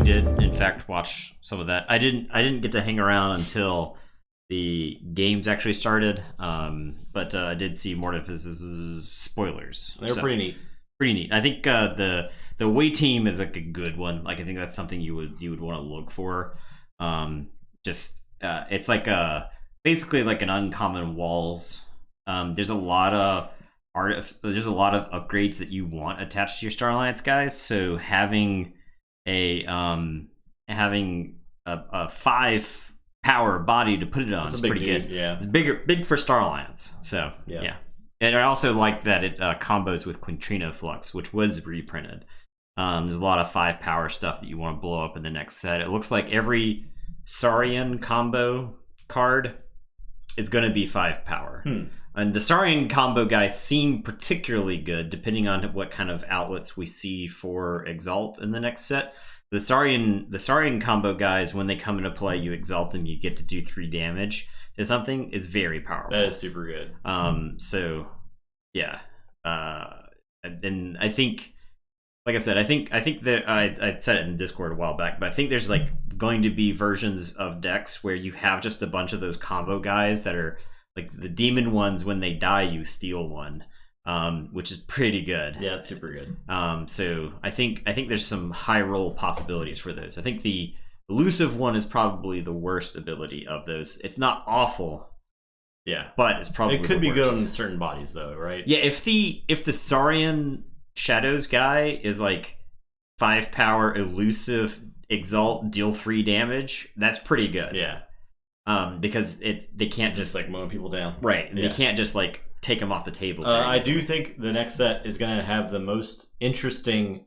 did in fact watch some of that. I didn't get to hang around until the games actually started, but I did see Mortifice's spoilers. They were pretty neat. Pretty neat. I think the away team is like a good one. Like I think that's something you would want to look for. It's like basically like an uncommon walls. There's a lot of upgrades that you want attached to your Star Alliance guys. So having a 5 power body to put it on is pretty good. Yeah, it's big for Star Alliance. So yeah. And I also like that it combos with Quintrino Flux, which was reprinted. There's a lot of 5 power stuff that you want to blow up in the next set. It looks like every Saurian combo card is going to be 5 power. And the Saurian combo guys seem particularly good, depending on what kind of outlets we see for Exalt in the next set. The Saurian combo guys, when they come into play, you Exalt them, you get to do 3 damage to something, is very powerful. That is super good. So yeah. And I think, like I said, I think that I said it in Discord a while back, but I think there's like going to be versions of decks where you have just a bunch of those combo guys that are like the demon ones. When they die, you steal one, which is pretty good. Yeah, it's super good. So I think there's some high roll possibilities for those. I think the elusive one is probably the worst ability of those. It's not awful. Yeah, but it's probably it could be good on certain bodies though, right? Yeah, if the Saurian Shadows guy is like 5 power elusive Exalt, deal 3 damage, that's pretty good. Yeah. Because they can't just like mowing people down. Right. Yeah. They can't just like take them off the table. I do think the next set is going to have the most interesting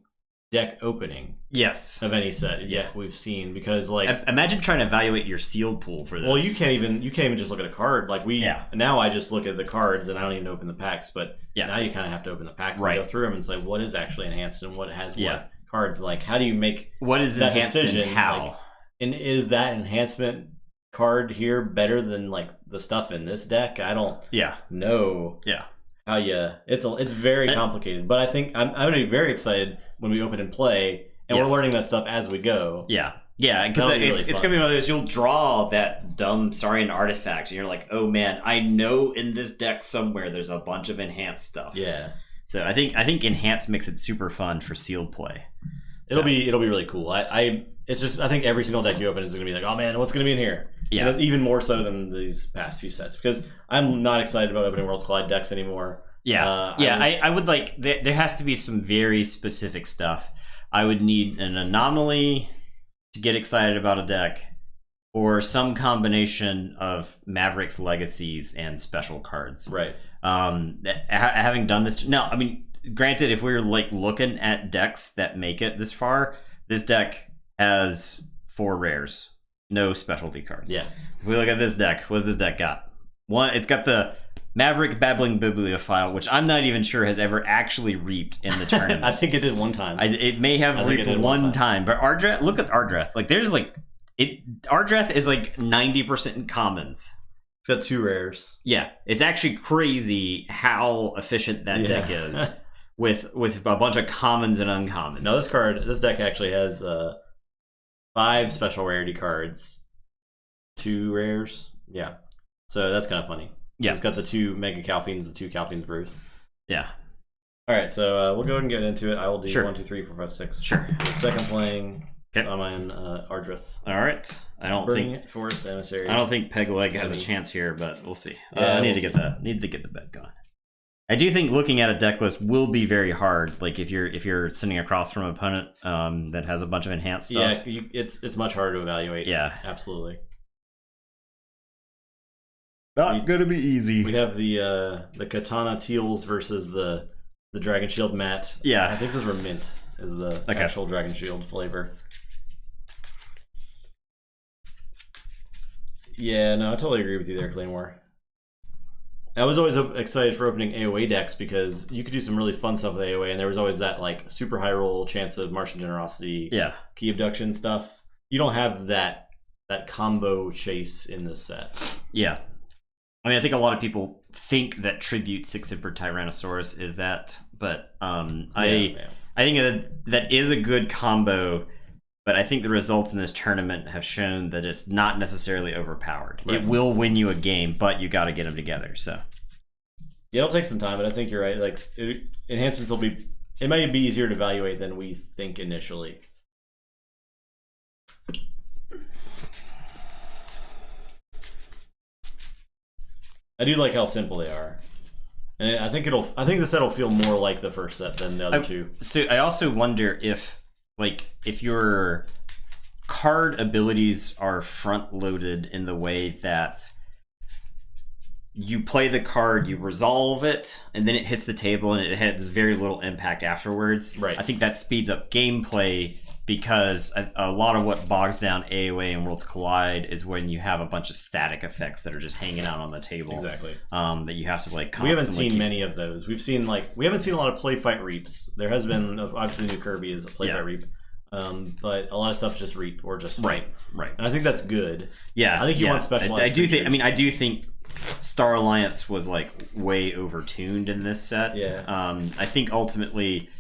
deck opening. Yes. Of any set we've seen, because like imagine trying to evaluate your sealed pool for this. Well, you can't even just look at a card. Like now I just look at the cards and I don't even open the packs, but now you kind of have to open the packs and go through them and say what is actually enhanced and what has what cards. Like how do you make what is that enhanced decision? And how? Like, and is that enhancement card here better than like the stuff in this deck? I don't know. Yeah. How it's very complicated, but I think I'm going to be very excited when we open and play, and we're learning that stuff as we go. Yeah, because it's going to be one of those. You'll draw that dumb Saurian artifact, and you're like, oh man, I know in this deck somewhere there's a bunch of enhanced stuff. Yeah. So I think enhanced makes it super fun for sealed play. It'll be really cool. I think every single deck you open is going to be like, oh man, what's going to be in here? Yeah. And even more so than these past few sets, because I'm not excited about opening Worlds Collide decks anymore. Yeah. I would like, there has to be some very specific stuff. I would need an anomaly to get excited about a deck, or some combination of Maverick's legacies and special cards. Right. Having done this, no, I mean, granted, if we're like looking at decks that make it this far, this deck has 4 rares, no specialty cards. Yeah. If we look at this deck, what's this deck got? One, it's got the Maverick Babbling Bibliophile, which I'm not even sure has ever actually reaped in the tournament. I think it did one time. It may have reaped one time. But Ardreth, look at Ardreth. Like there's like Ardreth is like 90% in commons. It's got 2 rares. Yeah, it's actually crazy how efficient that deck is with a bunch of commons and uncommons. No, this deck actually has 5 special rarity cards, 2 rares. Yeah, so that's kind of funny. Yeah, it's got the 2 Mega Calpheens, the 2 Calpheens Brews. Yeah. All right, so we'll go ahead and get into it. I will do 1, 2, 3, 4, 5, 6. Sure. Second playing. Okay. I'm on Ardreth. All right. I don't think Forest Emissary. I don't think Pegleg has a chance here, but we'll see. I need to get the bet going. I do think looking at a deck list will be very hard. Like if you're sitting across from an opponent that has a bunch of enhanced stuff. Yeah, it's much harder to evaluate. Yeah, absolutely. Not gonna be easy. We have the Katana Teals versus the Dragon Shield Matte. Yeah, I think those were mint. Is the actual Dragon Shield flavor. Yeah, no, I totally agree with you there, Claymore. I was always excited for opening AoE decks because you could do some really fun stuff with AoE, and there was always that like super high roll chance of Martian Generosity, Key Abduction stuff. You don't have that combo chase in this set. Yeah. I mean, I think a lot of people think that Tribute 6 for Tyrannosaurus is that, but I think that is a good combo But I think the results in this tournament have shown that it's not necessarily overpowered. Right. It will win you a game, but you got to get them together. So yeah, it'll take some time, but I think you're right. Like enhancements will be. It might be easier to evaluate than we think initially. I do like how simple they are, and I think the set will feel more like the first set than the other two. So I also wonder if your card abilities are front loaded in the way that you play the card, you resolve it, and then it hits the table, and it has very little impact afterwards. Right. I think that speeds up gameplay because a lot of what bogs down AoA and Worlds Collide is when you have a bunch of static effects that are just hanging out on the table. Exactly. That you have to like. We haven't seen many of those. We haven't seen a lot of play fight reaps. There has been obviously new Kirby is a play fight reap. But a lot of stuff just reap or just right. And I think that's good. Yeah, I think you want specialized. I do think. I mean, I do think Star Alliance was like way overtuned in this set. Yeah. I think ultimately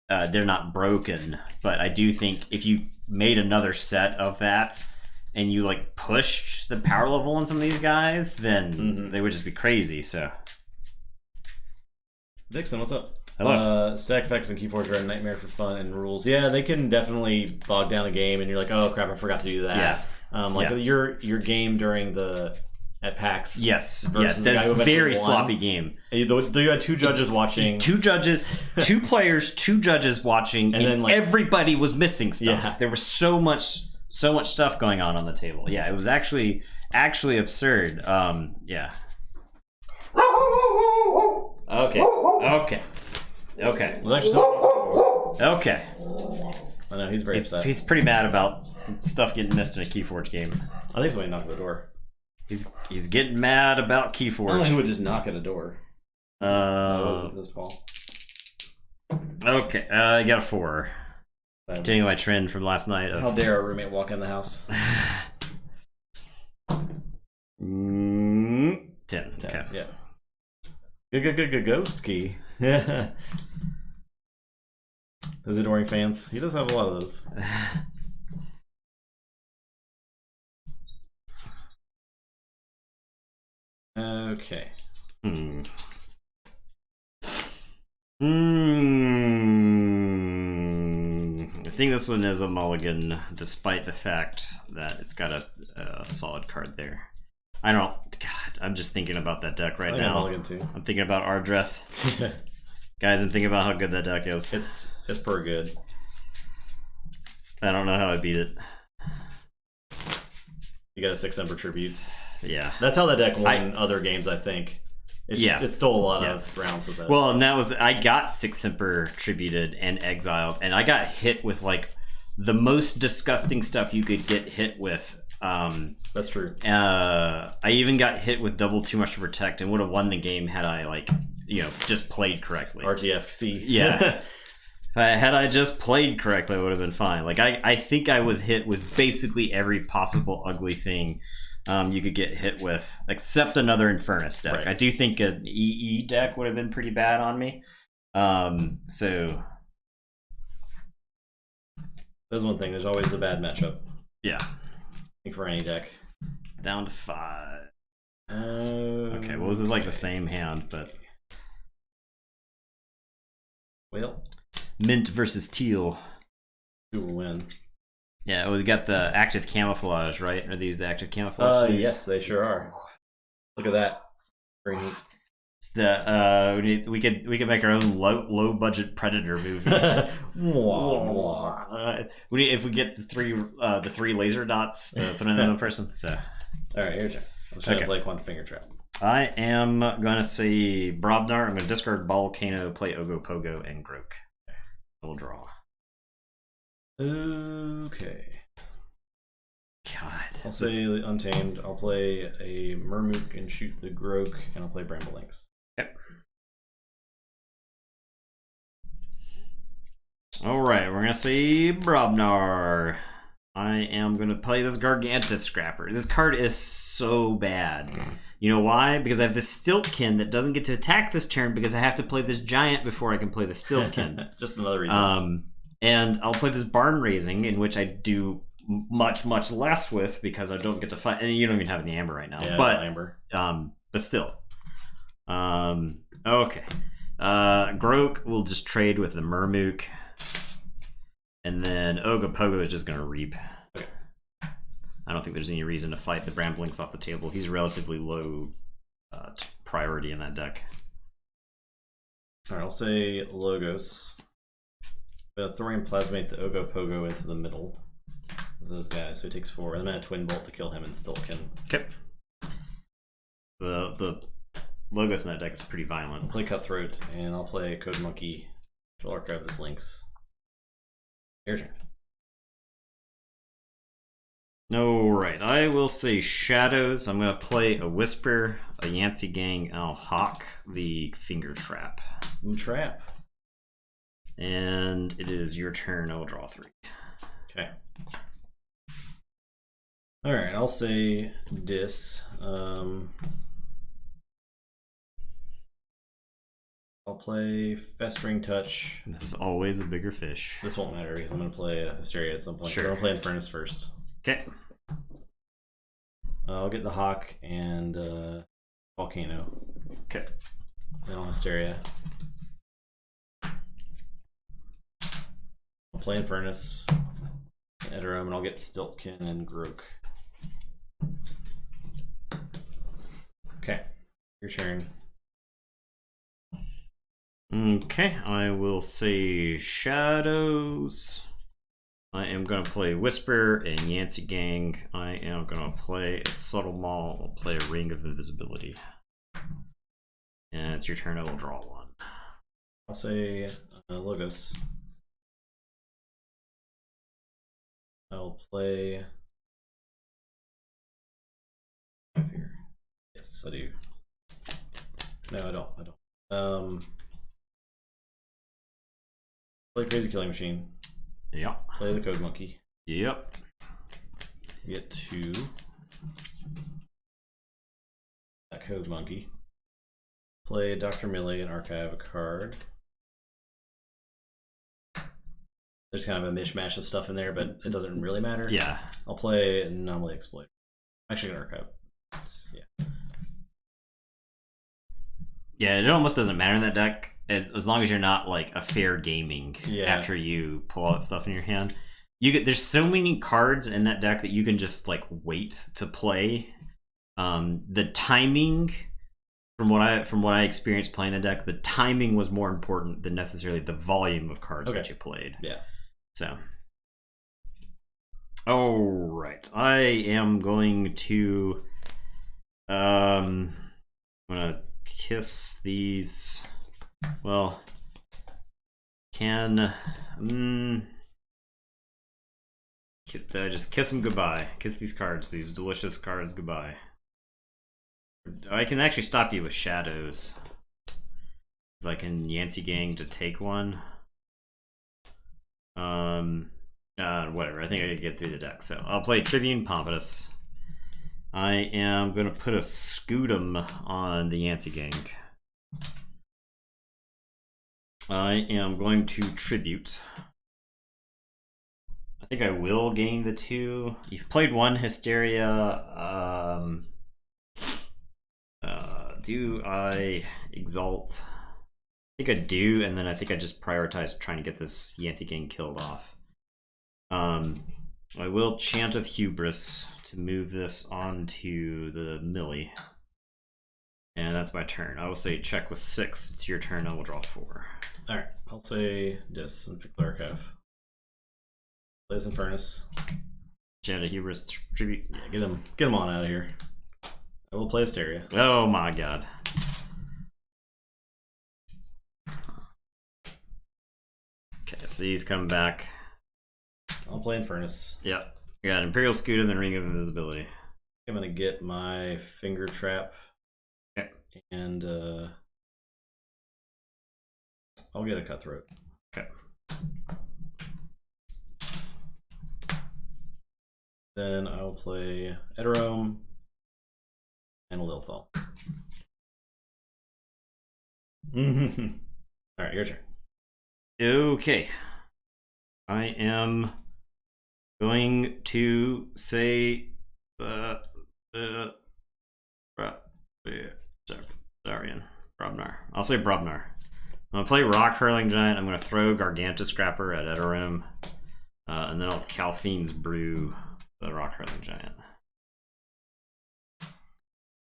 they're not broken, but I do think if you made another set of that and you like pushed the power level on some of these guys, then they would just be crazy. So, Dixon, what's up? Hello. Stack effects and Keyforge are a nightmare for fun and rules. Yeah, they can definitely bog down a game, and you're like, oh crap, I forgot to do that. Yeah. Your game during at PAX. Yes, that's a very sloppy game. You had two judges watching. Two judges, two players, two judges watching, and then everybody was missing stuff. Yeah. There was so much stuff going on the table. Yeah, it was actually absurd. Yeah. Okay. Was actually so Okay. I know he's very upset. He's pretty mad about stuff getting missed in a Keyforge game. I think somebody knocked on the door. He's getting mad about I don't know Keyforge. who would just knock at a door. That was Paul. Okay, I got a 4. Continuing my trend from last night. How dare our roommate walk in the house? 10. Okay. Yeah. Good ghost key. Yeah. Those adoring fans. He does have a lot of those. Okay. I think this one is a mulligan, despite the fact that it's got a solid card there. I don't. God, I'm just thinking about that deck right now. Mulligan too. I'm thinking about Ardreth. Guys, I'm thinking about how good that deck is. It's pretty good. I don't know how I beat it. You got a 6 Ember Tributes. Yeah. That's how that deck won in other games, I think. It stole a lot of rounds with that. Well, and that was... I got 6 Emperor Tributed and Exiled, and I got hit with, like, the most disgusting stuff you could get hit with. That's true. I even got hit with double Too Much to Protect and would have won the game had I, like, just played correctly. RTFC. Yeah. Had I just played correctly, it would have been fine. Like, I think I was hit with basically every possible ugly thing you could get hit with, except another Infernus deck. Right. I do think an EE deck would have been pretty bad on me. So... There's one thing. There's always a bad matchup. Yeah. I think for any deck. Down to 5. Okay, well, this is like the same hand, but... Well... Mint versus Teal. Who will win? Yeah, we got the active camouflage, right? Are these the active camouflage? Yes, they sure are. Look at that. Very neat. It's the we could make our own low budget Predator movie. If we get the 3 laser dots to put in a person. So, all right, your turn. I'm trying to play one finger trap. I am gonna say Brobnar. I'm gonna discard Volcano, play Ogopogo, and Grok. We'll draw. Okay. God. I'll say Untamed. I'll play a Murmook and shoot the Grok, and I'll play Bramblelinks. Yep. Alright, we're gonna say Brobnar. I am gonna play this Gargantus Scrapper. This card is so bad. You know why? Because I have this Stiltkin that doesn't get to attack this turn because I have to play this Giant before I can play the Stiltkin. Just another reason. And I'll play this Barn Raising, in which I do much less with because I don't get to fight, and you don't even have any amber right now. Yeah, but amber. But still. Okay. Grok will just trade with the Murmook, and then Ogopogo is just gonna reap. Okay. I don't think there's any reason to fight the Bramblink's off the table. He's relatively low priority in that deck. Alright, I'll say Logos. Thorium Plasmate the Ogopogo into the middle of those guys, so he takes 4. And then a Twin Bolt to kill him and still can. Okay. The Logos in that deck is pretty violent. I'll play Cutthroat, and I'll play Code Monkey to archive this Lynx. Your turn. Alright, I will say Shadows. I'm going to play a Whisper, a Yancey Gang, and I'll Hawk the Finger Trap. Trap. And it is your turn. I will draw 3. Okay. Alright, I'll say Dis. I'll play Festering Touch. There's always a bigger fish. This won't matter because I'm going to play Hysteria at some point. Sure. So I'm going to play Infernus first. Okay. I'll get the Hawk and Volcano. Okay. Then I'll Hysteria. I'll play Infernus, Edorum, and I'll get Stiltkin and Grok. Okay, your turn. Okay, I will say Shadows. I am going to play Whisper and Yancey Gang. I am going to play a Subtle Maul. I'll play a Ring of Invisibility. And it's your turn. I will draw 1. I'll say Logos. I'll play. Here. Yes, I do. No, I don't. Play Crazy Killing Machine. Yep. Play the Code Monkey. Yep. Get 2. That Code Monkey. Play Dr. Millie and archive a card. There's kind of a mishmash of stuff in there, but it doesn't really matter. Yeah. I'll play Anomaly Exploit. I'm actually gonna archive. Yeah. Yeah, it almost doesn't matter in that deck as long as you're not like a fair gaming after you pull all that stuff in your hand. There's so many cards in that deck that you can just like wait to play. The timing, from what I experienced playing the deck, the timing was more important than necessarily the volume of cards that you played. Yeah. So, all right, I am going to I'm gonna kiss these. Well, just kiss them goodbye. Kiss these cards, these delicious cards goodbye. I can actually stop you with Shadows. I can Yancey Gang to take 1. Whatever. I think I could get through the deck. So I'll play Tribune Pompous. I am going to put a Scootum on the Yancey Gang. I am going to Tribute. I think I will gain the 2. You've played 1 Hysteria. Do I Exalt? I think I do, and then I think I just prioritize trying to get this Yancey Gang killed off. I will Chant of Hubris to move this onto the Millie. And that's my turn. I will say check with 6. It's your turn. I will draw 4. Alright, I'll say Dis and pick Larkaf. Blaze Infernus. Chant of Hubris tribute. Yeah, get him on out of here. I will play Hysteria. Oh my god. Okay, so these come back. I'll play Infernus. Yep. We got Imperial Scootum and Ring of Invisibility. I'm gonna get my Finger Trap. Okay. And I'll get a Cutthroat. Okay. Then I'll play Edorum and a Lilthal. Alright, your turn. Okay. I am going to say Zarian. Brobnar. I'll say Brobnar. I'm gonna play Rock Hurling Giant. I'm gonna throw Gargantua Scrapper at Edorim. And then I'll Calphine's Brew the Rock Hurling Giant.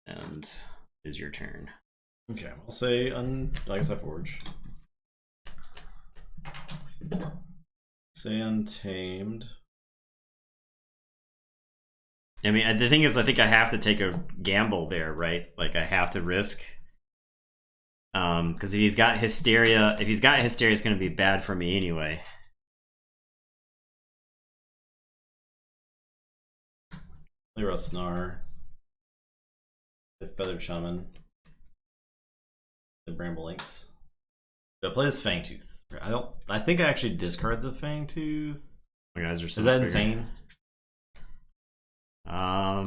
And it is your turn. Okay, I'll say I guess I Forge. Say Untamed. I mean, the thing is, I think I have to take a gamble there, right? Like, I have to risk. Because if he's got Hysteria, it's going to be bad for me anyway. Play Rosnar. Play Feathered Shaman. Play Bramble Lynx. Do I play this Fangtooth? I think I actually discard the Fangtooth. You guys are so Is that bigger. insane? I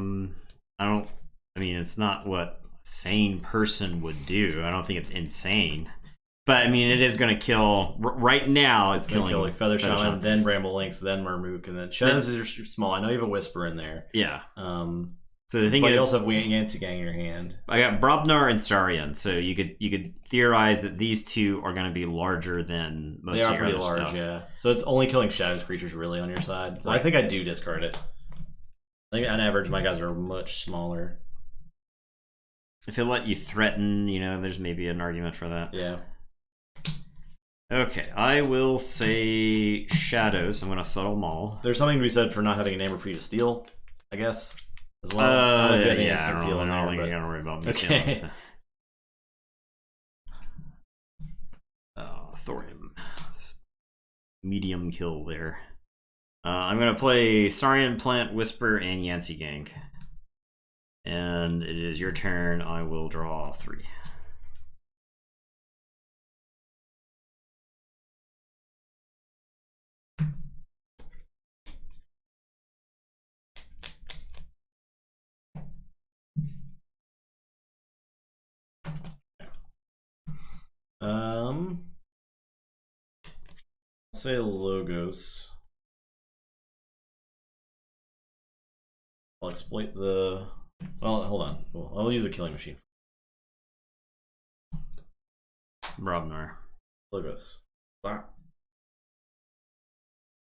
mean, it's not what a sane person would do. I don't think it's insane. But I mean, it is going to kill. Right now, it's killing. Kill like Feather Shaman, then Bramble Lynx, then Marmook, and then Shadows are small. I know you have a Whisper in there. Yeah. So the thing but is, you also have Yancey Gang in your hand. I got Brobnar and Sarian, so you could theorize that these two are going to be larger than most. They are pretty large, stuff. Yeah. So it's only killing Shadows creatures really on your side. So I think I do discard it. I think on average, my guys are much smaller. If it let you threaten, there's maybe an argument for that. Yeah. Okay, I will say Shadows. I'm going to Subtle Maul. There's something to be said for not having a Namor for you to steal, I guess, as well. I don't think you're going to worry about me stealing. So. Thorium. Medium kill there. I'm going to play Saurian Plant, Whisper, and Yancey Gang. And it is your turn. I will draw 3. I'll say Logos. I'll exploit the... Well, hold on. I'll use the Killing Machine. Brobnar. Logos. Wow.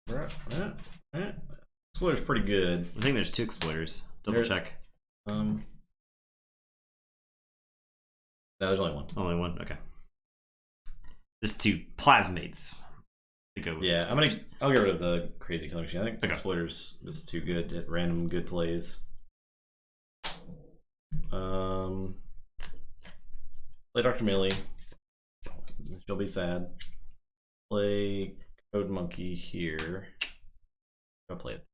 Exploiter's pretty good. I think there's 2 Exploiters. Double check. No, there's only one. Only one? Okay. There's 2 Plasmates. Yeah, I'll get rid of the crazy Killing Machine. I think Exploiters is too good at random good plays. Play Dr. Millie. She'll be sad. Play Code Monkey here. I'll play it.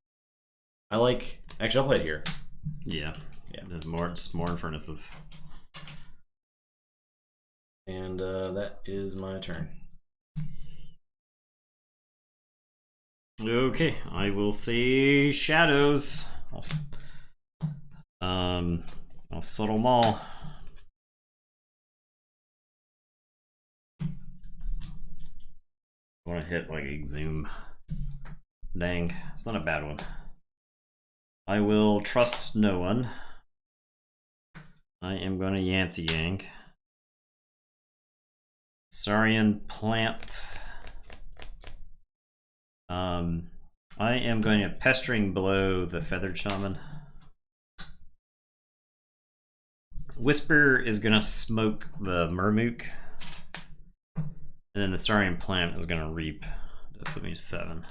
Actually, I'll play it here. Yeah. There's more Infernuses. And that is my turn. Okay, I will say Shadows. I'll Subtle Maul. I want to hit like Exhume. Dang, it's not a bad one. I will trust no one. I am going to Yancey Gang. Saurian Plant. I am going to Pestering Blow the Feathered Shaman. Whisper is going to smoke the Murmook. And then the Saurian Plant is going to Reap. That put me to 7.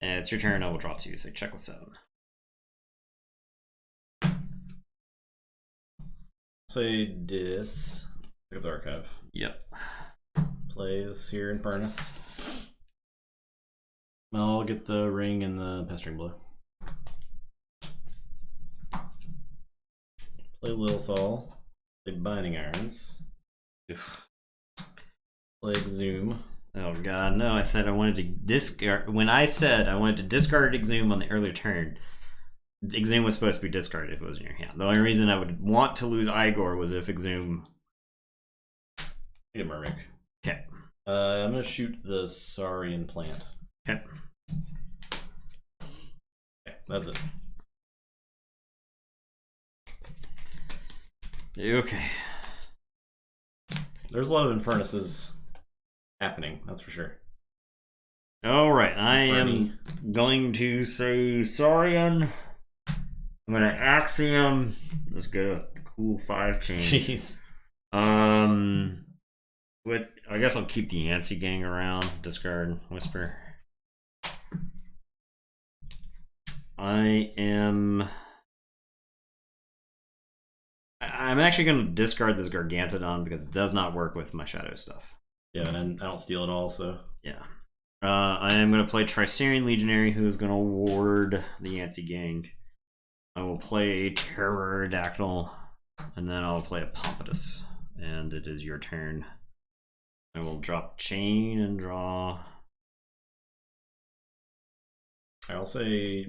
And it's your turn. I will draw 2, so check with 7. Say Dis. Pick up the Archive. Yep. Play this here in Furnace. I'll get the Ring and the Pestering Blow. Play Lilithal. Play Binding Irons. Play Exhume. Oh god, no, I said I wanted to discard. When I said I wanted to discard Exhume on the earlier turn, Exhume was supposed to be discarded if it was in your hand. The only reason I would want to lose Igor was if Exhume... Get Murmic. Okay. I'm going to shoot the Saurian Plant. Okay. Okay, that's it. Okay. There's a lot of Infernuses happening, that's for sure. All right, I am going to say Saurian. I'm gonna Axiom. Let's go with the cool 5 chains. Jeez. What? I guess I'll keep the Yancey gang around. Discard Whisper. I'm actually going to discard this Gargantodon because it does not work with my Shadow stuff. Yeah, and I don't steal it all, so... Yeah. I am going to play Tricerian Legionary, who is going to ward the Yancey gang. I will play Pterodactyl, and then I'll play a Pompatus. And it is your turn. I will drop Chain and draw... I'll say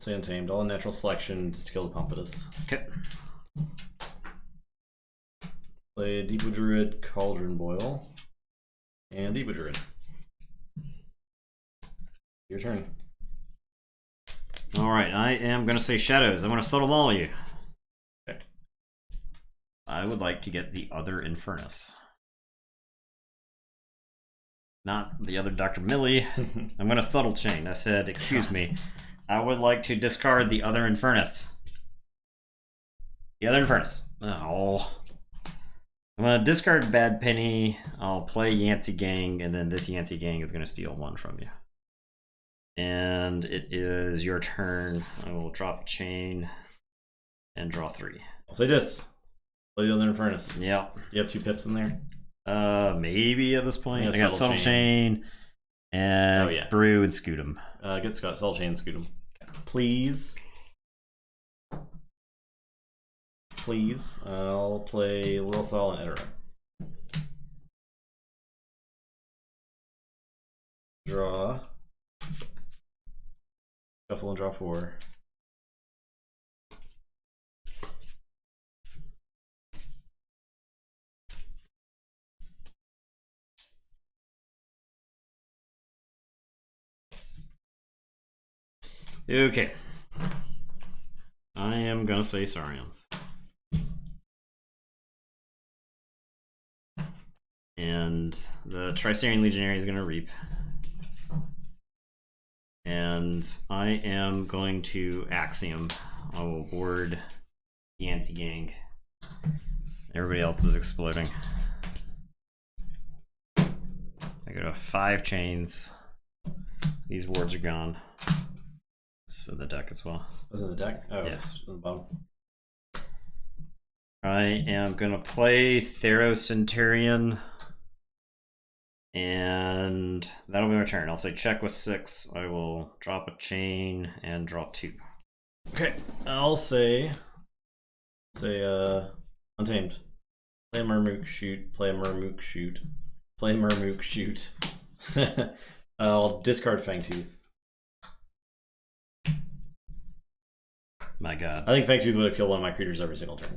Untamed. All natural selection just to kill the Pompatus. Okay. Play Depot Druid, Cauldron Boil, and Depot Druid. Your turn. Alright, I am going to say Shadows. I'm going to Subtle Maul you. Okay. I would like to get the other Infernus. Not the other Dr. Millie. I'm going to Subtle Chain. I said, excuse me. I would like to discard the other Infernus. The other Infernus. Oh. I'm going to discard Bad Penny. I'll play Yancey Gang, and then this Yancey Gang is going to steal 1 from you. And it is your turn. I will drop a chain and draw 3. I'll say this. Play the other Infernus. Yep. You have 2 pips in there? Maybe at this point. I got Subtle Chain and Brew and Scootum. Get Scott, Subtle Chain and Scootum. Please. Please. I'll play Lilithal and Edoram. Draw. Shuffle and draw 4. Okay. I am gonna say Saurians. And the Tricerian Legionary is gonna reap. And I am going to Axiom. I will board Yancey Gang. Everybody else is exploding. I go to 5 chains. These wards are gone. It's in the deck as well. Is it the deck? Oh, yes. It's on the bottom. I am gonna play Theros Centurion. And that'll be my turn. I'll say check with 6. I will drop a chain and draw 2. Okay. I'll say Untamed. Play a Murmook, shoot. Play a Murmook, shoot. Play a Murmook, shoot. I'll discard Fangtooth. My god. I think Fangtooth would have killed one of my creatures every single turn.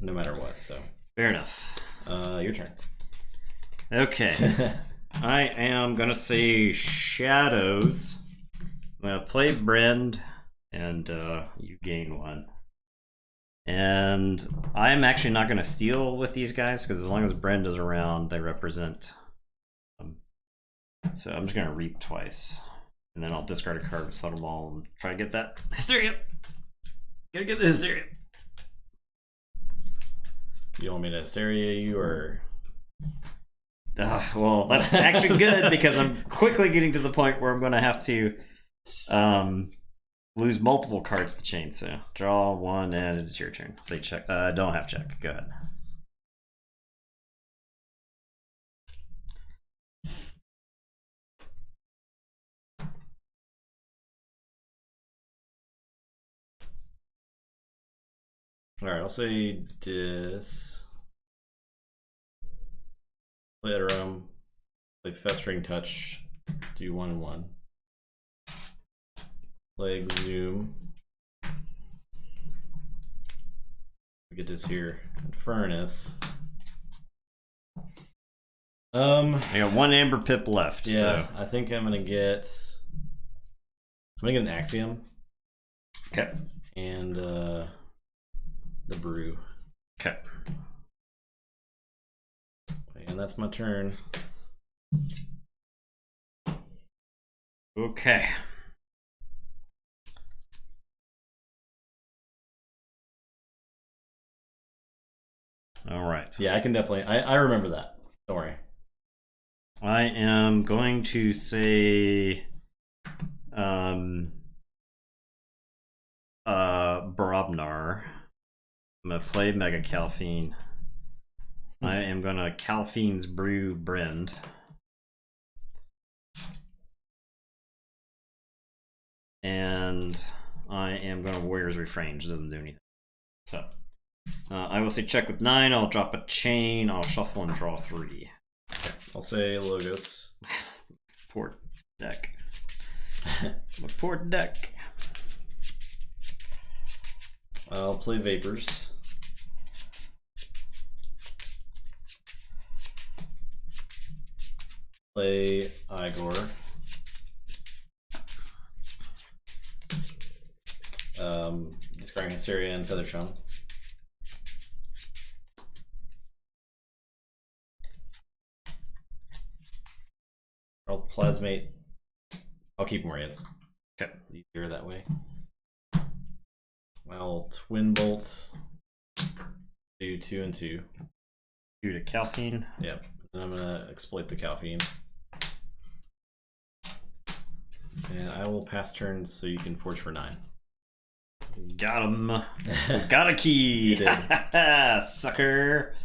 No matter what, so. Fair enough. Your turn. Okay. I am gonna say Shadows. I'm gonna play Brend, and you gain 1. And I'm actually not gonna steal with these guys because as long as Brend is around, they represent. So I'm just gonna reap twice, and then I'll discard a card with Subtle Maul and try to get that Hysteria. Gotta get the Hysteria. You want me to Hysteria you or? Well, that's actually good because I'm quickly getting to the point where I'm going to have to lose multiple cards to chain. So draw 1 and it's your turn. Say check. Don't have check. Go ahead. All right, I'll say dis. Play Edoram. Play Festering Touch. Do 1 and 1. Play Exhume. We get this here. Infernus. I got 1 Amber Pip left. Yeah, so. I think I'm gonna get an Axiom. Okay. And the Brew. Okay. And that's my turn. Okay. All right. Yeah, I can definitely. I remember that. Don't worry. I am going to say, Brobnar. I'm gonna play Mega Calphine. I am gonna Calphine's Brew Brend. And I am gonna Warrior's Refrain, which doesn't do anything. So I will say check with 9. I'll drop a chain. I'll shuffle and draw 3. Okay. I'll say Logos. Poor deck. My poor deck. I'll play Vapors. Play Igor. Discarding Hysteria and Featherstone. I'll Plasmate. I'll keep him where he is. Okay. Easier that way. I'll Twin Bolt. Do 2 and 2. 2 to Calphine. Yep. And I'm gonna exploit the Calphine. And I will pass turns so you can forge for 9. Got him. Got a key. You did. Sucker.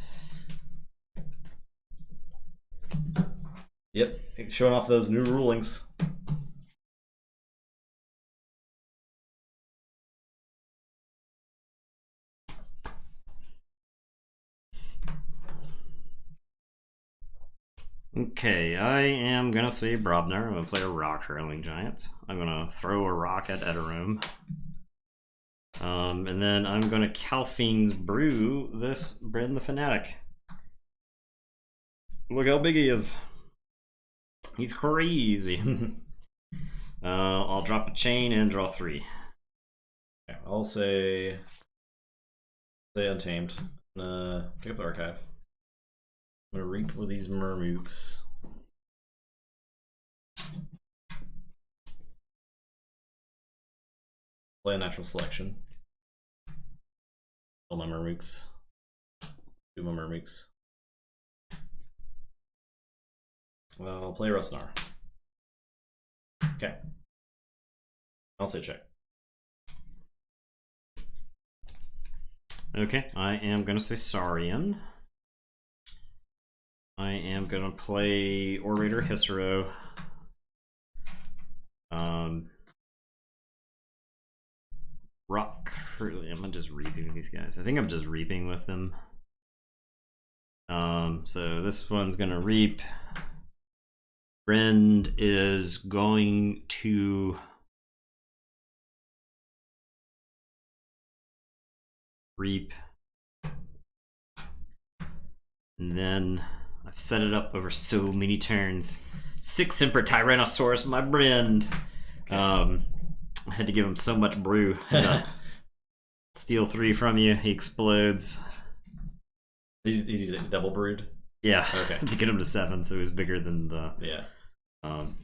Yep. Showing off those new rulings. Okay, I am gonna say Brobner. I'm gonna play a rock hurling giant. I'm gonna throw a rock at Edarum. And then I'm gonna Calphine's Brew this Bryn the Fanatic. Look how big he is. He's crazy. I'll drop a chain and draw 3. Okay, I'll say Untamed. Pick up the archive. I'm gonna reap with these Mermooks. Play a Natural Selection. All my Mermooks. 2 my Mermooks. Well, I'll play Rosnar. Okay. I'll say check. Okay, I am gonna say Saurian. I am gonna play Orator Hissero. Rock. I'm just reaping with these guys. I think I'm just reaping with them. So this one's gonna reap. Brend is going to reap. And then I've set it up over so many turns. 6 Emperor Tyrannosaurus, my Brend. Okay. I had to give him so much brew. Steal 3 from you, he explodes. He double brewed? Yeah. Okay. To get him to 7, so he was bigger than the. Yeah. And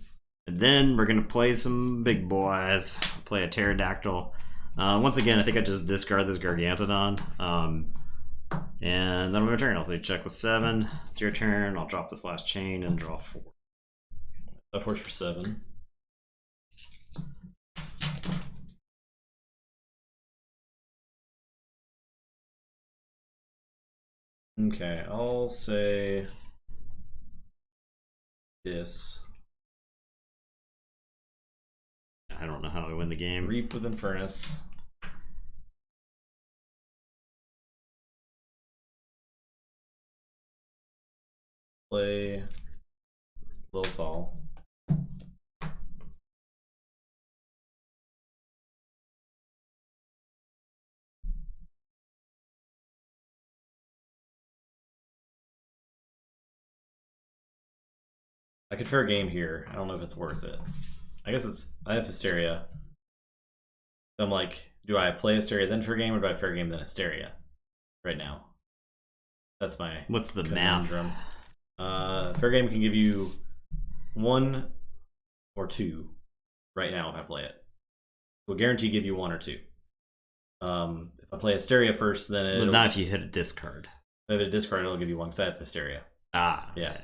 then we're gonna play some big boys. Play a pterodactyl. Once again, I think I just discard this Gargantodon. And then on my turn, I'll say check with 7. It's your turn. I'll drop this last chain and draw 4. I'll forge for 7. Okay, I'll say this. I don't know how to win the game. Reap with Infernus. Play Lothal. I could fair game here. I don't know if it's worth it. I guess it's... I have Hysteria. So I'm like, do I play Hysteria then fair game, or do I fair game then Hysteria? Right now. That's my... What's the conundrum. Fair game can give you 1 or 2 right now if I play it. Will guarantee give you 1 or 2. If I play Hysteria first, then well, not if you hit a discard. If I hit a discard, it'll give you 1 because I have Hysteria. Ah, yeah.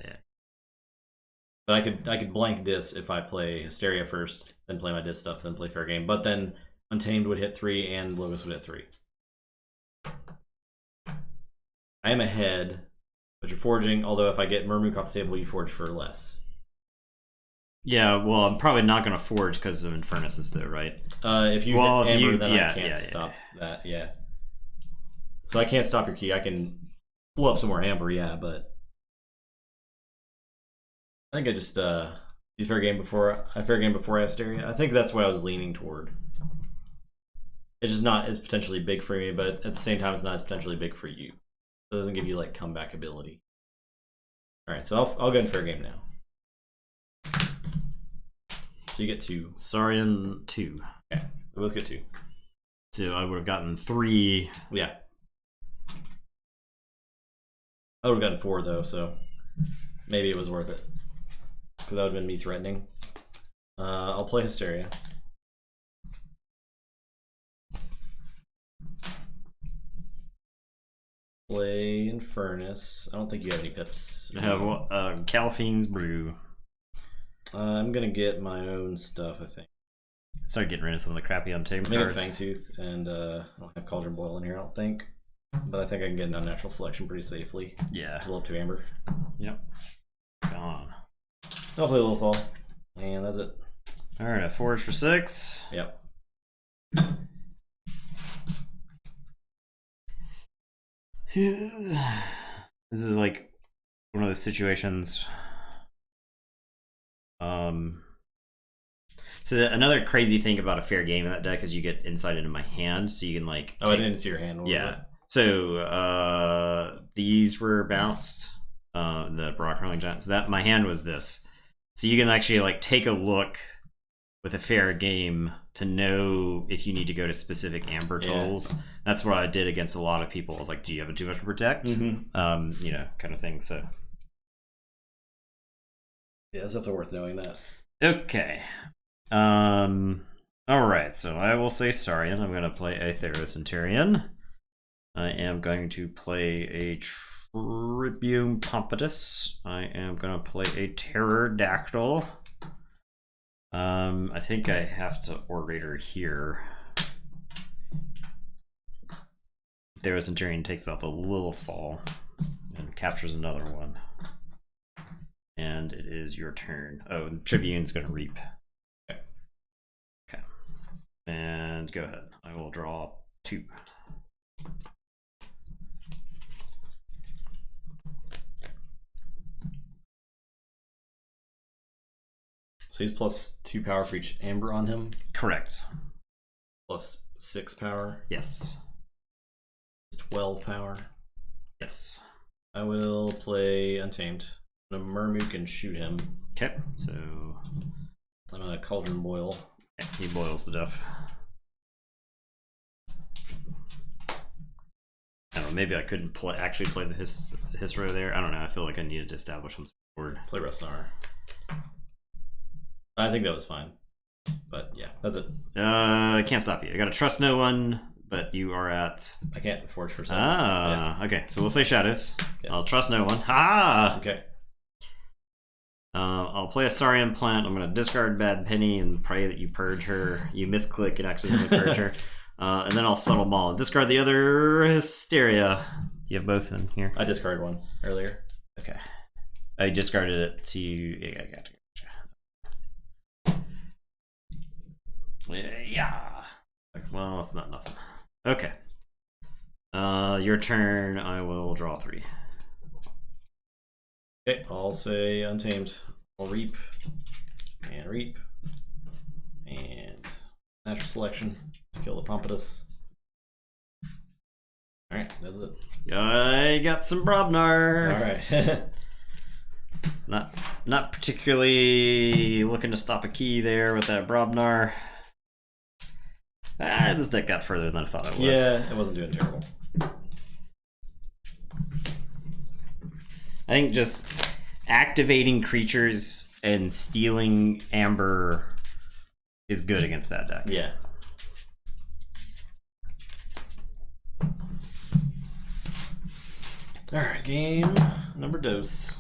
But I could blank Dis if I play Hysteria first, then play my Dis stuff, then play fair game. But then Untamed would hit 3 and Logos would hit 3. I am ahead, but you're forging. Although if I get Murmook off the table, you forge for less. Yeah, well, I'm probably not going to forge because of Infernuses, though, right? If you hit Amber, then I can't stop that. Yeah. So I can't stop your key. I can pull up some more Amber, yeah, but I think I just use fair game before I Hysteria. I think that's what I was leaning toward. It's just not as potentially big for me, but at the same time, it's not as potentially big for you. It doesn't give you like comeback ability. All right, so I'll go in fair game now. So you get 2. Saurian 2. Okay, we both get 2. So I would have gotten 3. Yeah. I would have gotten 4 though, so maybe it was worth it. Because that would have been me threatening. I'll play Hysteria. Play Infernus. I don't think you have any pips. I have Caliphane's Brew. I'm gonna get my own stuff, I think. Start getting rid of some of the crappy untamed cards. cards. Fangtooth, and I don't have Cauldron Boil in here, I don't think. But I think I can get an unnatural selection pretty safely. Yeah. To level up to Amber. Yep. Gone. I'll play Lilithal. And that's it. Alright, a forge for 6. Yep. This is like one of those situations. So another crazy thing about a fair game in that deck is you get insight into my hand, so you can like. Oh, I didn't see your hand. What was it? So these were bounced. The Brock Curling Giant. So that my hand was this. So you can actually like take a look with a fair game to know if you need to go to specific amber totals. Yeah. That's what I did against a lot of people. I was like, do you have too much to protect? Mm-hmm. You know, kind of thing. So yeah, it's definitely worth knowing that. Okay. Alright, so I will say Saurian. I'm gonna play a Theros-Centurion. I am going to play a Tribune Pompatus. I am gonna play a Pterodactyl. I think I have to Orator here. Theros-Centurion takes out the Lilithal and captures another one. And it is your turn. Oh, Tribune's gonna reap. Okay. And go ahead. I will draw 2. So he's plus 2 power for each amber on him? Correct. Plus 6 power? Yes. 12 power? Yes. I will play Untamed. I'm gonna Murmook and shoot him. Okay, so I'm gonna Cauldron Boil. Yeah, he boils to death. I don't know, maybe I couldn't actually play the Histro there. I don't know, I feel like I needed to establish some support. Play Rustnar. I think that was fine. But yeah, that's it. I can't stop you. I gotta trust no one, but you are at... I can't forge for 7. Okay, so we'll say Shadows. Okay. I'll trust no one. Ha! Okay. I'll play a Saurian Plant. I'm going to discard Bad Penny and pray that you purge her. You misclick and accidentally purge her. And then I'll Subtle Maul and discard the other Hysteria. Do you have both in here? I discarded one earlier. Okay. I discarded it to... Yeah, I gotcha. Yeah. Well, it's not nothing. Okay. Your turn. I will draw 3. Okay, I'll say Untamed. I'll reap. And reap. And natural selection to kill the Pompatus. Alright, that's it. I got some Brobnar. Alright. Not particularly looking to stop a key there with that Brobnar. This deck got further than I thought it would. Yeah, it wasn't doing terrible. I think just activating creatures and stealing Amber is good against that deck. Yeah. Alright, game number dose.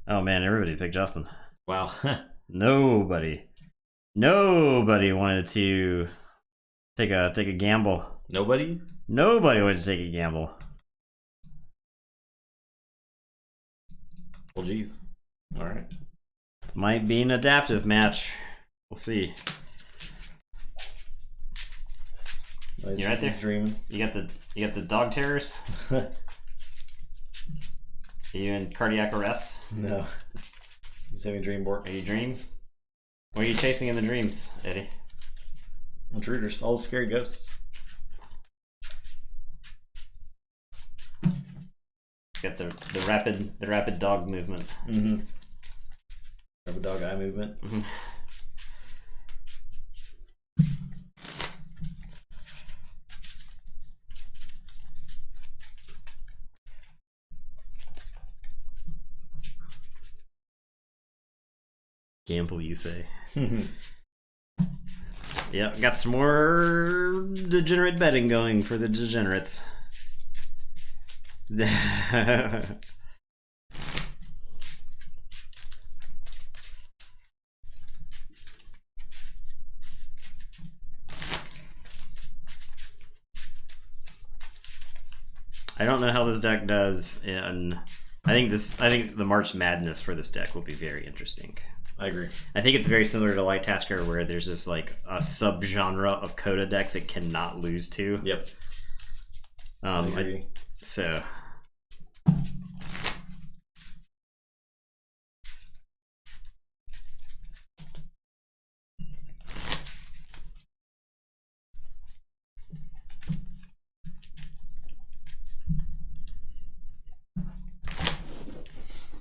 Oh man, everybody picked Justin. Wow. Nobody wanted to take a gamble. Nobody wanted to take a gamble. Well, geez. All right. It might be an adaptive match. We'll see. You right there? Dreaming. You got the dog terrors. Are you in cardiac arrest? No. He's having dream borks. Are you dream? What are you chasing in the dreams, Eddie? Intruders, all the scary ghosts. Got the rapid dog movement. Mm-hmm. Rapid dog eye movement. Mm-hmm. Gamble, you say? Yeah, got some more degenerate betting going for the degenerates. I don't know how this deck does, and I think the March Madness for this deck will be very interesting. I agree. I think it's very similar to Light Tasker, where there's just like a subgenre of Coda decks it cannot lose to. Yep. I agree. So.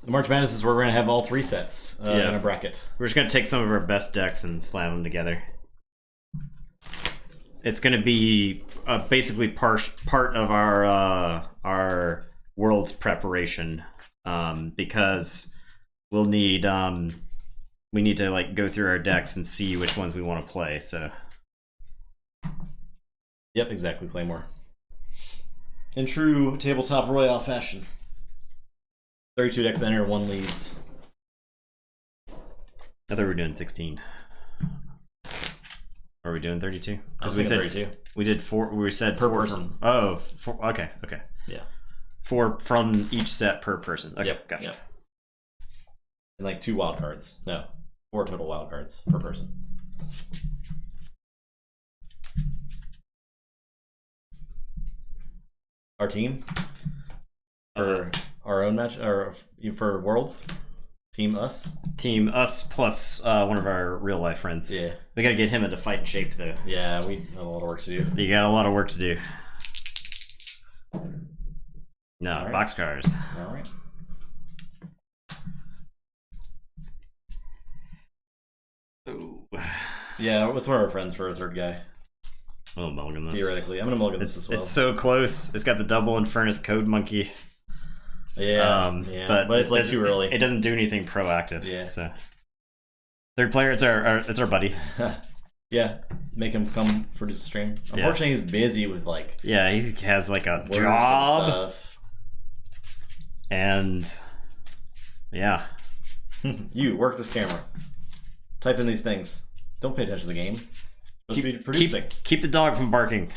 The March Madness is where we're going to have all three sets in a bracket. We're just going to take some of our best decks and slam them together. It's going to be basically part of our Worlds preparation, because we'll need we need to like go through our decks and see which ones we want to play. So, yep, exactly, Claymore. In true tabletop royale fashion. 32 decks enter, 1 leaves. I thought we were doing 16. Are we doing 32? Because we said 32. We did 4. We said per 4 person. Oh, 4, okay. Yeah. 4 from each set per person. Okay, yep, gotcha. Yep. And like 2 wild cards. No, 4 total wild cards per person. Our team for our own match, or for Worlds. Team us plus one of our real life friends. Yeah, we gotta get him into fighting shape though. Yeah, we have a lot of work to do. You got a lot of work to do. No, right. Boxcars. All right. Ooh. Yeah, what's one of our friends for a third guy? Oh, mulligan this. Theoretically, I'm gonna mulligan this as well. It's so close. It's got the double Infernus Code Monkey. Yeah, but it's like too early. It doesn't do anything proactive. Yeah. So third player, it's our buddy. Yeah, make him come produce a stream. Unfortunately, he's busy with like. Yeah, he has like a job. And yeah. You work this camera. Type in these things. Don't pay attention to the game. Keep the dog from barking.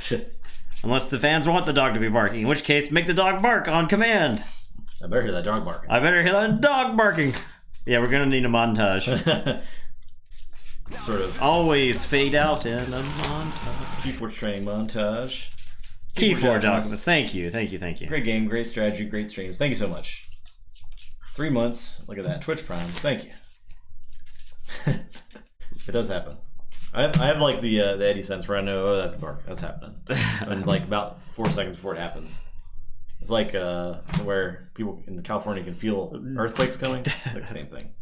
Unless the fans want the dog to be barking, in which case make the dog bark on command. I better hear that dog barking. Yeah, we're gonna need a montage. Sort of. Always fade out in a montage. Keyforge training montage. Keyforge Alchemist. Thank you. Great game, great strategy, great streams. Thank you so much. 3 months. Look at that. Twitch Prime. Thank you. It does happen. I have like the Eddie sense where I know, oh, that's a bark. That's happening. And like about 4 seconds before it happens. It's like where people in California can feel earthquakes coming. It's like the same thing.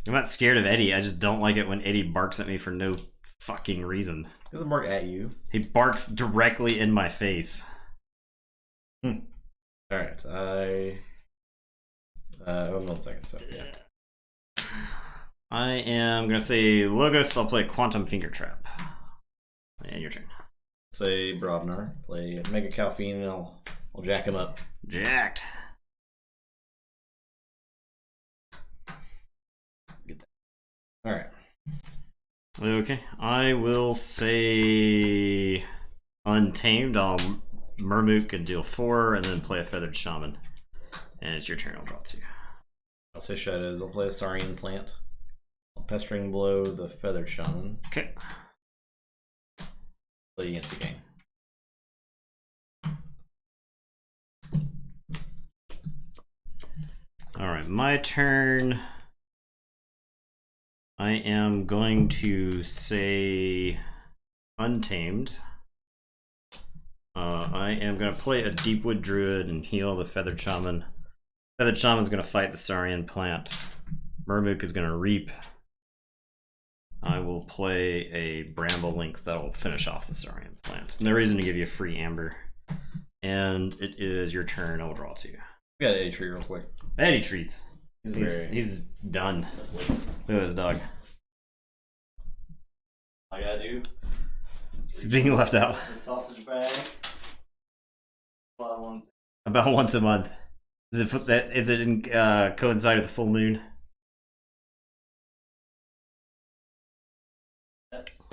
I'm not scared of Eddie. I just don't like it when Eddie barks at me for no fucking reason. He doesn't bark at you. He barks directly in my face. All right, 1 second. So yeah. I am gonna say Logos. I'll play Quantum Finger Trap. And your turn. Say Brobnar. Play Mega Calphine, and I'll jack him up. Jacked. Get that. All right. Okay. I will say Untamed. I'll Murmook and deal 4, and then play a Feathered Shaman. And it's your turn. I'll draw 2. I'll say Shadows. I'll play a Saurian Plant. I'll Pestering Blow the Feathered Shaman. Okay. Play Yancy Gang. Alright, my turn. I am going to say Untamed. I am going to play a Deepwood Druid and heal the Feathered Shaman. Feathered Shaman's going to fight the Saurian Plant. Murmook is going to Reap. I will play a Bramble Lynx that will finish off the Saurian Plant. No reason to give you a free Amber. And it is your turn. I will draw 2. We got Eddie Tree real quick. Eddie treats. He's done. asleep. Look at this dog. I gotta do. It's being left out. The sausage bag. About once a month. Is it in coincide with the full moon? That's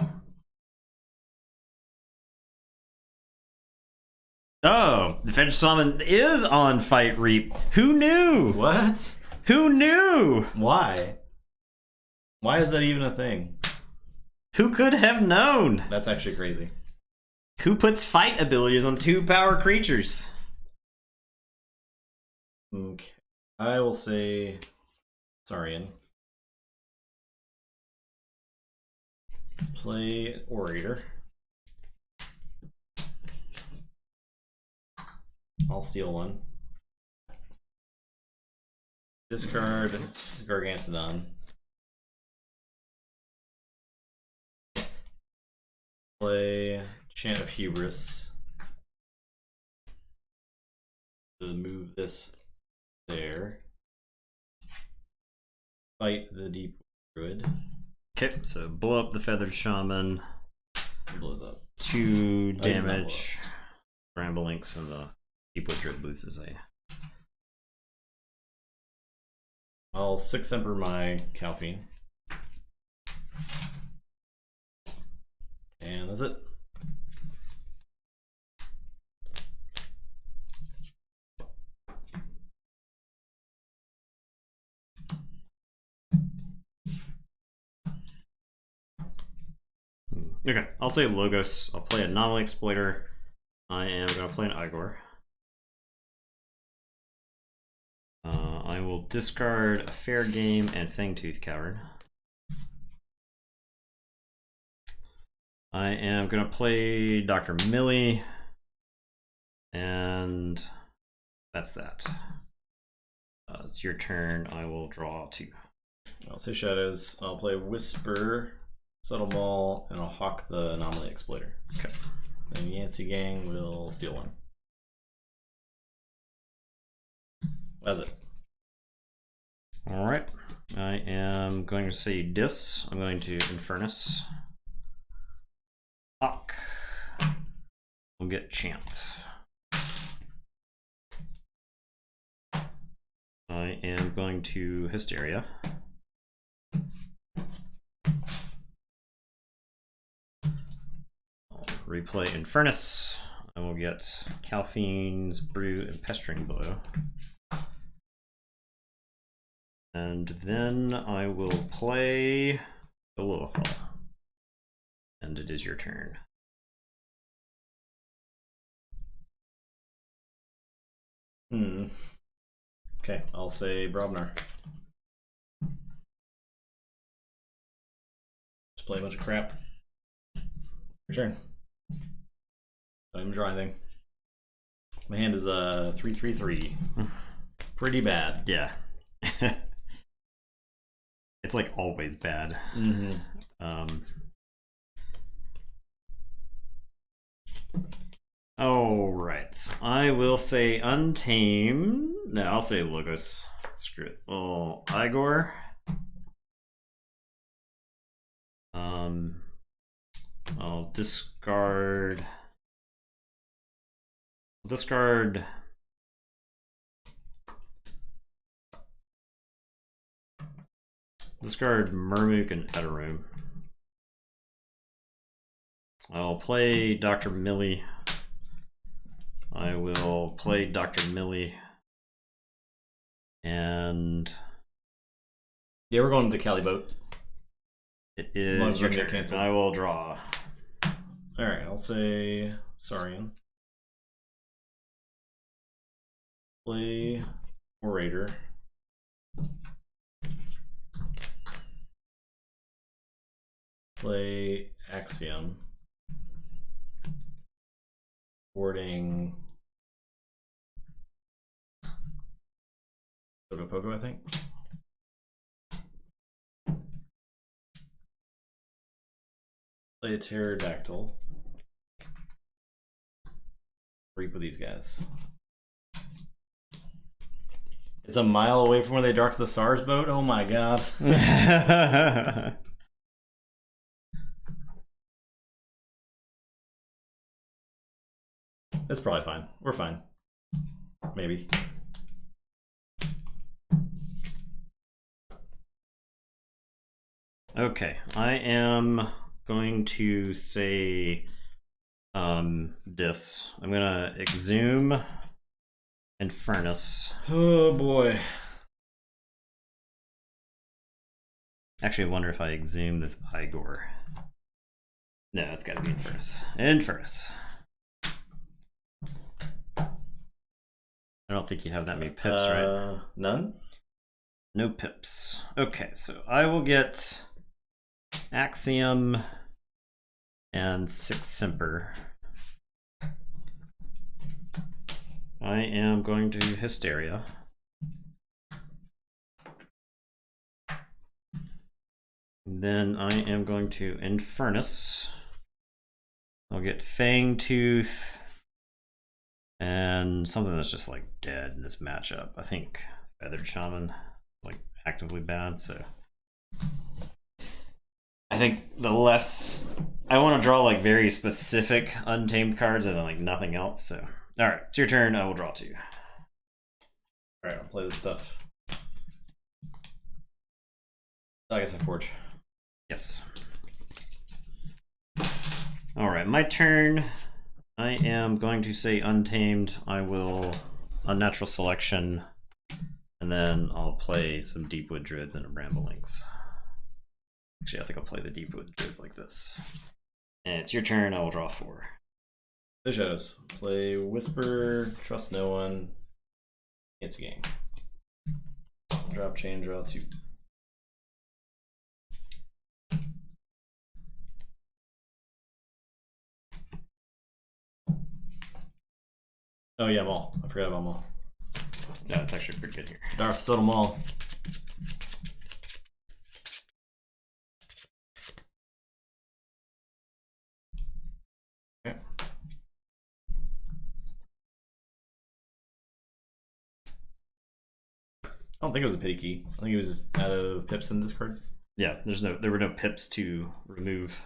Oh, the Feathered Shaman is on Fight Reap. Who knew? what? Who knew? Why? Why is that even a thing? Who could have known? That's actually crazy. Who puts fight abilities on 2-power creatures? Okay. I will say Saurian. Play Orator. I'll steal 1. Discard Gargantodon. Play Chant of Hubris. To move this there. Fight the Deep Druid. Okay, so blow up the Feathered Shaman. It blows up. 2 damage. Bramble Lynx and the Deepwood Druid loses a. I'll 6 Emperor my Calphine. And that's it. Okay, I'll say Logos. I'll play Anomaly Exploiter. I am going to play an Igor. I will discard a Fair Game and Fangtooth Coward. I am going to play Dr. Millie. And that's that. It's your turn. I will draw 2. I'll say Shadows. I'll play Whisper, Subtle Maul, and I'll hawk the Anomaly Exploiter. Okay. Then Yancy Gang will steal 1. That's it. Alright. I am going to say Dis. I'm going to Infernus. Hawk. We'll get Chant. I am going to Hysteria. I'll replay Infernus. I will get Calphine's Brew and Pestering Blow. And then I will play Belowathal. And it is your turn. Okay, I'll say Brobnar. Just play a bunch of crap. Your turn. I'm drawing anything. My hand is a 3/3/3. It's pretty bad. Yeah. It's like always bad. All right. I will say Untamed. No, I'll say Logos. Screw it. Oh, Igor. I'll discard. Discard Murmook and Edarum. I'll play Dr. Millie. I will play Dr. Millie. And yeah, we're going to the Cali boat. It is your turn. I will draw. Alright, I'll say Saurian. Play Orator. Play Axiom. Boarding Pogo, I think. Play a Pterodactyl. Reap with these guys. It's a mile away from where they docked the SARS boat? Oh my god. It's probably fine. We're fine. Maybe. Okay, I am going to say this. I'm gonna exhume Infernus. Oh boy. Actually, I wonder if I exhume this Igor. No, it's gotta be Infernus. Infernus. I don't think you have that many pips, right? None? No pips. Okay, so I will get Axiom and 6 Simper. I am going to Hysteria. Then I am going to Infernus. I'll get Fangtooth and something that's just like dead in this matchup. I think Feathered Shaman, like actively bad, so I think the less I want to draw like very specific untamed cards and then like nothing else. So all right, it's your turn. I will draw 2. All right, I'll play this stuff. I guess I forge. Yes. All right, my turn. I am going to say Untamed. I will Unnatural Selection, and then I'll play some Deepwood Druids and Bramblelings. Actually, I think I'll play the Deepwood Druids like this. And it's your turn. I will draw 4. The Shadows. Play Whisper, Trust No One. It's a game. Drop chain, draw 2. Oh yeah, Maul. I forgot about Maul. No, it's actually pretty good here. Darth Soda Maul. Okay. I don't think it was a pity key. I think it was just out of pips in this card. Yeah, there were no pips to remove.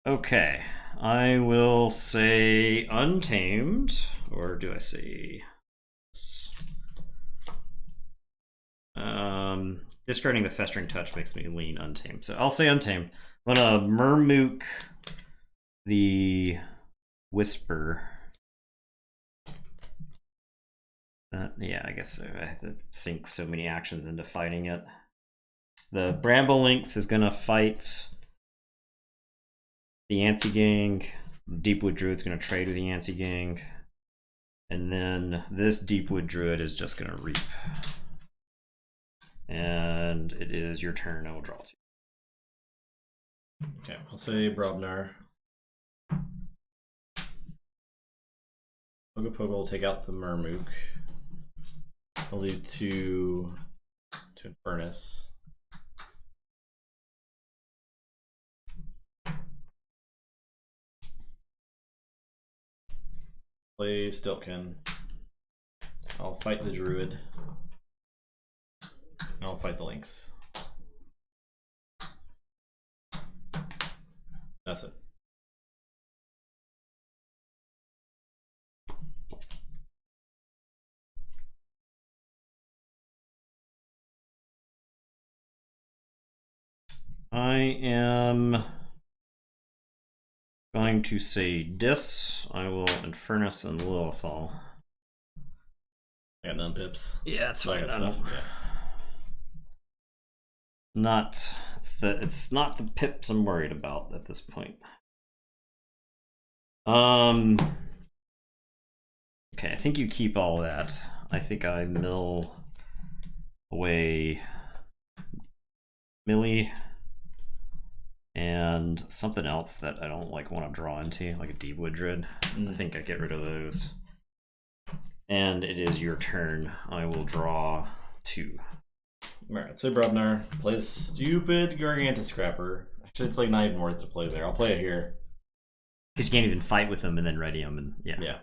Okay, I will say Untamed, or do I say discarding the Festering Touch makes me lean Untamed, so I'll say Untamed. I'm gonna Murmook the Whisper. Yeah, I guess so. I have to sink so many actions into fighting it. The Bramblelynx is gonna fight the Yancey Gang. Deepwood Druid's gonna trade with the Yancey Gang. And then this Deepwood Druid is just gonna reap. And it is your turn. I will draw 2. Okay, I'll say Brobnar. Ogopogo will take out the Murmook. I'll do two Infernus. Play Stiltkin. I'll fight the Druid. And I'll fight the Lynx. That's it. I am going to say Dis. I will Infernus and Lilithal. I got none pips. Yeah, it's fine. Stuff. Yeah. It's not the pips I'm worried about at this point. Okay, I think you keep all that. I think I mill away Millie and something else that I don't want to draw into, like a Deep Woodred. I think I get rid of those. And it is your turn. I will draw 2. Alright, so Brubnar plays stupid Gargantua Scrapper. Actually, it's like not even worth to play there. I'll play it here. Because you can't even fight with them and then ready them, and yeah. Yeah.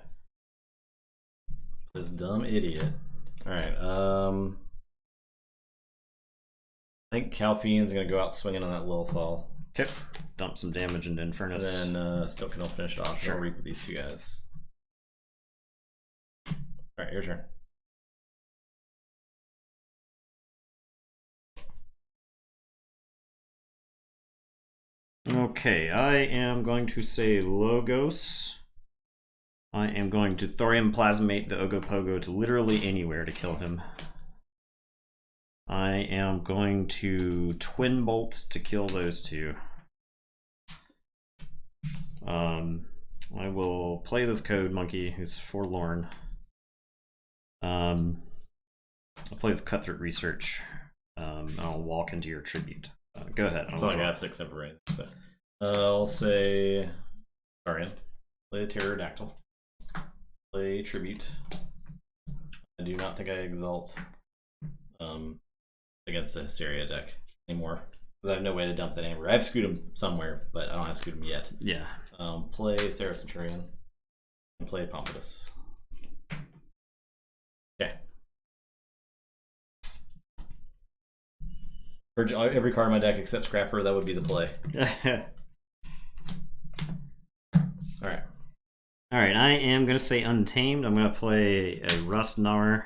This dumb idiot. Alright, I think Calphine's gonna go out swinging on that Lilithal. Okay. Dump some damage into Infernus. And then Stiltkin will finish it off. Sure. I'll reap with these two guys. Alright, your turn. Okay, I am going to say Logos. I am going to Thorium Plasmate the Ogopogo to literally anywhere to kill him. I am going to Twin Bolt to kill those two. I will play this Code Monkey, who's forlorn. I'll play this Cutthroat Research. I'll walk into your tribute. Go ahead. It's not like I have 6 separate. So, I'll say, sorry, play a Pterodactyl. Play Tribute. I do not think I exalt against a Hysteria deck anymore because I have no way to dump that Amber. I have Scootum somewhere, but I don't have Scootum yet. Yeah. Play Theracenturion and play Pompidus. Okay. For every card in my deck except Scrapper, that would be the play. Alright. Alright, I am going to say Untamed. I'm going to play a Rustnar.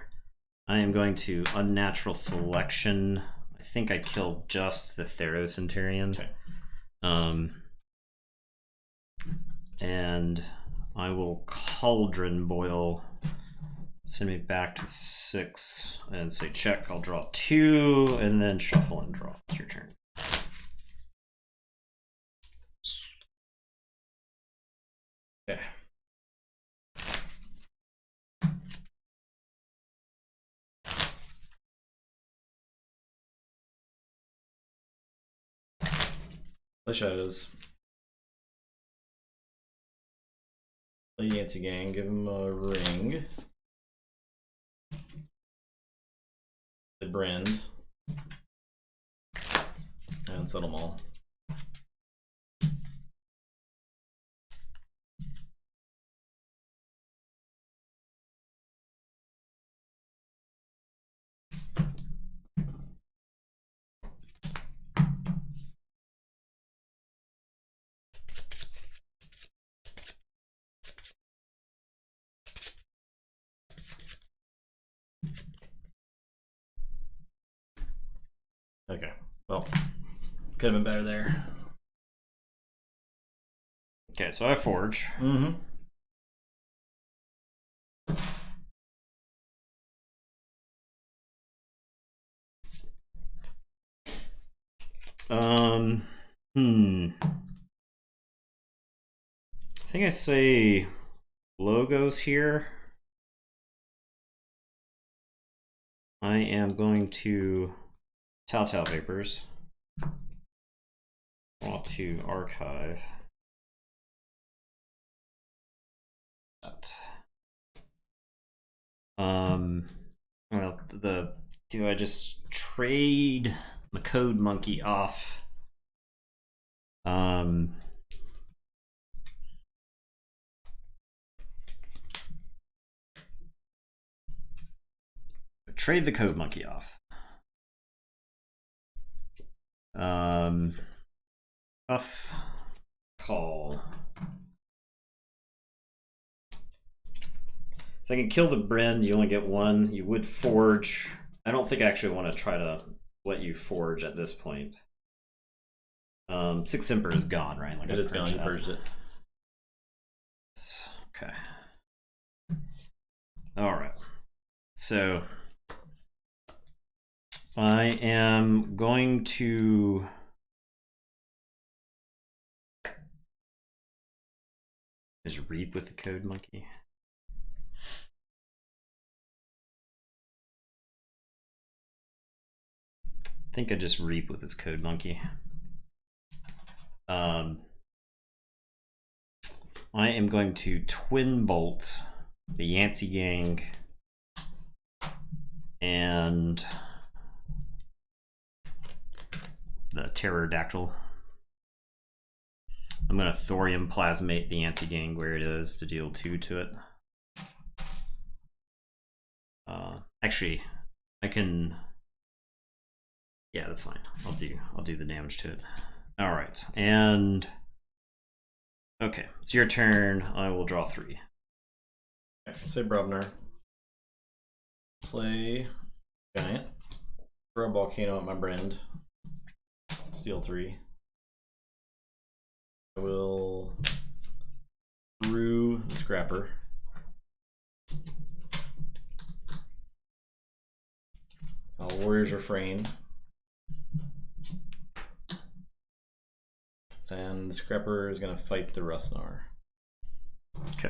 I am going to Unnatural Selection. I think I killed just the Theracenturion. Okay. And I will Cauldron Boil. Send me back to 6 and say check. I'll draw 2 and then shuffle and draw. It's your turn. Okay. Play Shadows. Play Yancey Gang, give him a ring. The Brand. And settle them all. Okay, well, could have been better there. Okay, so I Forge. Mm-hmm. I think I say Logos here. I am going to Telltale Vapors. I want to archive that. Well, do I just trade the Code Monkey off? Trade the Code Monkey off. Tough call. So I can kill the Bryn, you only get one. You would forge. I don't think I actually want to try to let you forge at this point. Sixth Emperor is gone, right? Like it is gone, you purged it. Okay. Alright. So I am going to just reap with the Code Monkey. I think I just reap with this Code Monkey. I am going to Twin Bolt the Yancey Gang and the Pterodactyl. I'm going to Thorium Plasmate the Yancey Gang where it is to deal 2 to it. Actually, I can. Yeah, that's fine. I'll do the damage to it. All right, and okay, it's your turn. I will draw 3. Okay, say Brubner. Play Giant. Throw a Volcano at my Brand. Steal 3. I will brew the Scrapper. Warrior's Refrain. And the Scrapper is going to fight the Rustnar. Okay.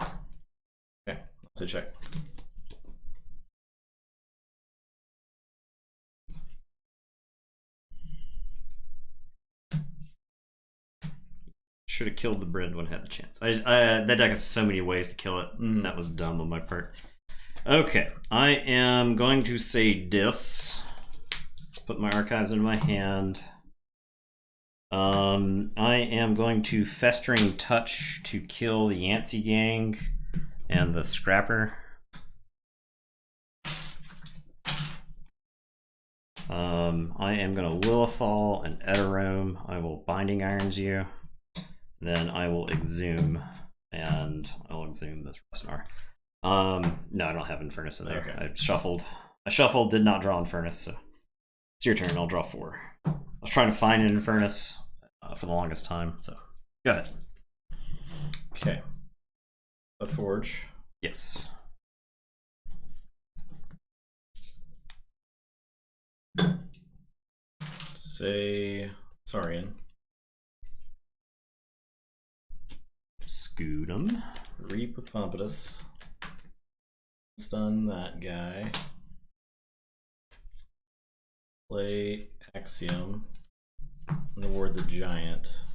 Okay, let's check. Should have killed the Brand when I had the chance. That deck has so many ways to kill it. That was dumb on my part. Okay, I am going to say this. Put my archives into my hand. I am going to Festering Touch to kill the Yancey Gang and the Scrapper. I am going to Lilithal and Eterome. I will Binding Irons you. Then I will Exhume, and I'll Exhume this Rustnar. No, I don't have Infernus in there. Okay. I shuffled, did not draw Infernus, so it's your turn. I'll draw 4. I was trying to find an Infernus for the longest time, so go ahead. Okay. A Forge. Yes. Say Saurian. Scoot him. Reap with Pompatus. Stun that guy. Play Axiom. And award the Giant.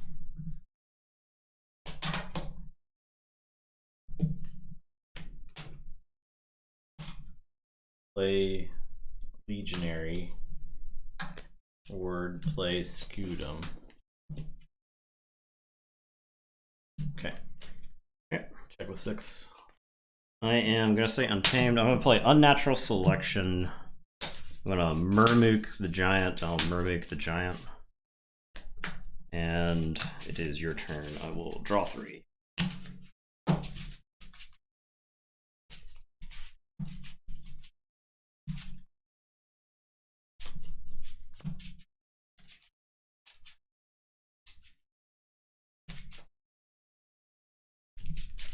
Play Legionary. Word play Scudum. Okay. Check with 6. I am going to say Untamed. I'm going to play Unnatural Selection. I'm going to Murmook the Giant. I'll Murmook the Giant. And it is your turn. I will draw 3.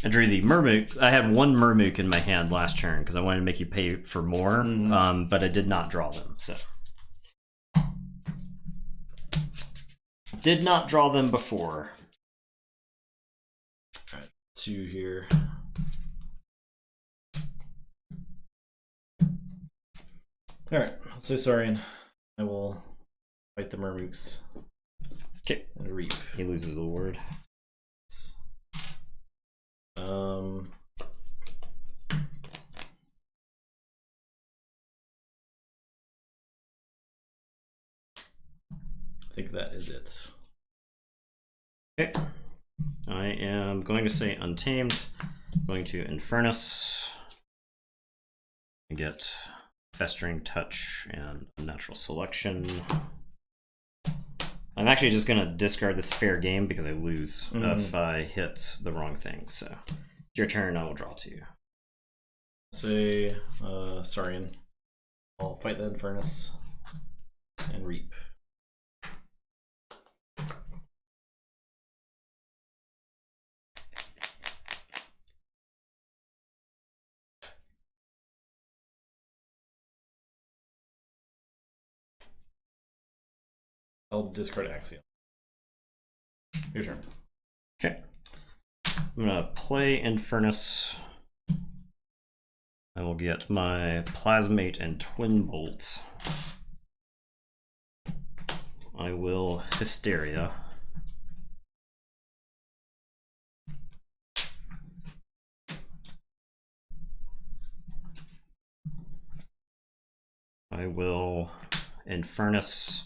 I drew the Murmook. I had 1 Murmook in my hand last turn because I wanted to make you pay for more, but I did not draw them. So did not draw them before. All right, 2 here. All right, let's say Saurian. I will fight the Murmooks. Okay, and reap. He loses the word. think that is it. Okay. I am going to say Untamed. I'm going to Infernus. I get Festering Touch and Unnatural Selection. I'm actually just going to discard this fair game because I lose if I hit the wrong thing. So, it's your turn. I will draw 2. Say Saurian. I'll fight the Infernus and Reap. I'll discard Axiom. Your turn. Okay. I'm gonna play Infernus. I will get my Plasmate and Twin Bolt. I will Hysteria. I will Infernus.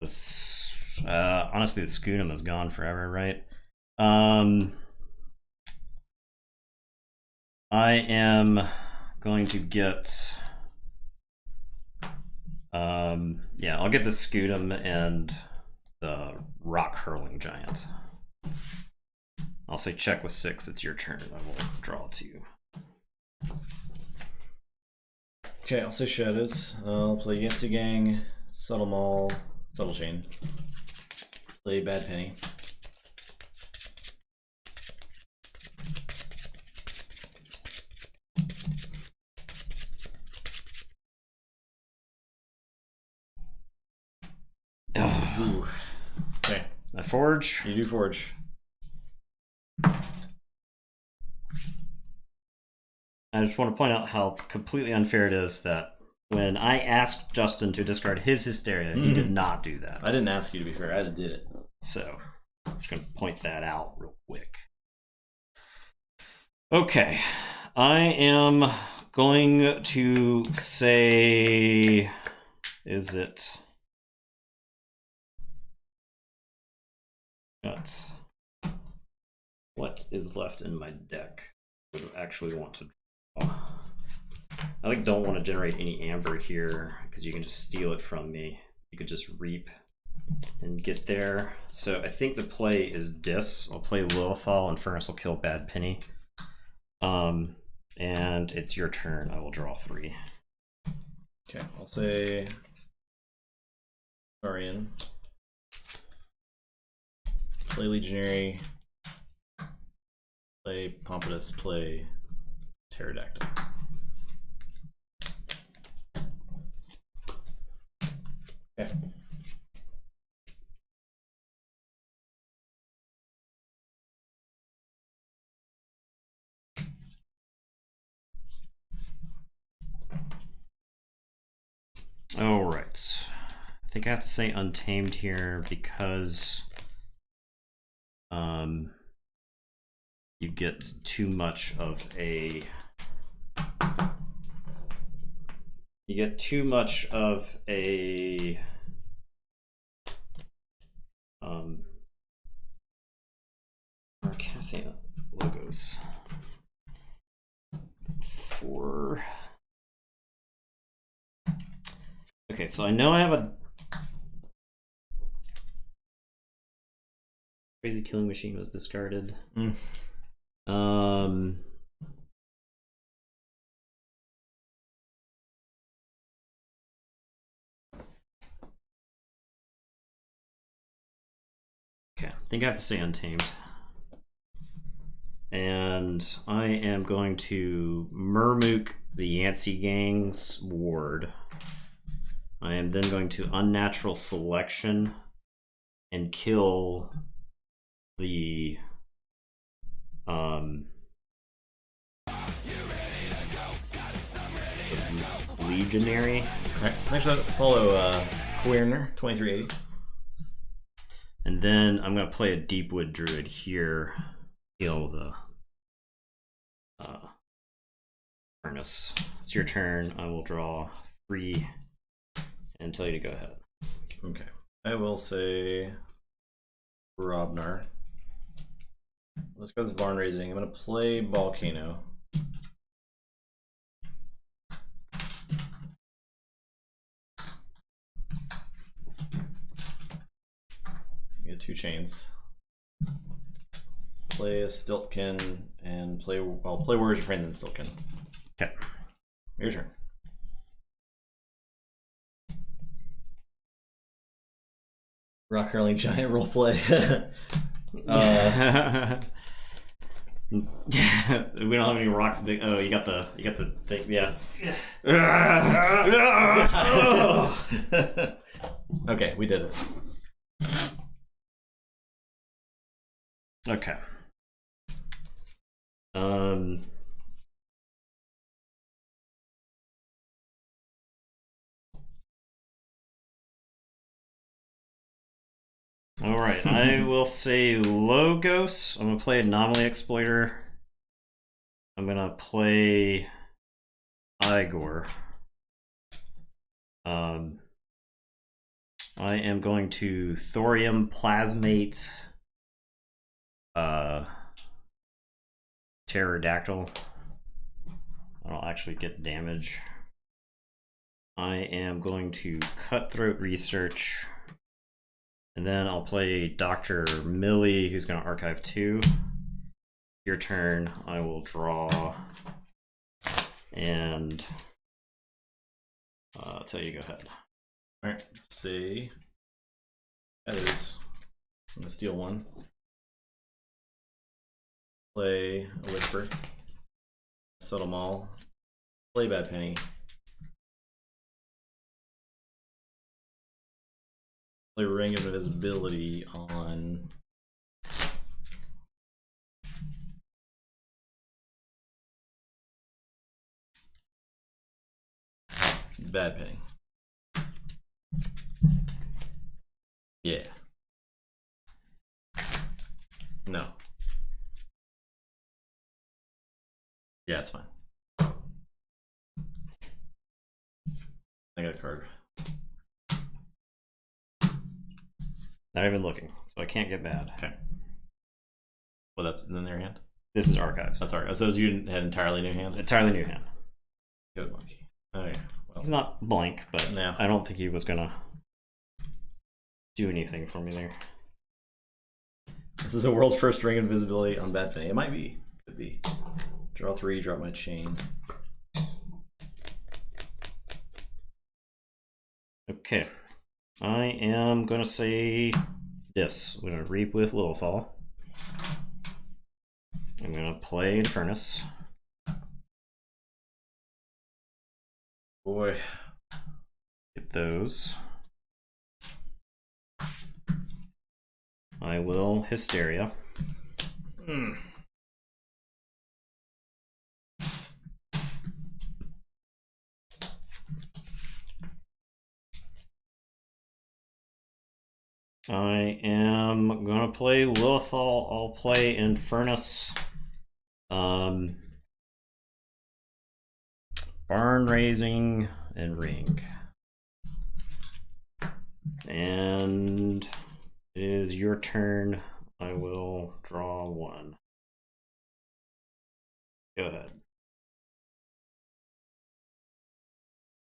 Honestly, the Scudam is gone forever, right? I am going to get yeah, I'll get the Scudam and the Rock Hurling Giant. I'll say check with 6. It's your turn. I will draw 2. Okay, I'll say Shadows. I'll play Yancey Gang, Subtle Maul, Subtle Chain. Play Bad Penny. Ooh. Okay. I forge. You do forge. I just want to point out how completely unfair it is that when I asked Justin to discard his Hysteria, he did not do that. I didn't ask you, to be fair. I just did it. So, I'm just going to point that out real quick. Okay. I am going to say... Is it... What is left in my deck? I would actually want to draw. I don't want to generate any amber here because you can just steal it from me. You could just reap and get there. So I think the play is Dis. I'll play Lilithal, and Furnace will kill Bad Penny. And it's your turn. I will draw 3. Okay, I'll say Saurian. Play Legionary. Play Pompous. Play Pterodactyl. Okay. All right. I think I have to say Untamed here because you get too much of a or can I say logos for okay, so I know I have a Crazy Killing Machine was discarded. Okay, I think I have to say Untamed. And I am going to Murmook the Yancey Gang's ward. I am then going to Unnatural Selection and kill the Legionary. Alright, next up, follow Queerner, 2380. And then I'm going to play a Deepwood Druid here. Heal the Furnace. It's your turn. I will draw 3 and tell you to go ahead. Okay. I will say Robnar. Let's go with this barn raising. I'm gonna play Volcano. Get 2 chains. Play a Stiltkin and play. Well, play Warriors Refrain then Stiltkin. Okay. Your turn. Rock Hurling Giant roleplay. We don't have any rocks big. Oh, you got the thing. Yeah. Okay, we did it. Okay. All right, I will say Logos. I'm gonna play Anomaly Exploiter. I'm gonna play Igor. I am going to Thorium Plasmate Pterodactyl. I don't actually get damage. I am going to Cutthroat Research. And then I'll play Dr. Millie, who's going to archive 2. Your turn, I will draw. And I'll tell you, go ahead. Alright, see. That is. I'm going to steal 1. Play a Whisper. Settle Maul. Play Bad Penny. Play Ring of Invisibility on Bad Penny. Yeah. No. Yeah, it's fine. I got a card. Not even looking, so I can't get bad. Okay. Well, that's in their hand? This is archives. That's archives. So you had entirely new hand? Entirely new hand. Good monkey. Okay. Well. He's not blank, but no. I don't think he was gonna do anything for me there. This is a world first Ring of Invisibility on Bad Penny. It might be. Could be. Draw 3, drop my chain. Okay. I am going to say this. I'm going to Reap with Littlefall. I'm going to play the Furnace. Boy. Get those. I will Hysteria. I am gonna play Lilithal. I'll play Infernus. Barn Raising and Ring. And it is your turn. I will draw 1. Go ahead.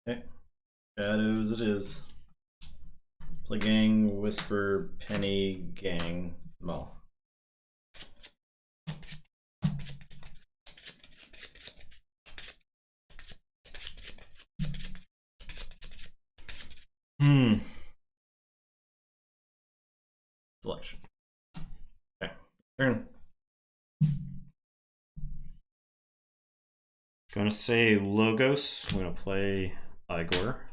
Okay. Shadows it is. Play Gang, Whisper, Penny, Gang, Maul. Selection. Okay. Turn. Gonna say Logos. I'm gonna play Igor.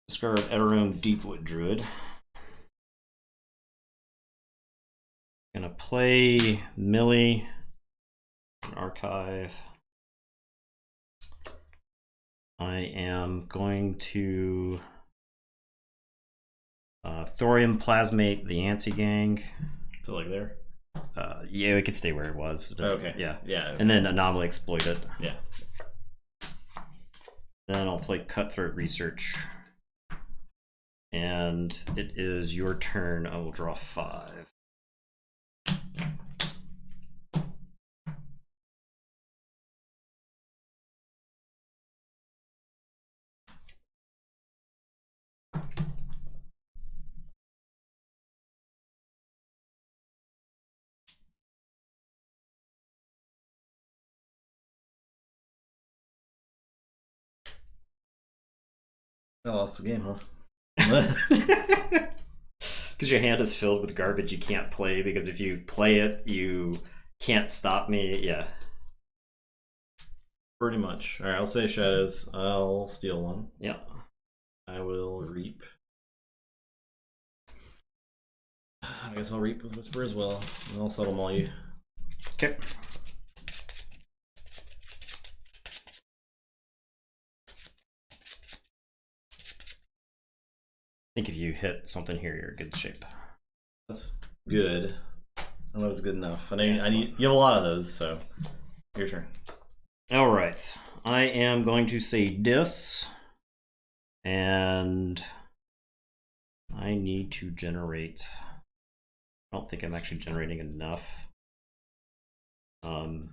Discard Eterone Deepwood Druid. Gonna play Millie. Archive. I am going to Thorium Plasmate the Yancey Gang. So like there? Yeah, it could stay where it was. Okay. Yeah. Yeah. And then Anomaly Exploit it. Yeah. play Cutthroat Research. And it is your turn. I will draw 5. I lost the game, huh? Because your hand is filled with garbage you can't play, because if you play it, you can't stop me. Yeah. Pretty much. Alright, I'll say Shadows. I'll steal one. Yeah. I will Reap. I guess I'll Reap with Whisper as well. And I'll Subtle Maul you. Okay. I think if you hit something here, you're in good shape. That's good. I don't know if it's good enough. I need. You have a lot of those, so your turn. All right. I am going to say dis, and I need to generate. I don't think I'm actually generating enough. Okay,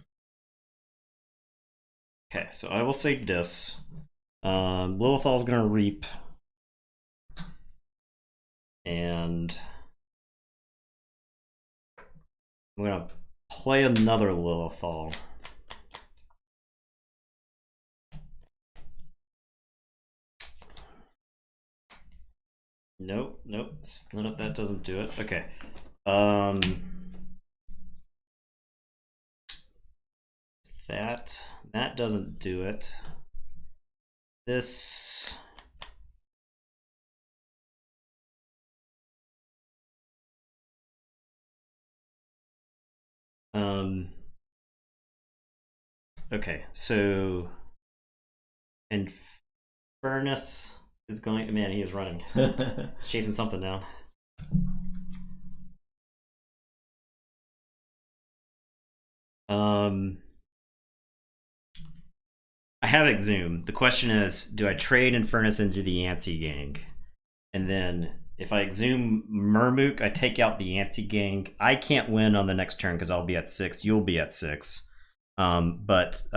so I will say dis. Lilithal's gonna Reap. And I'm gonna play another Lilithal. Nope, none of that doesn't do it. Okay. That doesn't do it. This. Okay, so Infernus is going. Man, he is running. He's chasing something now. I have Exhume. The question is, do I trade Infernus into the Yancey gang? And then if I Exhume Murmook, I take out the Yancey gang. I can't win on the next turn because I'll be at 6. You'll be at 6. But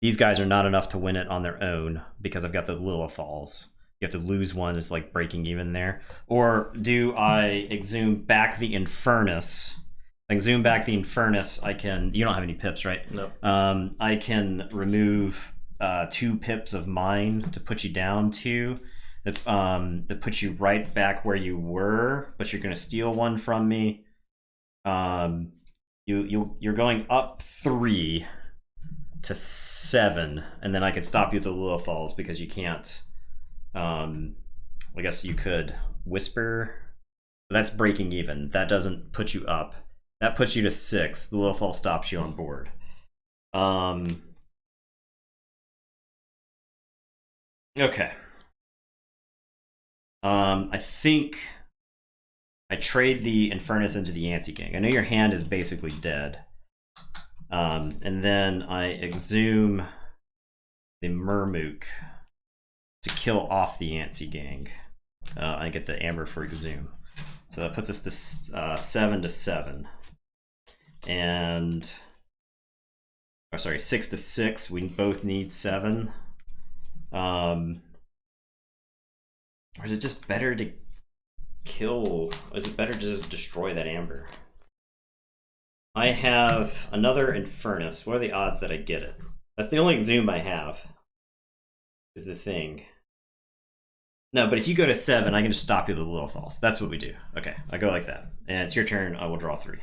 these guys are not enough to win it on their own because I've got the Lilithals. You have to lose one. It's like breaking even there. Or do I Exhume back the Infernus? Like zoom back the Infernus, I can. You don't have any pips, right? Nope. I can remove 2 pips of mine to put you down 2. That puts you right back where you were, but you're going to steal 1 from me. You're going up 3 to 7, and then I can stop you with the Lilithals because you can't. I guess you could Whisper. That's breaking even. That doesn't put you up. That puts you to 6. The Lilithal stops you on board. Okay. I think I trade the Infernus into the Yancey gang. I know your hand is basically dead. And then I Exhume the Murmook to kill off the Yancey gang. I get the Amber for Exhume. So that puts us to 7 to 7. And, oh, sorry, 6 to 6. We both need 7. Or is it just better to kill? Is it better to just destroy that Amber? I have another Infernus. What are the odds that I get it? That's the only Exhume I have, is the thing. No, but if you go to 7, I can just stop you with the Lilithals. That's what we do. Okay, I go like that. And it's your turn. I will draw 3.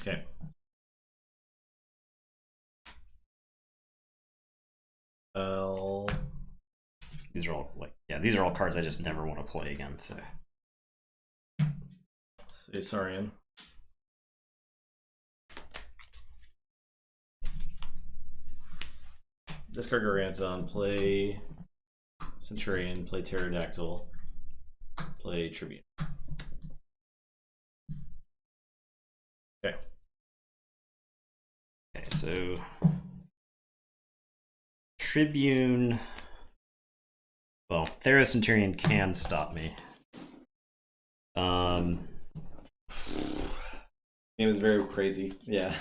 Okay. These are all these are all cards I just never want to play again. So, Saurian. Discard Garganton, play Centurion, play Pterodactyl. Play Tribune. Okay. Okay, so Tribune. Well, Theros Centurion can stop me. It was very crazy. Yeah.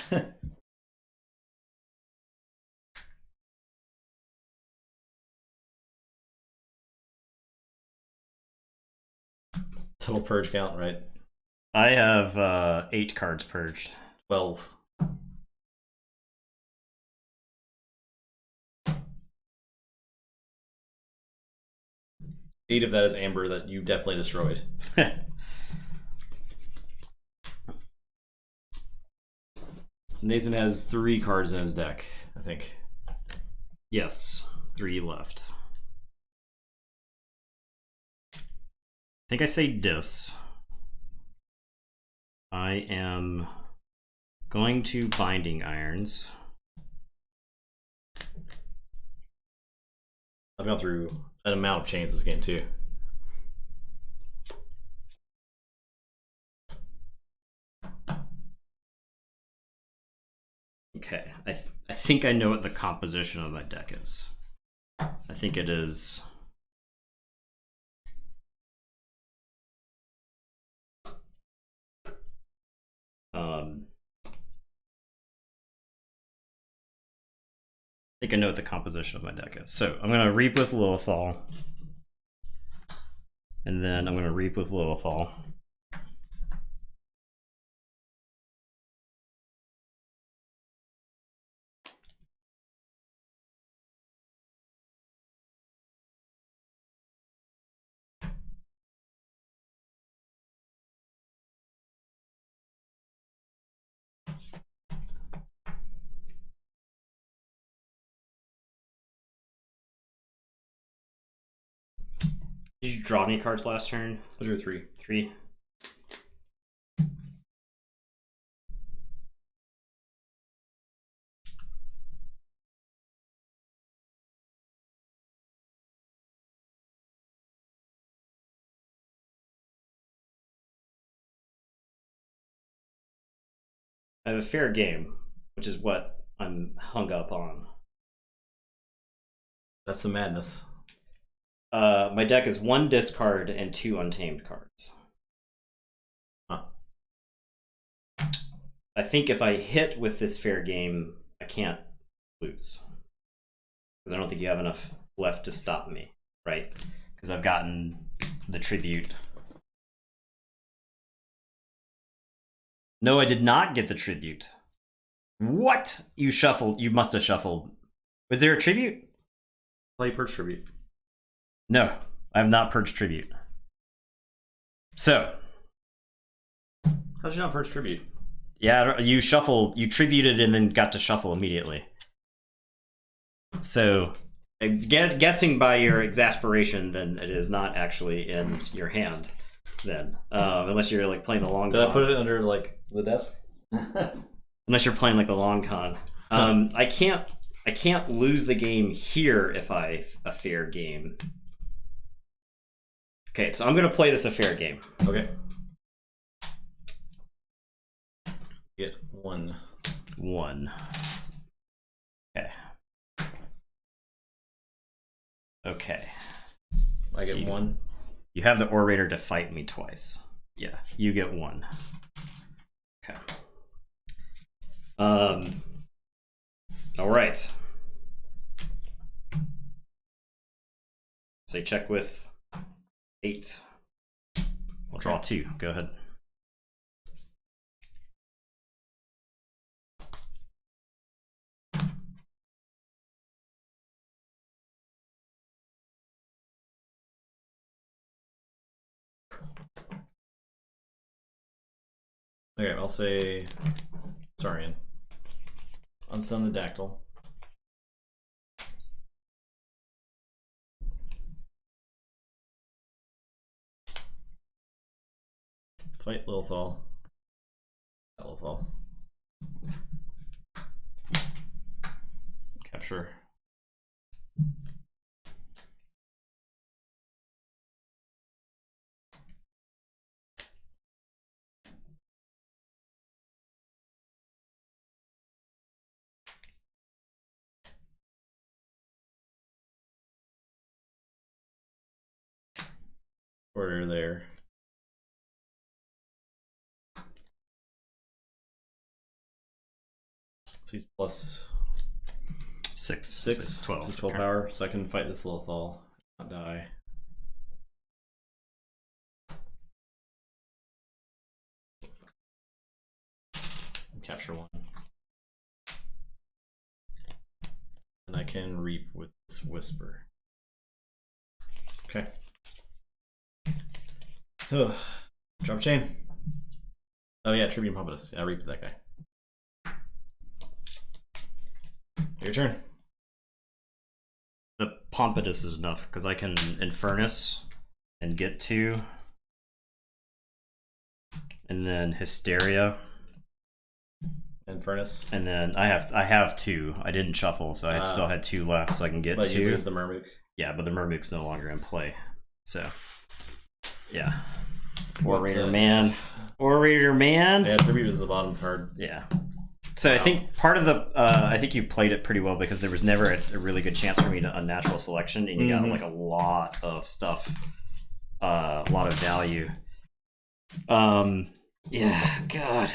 Total purge count, right? I have 8 cards purged. 12. Eight of that is Amber that you definitely destroyed. Nathan has 3 cards in his deck, I think. Yes, 3 left. I think I say dis. I am going to Binding Irons. I've gone through an amount of chains this game too. Okay, I think I know what the composition of my deck is. I think it is I think I know what the composition of my deck is. So I'm gonna Reap with Lilithal, and then I'm gonna Reap with Lilithal. Did you draw any cards last turn? Those are 3. 3. I have a fair game, which is what I'm hung up on. That's the madness. My deck is 1 discard and 2 untamed cards. Huh. I think if I hit with this fair game, I can't lose. Because I don't think you have enough left to stop me, right? Because I've gotten the tribute. No, I did not get the tribute. What? You shuffled. You must have shuffled. Was there a tribute? Play Purge Tribute. No, I have not purged tribute. So. How did you not purge Tribute? Yeah, you shuffled. You tributed and then got to shuffle immediately. So, guessing by your exasperation, then it is not actually in your hand. Then, unless you're like playing the long. Did I put it under like the desk? Unless you're playing like the long con. I can't lose the game here if I a fair game. Okay, so I'm gonna play this a fair game. Okay. Get 1. 1. Okay. Okay. I get 1. You have the Orator to fight me twice. Yeah, you get 1. Okay. All right. Say check with 8. I'll draw 2. Go ahead. Okay, I'll say Saurian. Unstun the Dactyl. Fight Lilithal. Lilithal. Capture. order there. So he's plus 6, 12. 12 power, so I can fight this Lothal, not die. Capture 1. And I can reap with this Whisper. Okay. Oh, drop chain. Oh yeah, Tribune Pompatus. Yeah, I reap that guy. Your turn. The Pompatus is enough because I can Infernus and get 2, and then Hysteria. Infernus. And then I have 2. I didn't shuffle, so I still had 2 left, so I can get 2. You lose the Murmook. Yeah, but the Murmook's no longer in play. So yeah. Orator man. Orator man. Yeah, Tribute is the bottom card. Yeah. So wow. I think part of the I think you played it pretty well because there was never a really good chance for me to unnatural selection, and you got like a lot of stuff, a lot of value. Yeah, God.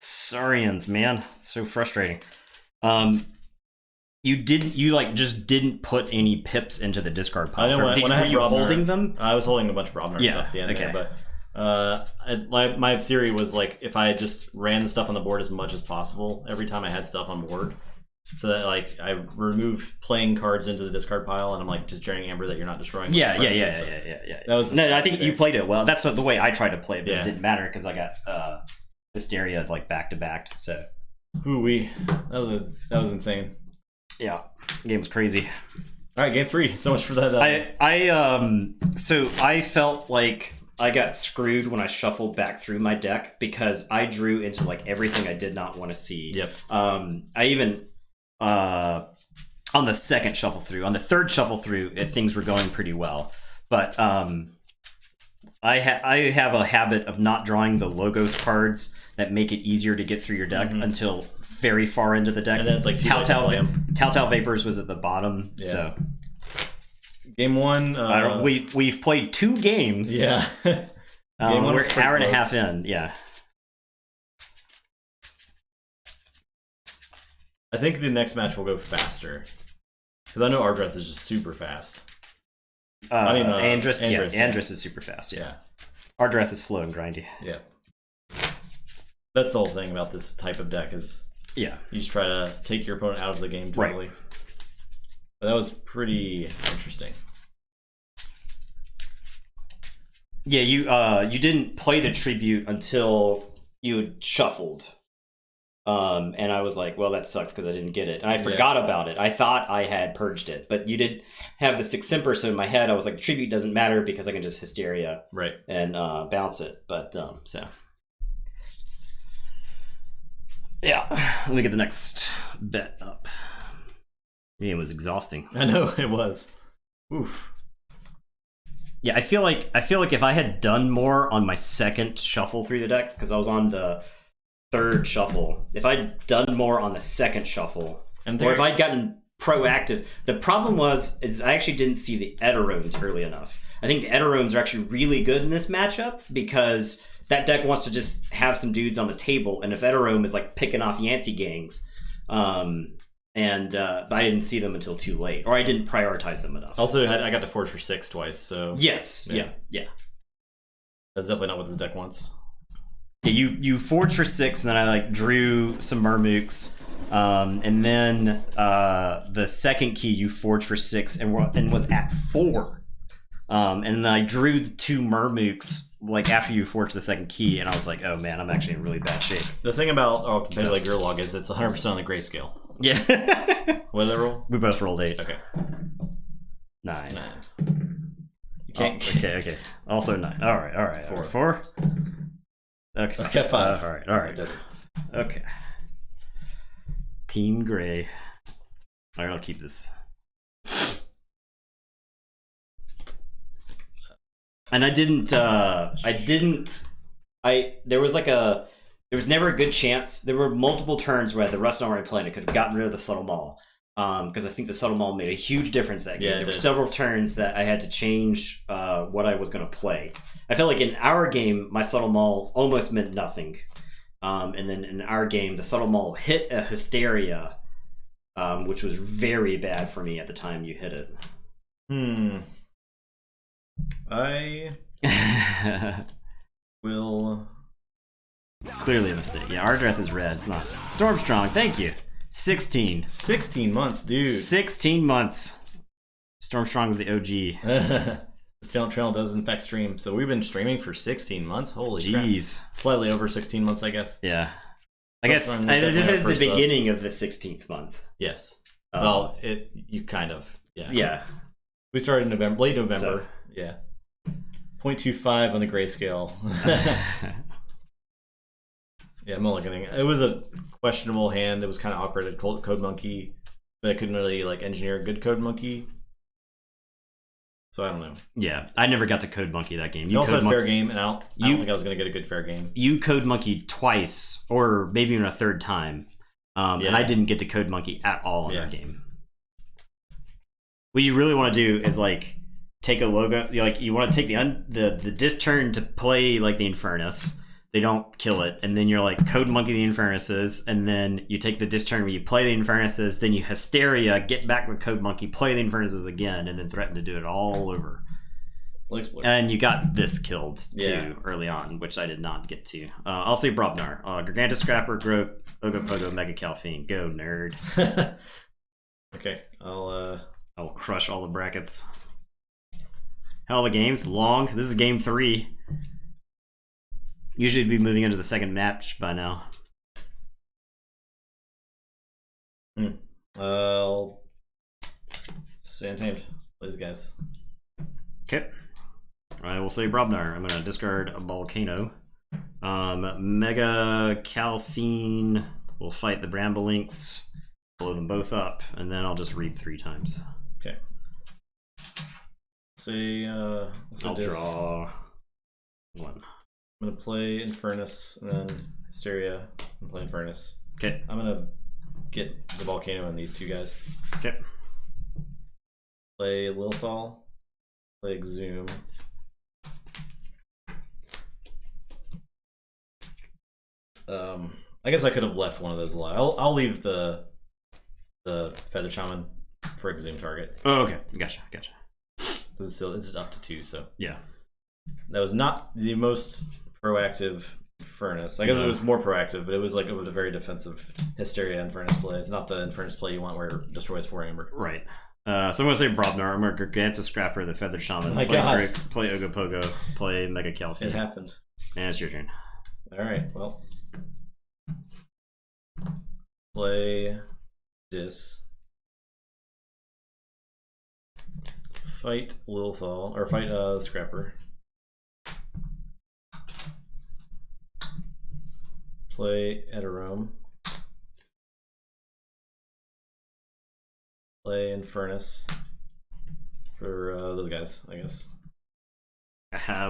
Saurians, man, so frustrating. You like just didn't put any pips into the discard pile. I know when I were you holding them? I was holding a bunch of Brobnar stuff at the end there, but my theory was like if I just ran the stuff on the board as much as possible every time I had stuff on board, so that like I remove playing cards into the discard pile and I'm like just generating amber that you're not destroying. Yeah. That was I think you played it well. That's the way I tried to play it, but it didn't matter because I got Hysteria like back to back. So, that was insane. Yeah, the game was crazy. All right, game 3. So much for that. So I felt like I got screwed when I shuffled back through my deck because I drew into like everything I did not want to see. Yep. I even on the second shuffle through, on the third shuffle through, things were going pretty well, but I have a habit of not drawing the logos cards that make it easier to get through your deck until very far into the deck. And then it's like Telltale Vapors was at the bottom. Yeah. So game 1, we've played 2 games. Yeah. Game 1 we're an hour and a half in. Yeah. I think the next match will go faster because I know Ardreth is just super fast. Andrus is super fast. Yeah. Ardreth is slow and grindy. Yeah. That's the whole thing about this type of deck is you just try to take your opponent out of the game totally. Right. But that was pretty interesting. Yeah, you didn't play the tribute until you had shuffled. And I was like, well, that sucks because I didn't get it. And I forgot about it. I thought I had purged it, but you did have the 6 Simper, so in my head I was like, tribute doesn't matter because I can just Hysteria and bounce it. But so yeah, let me get the next bet up. The game was exhausting. I know it was. Oof. Yeah, I feel like if I had done more on my second shuffle through the deck, because I was on the 3rd shuffle, if I'd done more on the 2nd shuffle, or if I'd gotten proactive, the problem is I actually didn't see the Eterones early enough. I think the Eterones are actually really good in this matchup because that deck wants to just have some dudes on the table, and if Eterome is like picking off Yancey gangs, but I didn't see them until too late, or I didn't prioritize them enough. Also, I got to Forge for 6 twice, so yes, yeah. That's definitely not what this deck wants. Yeah, you forged for 6, and then I like drew some Murmooks, and then the second key you forged for 6 and was at 4, and then I drew the 2 Murmooks like after you forged the second key, and I was like, oh man, I'm actually in really bad shape. The thing about compared to like your log is it's 100% on the grayscale. Yeah. What did I roll? We both rolled 8. Okay. 9. You can't. Okay. Also 9. All right. 4. Okay. 5. All right. Okay. Team Gray. All right, I'll keep this. And there was never a good chance. There were multiple turns where the Rust already played. It could have gotten rid of the Subtle Maul. because I think the subtle maul made a huge difference that game. Yeah, there were several turns that I had to change what I was going to play. I felt like in our game, my subtle maul almost meant nothing. And then in our game, the subtle maul hit a Hysteria, which was very bad for me at the time you hit it. I will... Clearly a mistake. Yeah, Ardreth is red. It's not. Stormstrong, thank you. 16. 16 months, dude. 16 months. Stormstrong is the OG. This channel does in fact stream, so we've been streaming for 16 months. Holy jeez. Slightly over 16 months, I guess. Yeah. I guess this is the beginning of the 16th month. Yes. Well, you kind of. Yeah. Yeah. We started in November, late November. So. Yeah. 0.25 on the grayscale. Yeah, mulliganing. It was a questionable hand. It was kind of awkward at Code Monkey, but I couldn't really like engineer a good Code Monkey. So I don't know. Yeah, I never got to Code Monkey that game. You also had fair game, and I don't think I was going to get a good fair game. You Code Monkey twice, or maybe even a third time, and I didn't get to Code Monkey at all in that game. What you really want to do is like take a logo, like you want to take the disc turn to play like the Infernus. They don't kill it, and then you're like Code Monkey the Infernuses, and then you take the disc turn where you play the Infernuses, then you Hysteria, get back with Code Monkey, play the Infernuses again, and then threaten to do it all over. And you got this killed too early on, which I did not get to. I'll say Brobnar, Gargantus Scrapper, Groat, Ogopogo, Mega Calfine. Go nerd. Okay, I'll crush all the brackets. Hell, the game's long. This is game 3. Usually be moving into the second match by now. Untamed. Please, guys. Okay. I will say Brobnar. I'm going to discard a Volcano. Mega Calfine will fight the Brambleinks. Blow them both up, and then I'll just read 3 times. Okay. Say, I'll draw 1. I'm gonna play Infernus and then Hysteria and play Infernus. Okay. I'm gonna get the Volcano and these 2 guys. Okay. Play Lilthal. Play Exhume. I guess I could have left one of those alive. I'll leave the Feather Shaman for Exhume target. Oh, okay. Gotcha. This is up to 2, so yeah. That was not the most proactive Furnace. I guess it was more proactive, but it was a very defensive Hysteria Infernus play. It's not the Infernus play you want where it destroys 4 Amber. Right. So I'm going to say Brobnar. I'm going to Gargantus Scrapper, the Feathered Shaman. Oh my God. Play Ogopogo, play Mega Calfine. It happened. And it's your turn. Alright, well. Play Dis. Fight Lilthal, or fight Scrapper. Play Eterome. Play Infernus for those guys, I guess.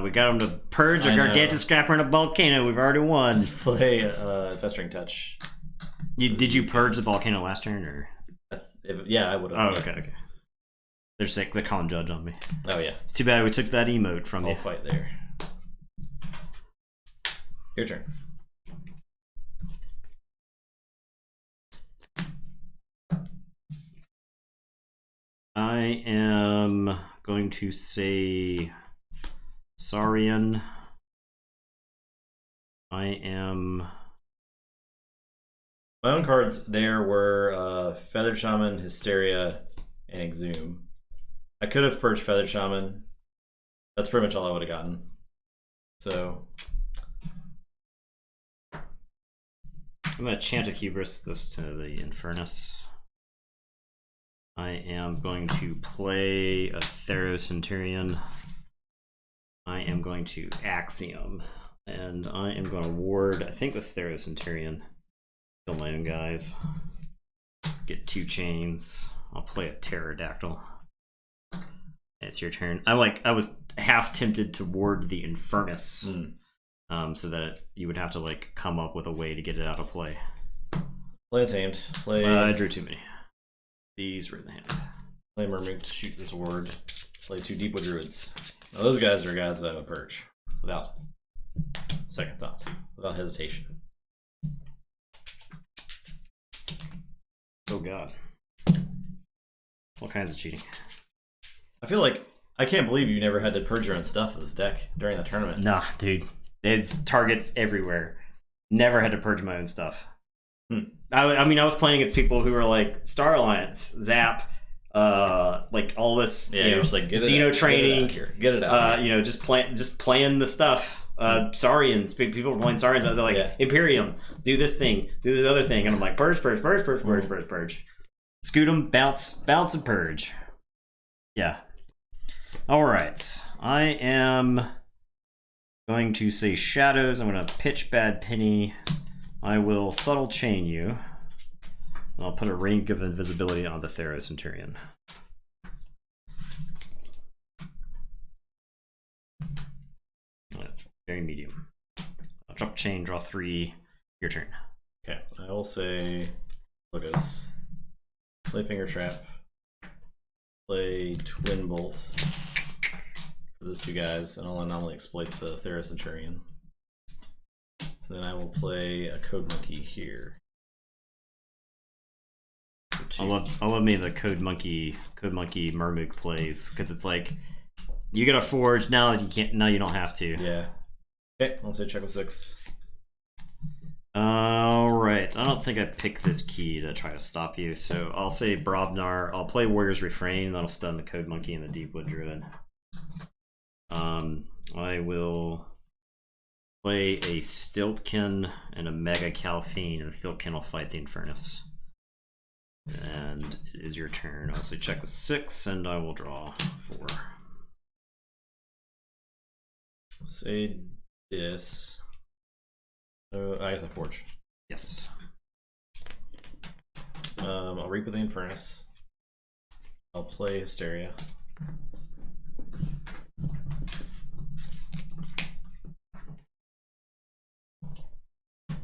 We got them to purge a Gargantus Scrapper and a Volcano. We've already won. Play Festering Touch. Did you purge the Volcano last turn, or? Yeah, I would have. Oh, okay. They're sick. They're calling Judge on me. Oh, yeah. It's too bad we took that emote from you. I'll fight there. Your turn. I am going to say Saurian. I am... My own cards there were Feathered Shaman, Hysteria, and Exhume. I could have purged Feathered Shaman. That's pretty much all I would have gotten. So... I'm going to Chant of Hubris this to the Infernus. I am going to play a Thero Centurion. I am going to Axiom. And I am going to ward, I think this Thero Centurion. Kill my own guys. Get 2 chains. I'll play a Pterodactyl. It's your turn. I was half tempted to ward the Infernus. So that you would have to like come up with a way to get it out of play. Play Untamed. Play. I drew too many. these right in the hand. Play Mermaid to shoot this ward. Play 2 Deepwood Druids. Now those guys are guys that I would purge. Without second thought. Without hesitation. Oh god. All kinds of cheating. I feel like I can't believe you never had to purge your own stuff with this deck during the tournament. Nah, dude. It's targets everywhere. Never had to purge my own stuff. I mean, I was playing against people who were like Star Alliance, Zap, like all this, yeah, you're just like Xeno training, get it out. You know, just playing the stuff. Saurians, people were playing Saurians. They're like Imperium, do this thing, do this other thing, and I'm like purge. Scoot them, bounce, and purge. Yeah. All right, I am going to say shadows. I'm going to pitch Bad Penny. I will subtle chain you. I'll put a ring of invisibility on the Thero Centurion. Very medium. I'll drop chain, draw 3. Your turn. Okay, I will say Logos. Play Finger Trap. Play Twin Bolt for those 2 guys, and I'll anomaly exploit the Thero Centurion. Then I will play a Code Monkey here. I love me the Code Monkey Mermook plays, because it's like you get a forge now that you can't. Now you don't have to. Yeah. Okay, I'll say check with 6. All right. I don't think I picked this key to try to stop you, so I'll say Brobnar. I'll play Warrior's Refrain. That'll stun the Code Monkey and the Deepwood Druid. I will play a Stiltkin and a Mega Calphine, and the Stiltkin will fight the Infernus. And it is your turn. I'll say check with 6, and I will draw 4. Say this. I guess I forge. Yes. I'll Reap with the Infernus. I'll play Hysteria.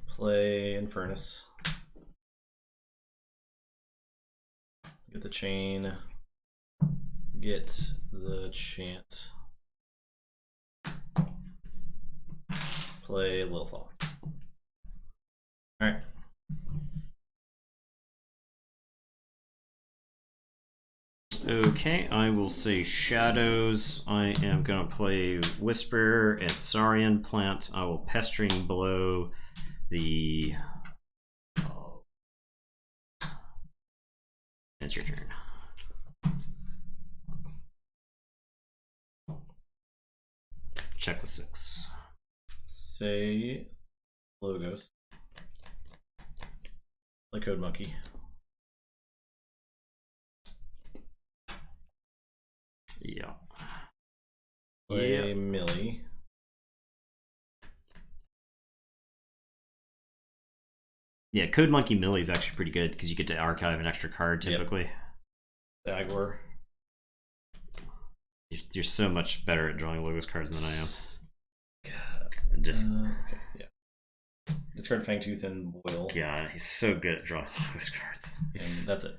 Play Infernus. Get the chain. Get the chant. Play Lilithal. Alright. Okay, I will say shadows. I am going to play Whisper and Saurian Plant. I will Pestering Blow the... It's your turn. Check with 6. Say Logos. Play Code Monkey. Yeah. Play Millie. Yeah, Code Monkey Millie is actually pretty good because you get to archive an extra card typically. Yep. Dagor. You're so much better at drawing Logos cards than I am. God. Just okay, yeah. Discard Fangtooth and Boil. God, he's so good at drawing Logos cards. And that's it.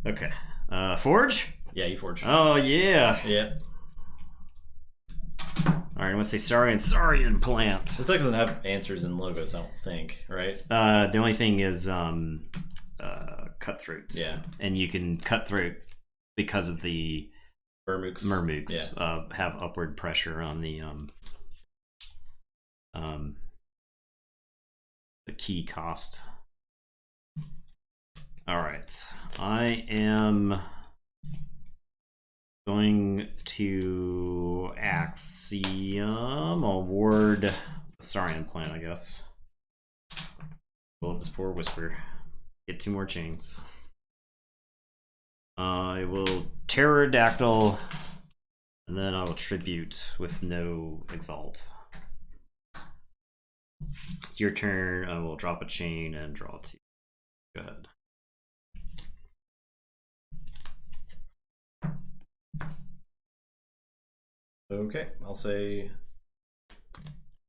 Okay. Forge? Yeah, you forge. Oh yeah. Yeah. Alright, I'm gonna say Saurian Plant. This deck doesn't have answers in Logos, I don't think, right? The only thing is Cutthroats. Yeah. And you can Cutthroat because of the Mermooks yeah. Have upward pressure on the key cost. Alright. I am going to Axiom. I'll ward the Saurian Plant, I guess. Pull up this poor Whisper. Get 2 more chains. I will Pterodactyl, and then I will Tribute with no Exalt. It's your turn. I will drop a chain and draw 2. Go ahead. Okay, I'll say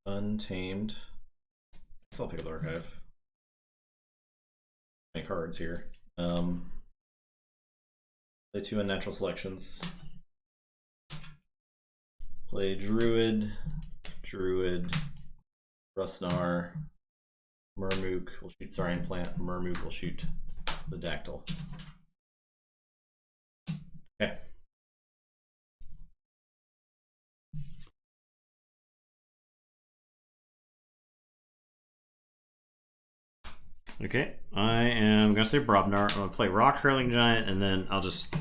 Untamed. I guess I'll pick up the archive. My cards here. Play 2 unnatural selections. Play Druid, Rustnar, Murmook will shoot Saurian Plant, Murmook will shoot the Dactyl. Okay. Okay, I am gonna say Brobnar. I'm gonna play Rock Hurling Giant, and then I'll just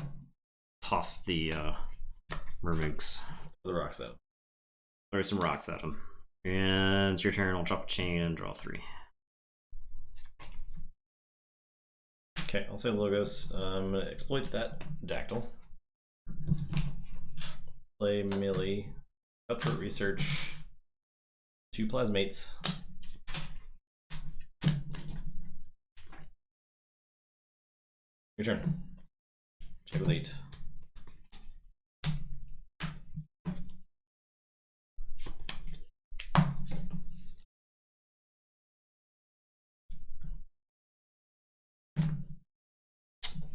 toss the Murmooks. The rocks out. Throw some rocks at them. And it's your turn. I'll drop a chain and draw 3. Okay, I'll say Logos. I'm gonna exploit that Dactyl. Play Millie. Cutthroat Research. 2 Plasmates. Your turn. Check with 8.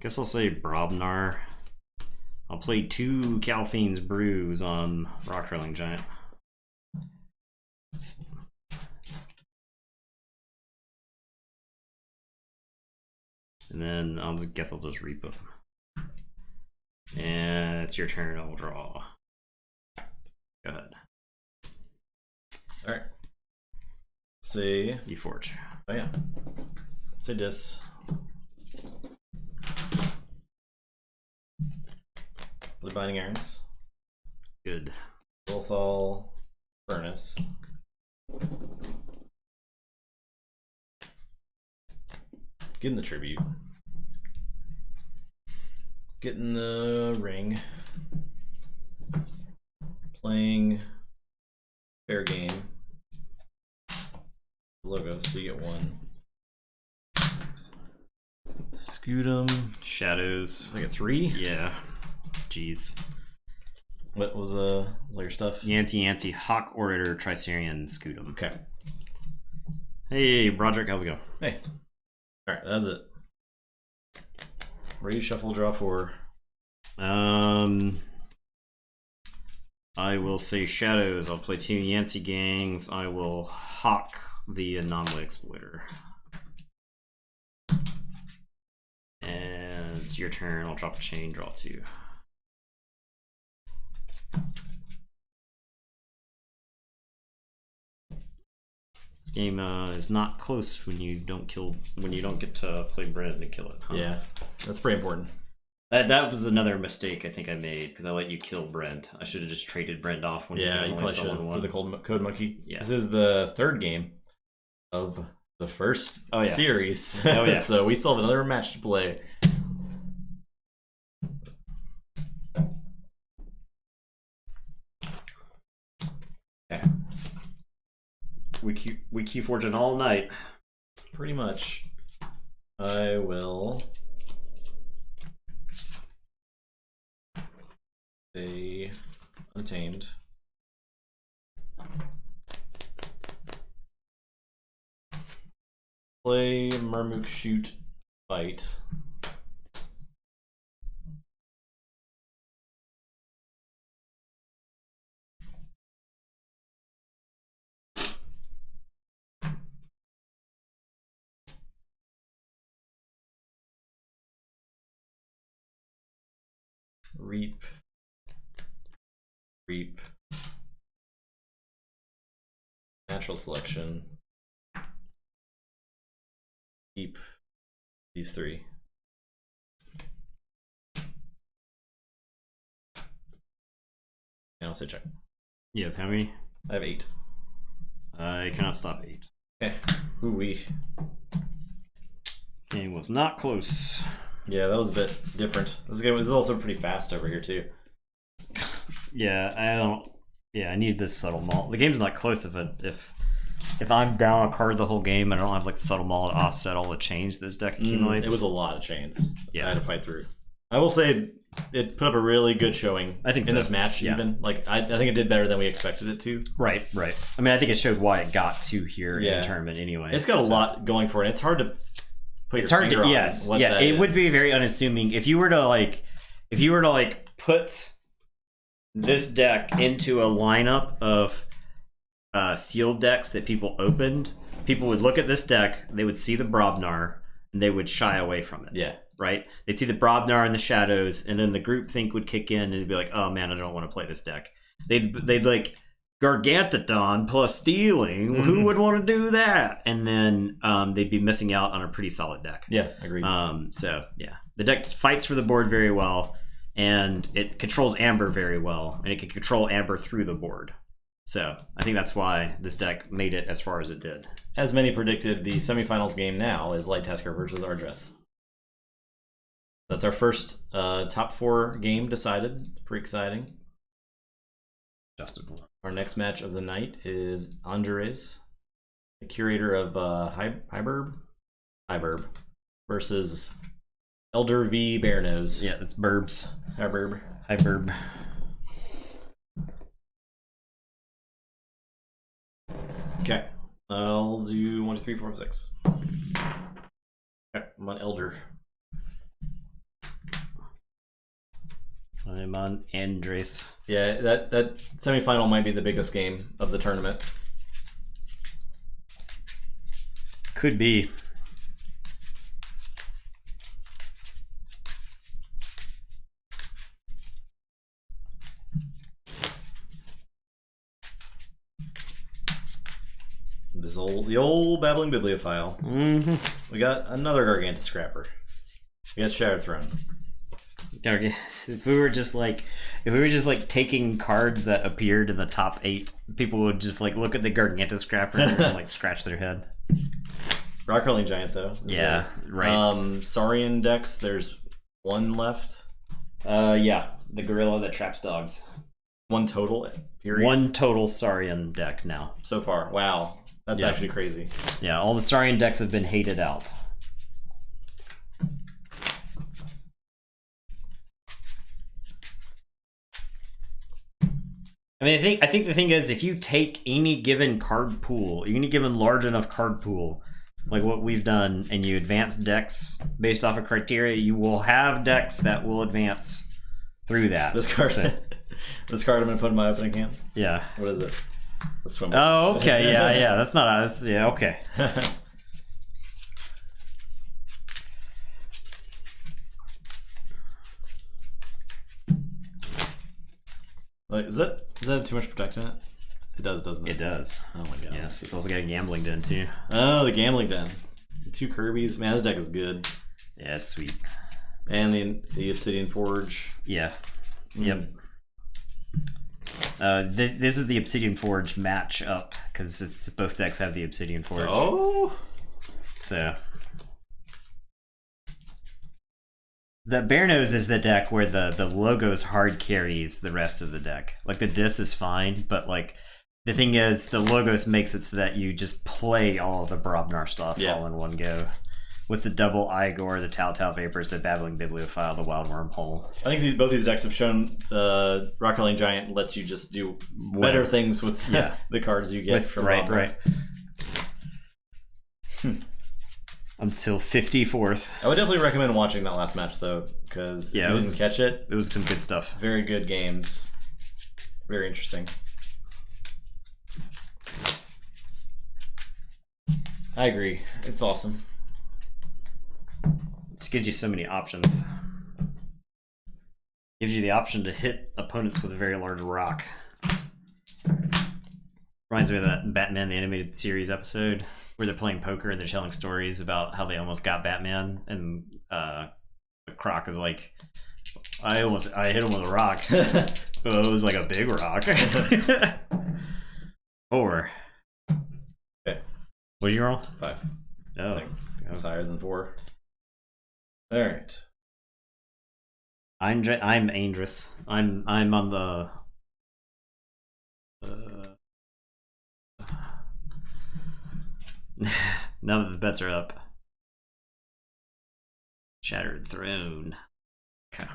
Guess I'll say Brobnar. I'll play 2 Calphine's Brews on Rock Hurling Giant. And then I'll guess I'll just repo them. And it's your turn. I'll draw. Go ahead. All right. Say Keyforge. Oh yeah. Say Dis. The Binding Irons. Good. Wilthal Furnace. Getting the tribute. Getting the ring. Playing fair game. Logo, so you get 1. Scudum. Shadows. I get 3? Yeah. Jeez. What was your stuff? Yancy, Hawk Orator, Tricerian, Scudum. Okay. Hey, Broderick, how's it going? Hey. Alright, that's it. Ready, shuffle, draw 4. I will say Shadows. I'll play 2 Yancey Gangs. I will Hawk the Anomaly Exploiter. And it's your turn. I'll drop a chain, draw 2. This game is not close when you don't get to play Brent to kill it. Huh? Yeah, that's pretty important. That was another mistake I think I made because I let you kill Brent. I should have just traded Brent off when you probably should have for the Code Monkey. Yeah. This is the 3rd game of the first series. Oh yeah. So we still have another match to play. Yeah. We Keyforging all night. Pretty much. I will say Untamed. Play Murmook Shoot Fight. Reap. Natural selection. Keep these 3. And I'll say check. You have how many? I have 8. I cannot stop 8. Okay. Ooh-wee. Game was not close. Yeah, that was a bit different. This game was also pretty fast over here too. Yeah, I need this subtle mall. The game's not close if I'm down a card the whole game and I don't have like the subtle mall to offset all the chains this deck accumulates. It was a lot of chains. Yeah, I had to fight through. I will say it put up a really good showing. I think in this match, even like I think it did better than we expected it to. Right. I mean, I think it showed why it got to here in the tournament anyway. It's got a lot going for it. It's hard to put. It's hard to it would be very unassuming if you were to like if you were to like put this deck into a lineup of sealed decks that people opened, people would look at this deck, they would see the Brobnar, and they would shy away from it. Yeah. Right? They'd see the Brobnar in the shadows, and then the groupthink would kick in, and it'd be like, oh man, I don't want to play this deck. They'd like, Gargantodon plus stealing, who would want to do that? And then they'd be missing out on a pretty solid deck. Yeah, agreed. So, yeah. The deck fights for the board very well, and it controls Amber very well, and it can control Amber through the board. So, I think that's why this deck made it as far as it did. As many predicted, the semifinals game now is Light Tasker versus Ardreth. That's our first top 4 game decided. Pretty exciting. Adjustable. Our next match of the night is Andres, the curator of Hyberb, versus Elder V Bearnose. Yeah, that's Burbs. Hyberb. Okay. I'll do 1, 2, 3, 4, 6. Okay, I'm on Elder. I'm on Andres. Yeah, that semifinal might be the biggest game of the tournament. Could be. The old babbling bibliophile. Mm-hmm. We got another Gargantus Scrapper. We got Shattered Throne. If we were just like taking cards that appeared in the top 8, people would just like look at the Gargantus Scrapper and like scratch their head. Rock Hurling Giant though. Yeah, right. Saurian decks, there's 1 left. Yeah, the gorilla that traps dogs. 1 total. Period. 1 total Saurian deck now so far. Wow, that's actually crazy. Yeah, all the Saurian decks have been hated out. I mean, I think the thing is, if you take any given card pool, any given large enough card pool, like what we've done, and you advance decks based off of criteria, you will have decks that will advance through that. This card, this card I'm gonna put in my opening hand. Yeah. What is it? The swim. Oh, okay. Yeah. That's not. That's yeah. Okay. Like, does that have too much protect in it? It does, doesn't it? It does. Oh my god. Yes, it's also got a gambling den too. Oh, the gambling den. 2 Kirby's. Man, this deck is good. Yeah, it's sweet. And the Obsidian Forge. Yeah. Yep. This is the Obsidian Forge match up because it's both decks have the Obsidian Forge. Oh. So. The Bearnose is the deck where the logo's hard carries the rest of the deck. Like, the Dis is fine, but, like, the thing is, the Logos makes it so that you just play all of the Brobnar stuff all in one go. With the double Igor, the Tau Vapors, the Babbling Bibliophile, the Wild Wormhole. I think both these decks have shown Rock Hurling Giant lets you just do better things with the cards you get from Right. Until 54th. I would definitely recommend watching that last match, though, because if you didn't catch it, it was some good stuff. Very good games. Very interesting. I agree. It's awesome. It just gives you so many options. Gives you the option to hit opponents with a very large rock. Reminds me of that Batman the Animated Series episode where they're playing poker and they're telling stories about how they almost got Batman, and Croc is like, I hit him with a rock. Well, it was like a big rock. 4. Okay. What'd you roll? 5. Oh, it's higher than 4. All right. I'm Andrus. I'm on the. Now that the bets are up. Shattered Throne. Okay.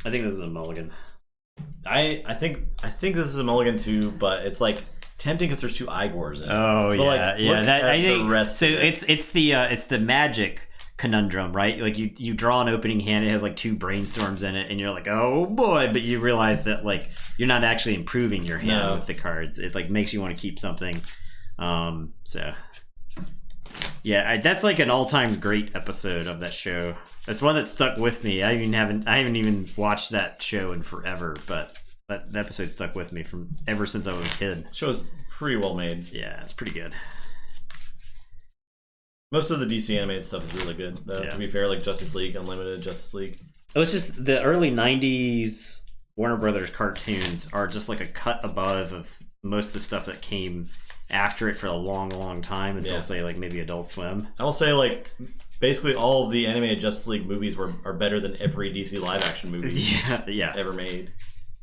I think this is a mulligan. I think this is a mulligan too, but it's like tempting because there's 2 Igors in it. Oh, but yeah. I think the rest so. It's the magic conundrum, right? Like you draw an opening hand, it has like 2 brainstorms in it, and you're like, oh boy, but you realize that like you're not actually improving your hand with the cards. It like makes you want to keep something. So yeah, that's like an all-time great episode of that show. That's one that stuck with me. I haven't even watched that show in forever, but that episode stuck with me from ever since I was a kid. The show's pretty well made. Yeah, it's pretty good. Most of the DC animated stuff is really good, though. Yeah. To be fair, like Justice League, Unlimited, Justice League. It was just the early 90s Warner Brothers cartoons are just like a cut above of most of the stuff that came after it for a long, long time until, say, like maybe Adult Swim. I will say, like, basically all of the animated Justice League movies are better than every DC live-action movie ever made.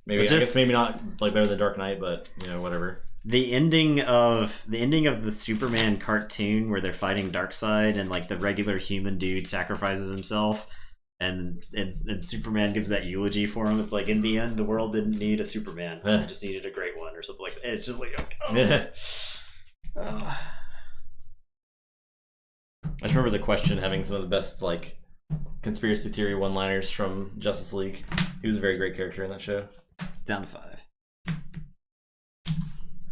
Maybe I guess maybe not like better than Dark Knight, but you know, whatever. The ending of the Superman cartoon where they're fighting Darkseid and like the regular human dude sacrifices himself and Superman gives that eulogy for him. It's like, in the end, the world didn't need a Superman. It just needed a great one or something like that. It's just like, oh. I just remember the Question having some of the best like conspiracy theory one-liners from Justice League. He was a very great character in that show. Down to 5.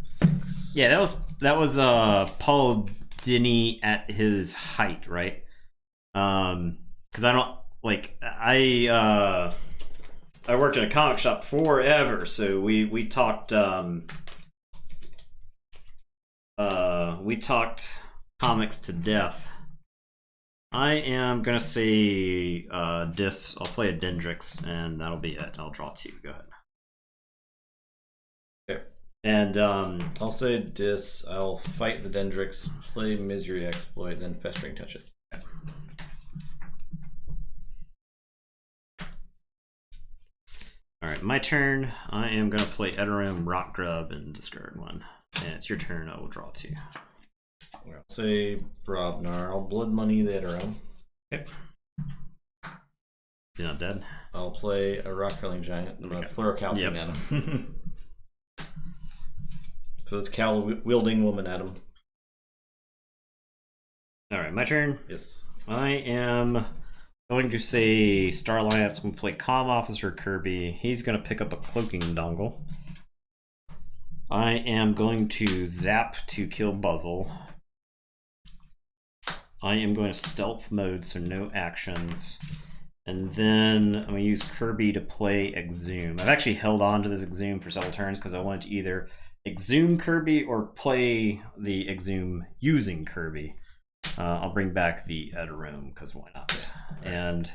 6. Yeah, that was Paul Dini at his height, right? Because I don't like I worked in a comic shop forever, so we talked comics to death. I am gonna say Dis. I'll play a Dendrix, and that'll be it. I'll draw 2. Go ahead. Okay. And I'll say Dis. I'll fight the Dendrix, play Misery Exploit, then Festering Touch it. Okay. All right, my turn. I am gonna play Edoram, Rock Grub, and discard 1. And it's your turn. I will draw 2. I'll say Brobnar. I'll Blood Money the Edoram. Okay. Is he not dead? I'll play a Rock Hurling Giant. I'm gonna throw a cow thing at him. So it's cow wielding woman at him. Alright, my turn. Yes. I am going to say Star Alliance. I'm going to play Comm Officer Kirby. He's going to pick up a cloaking dongle. I am going to zap to kill Buzzle. I am going to stealth mode, so no actions. And then I'm going to use Kirby to play Exhume. I've actually held on to this Exhume for several turns because I wanted to either Exhume Kirby or play the Exhume using Kirby. I'll bring back the Edoram because why not? And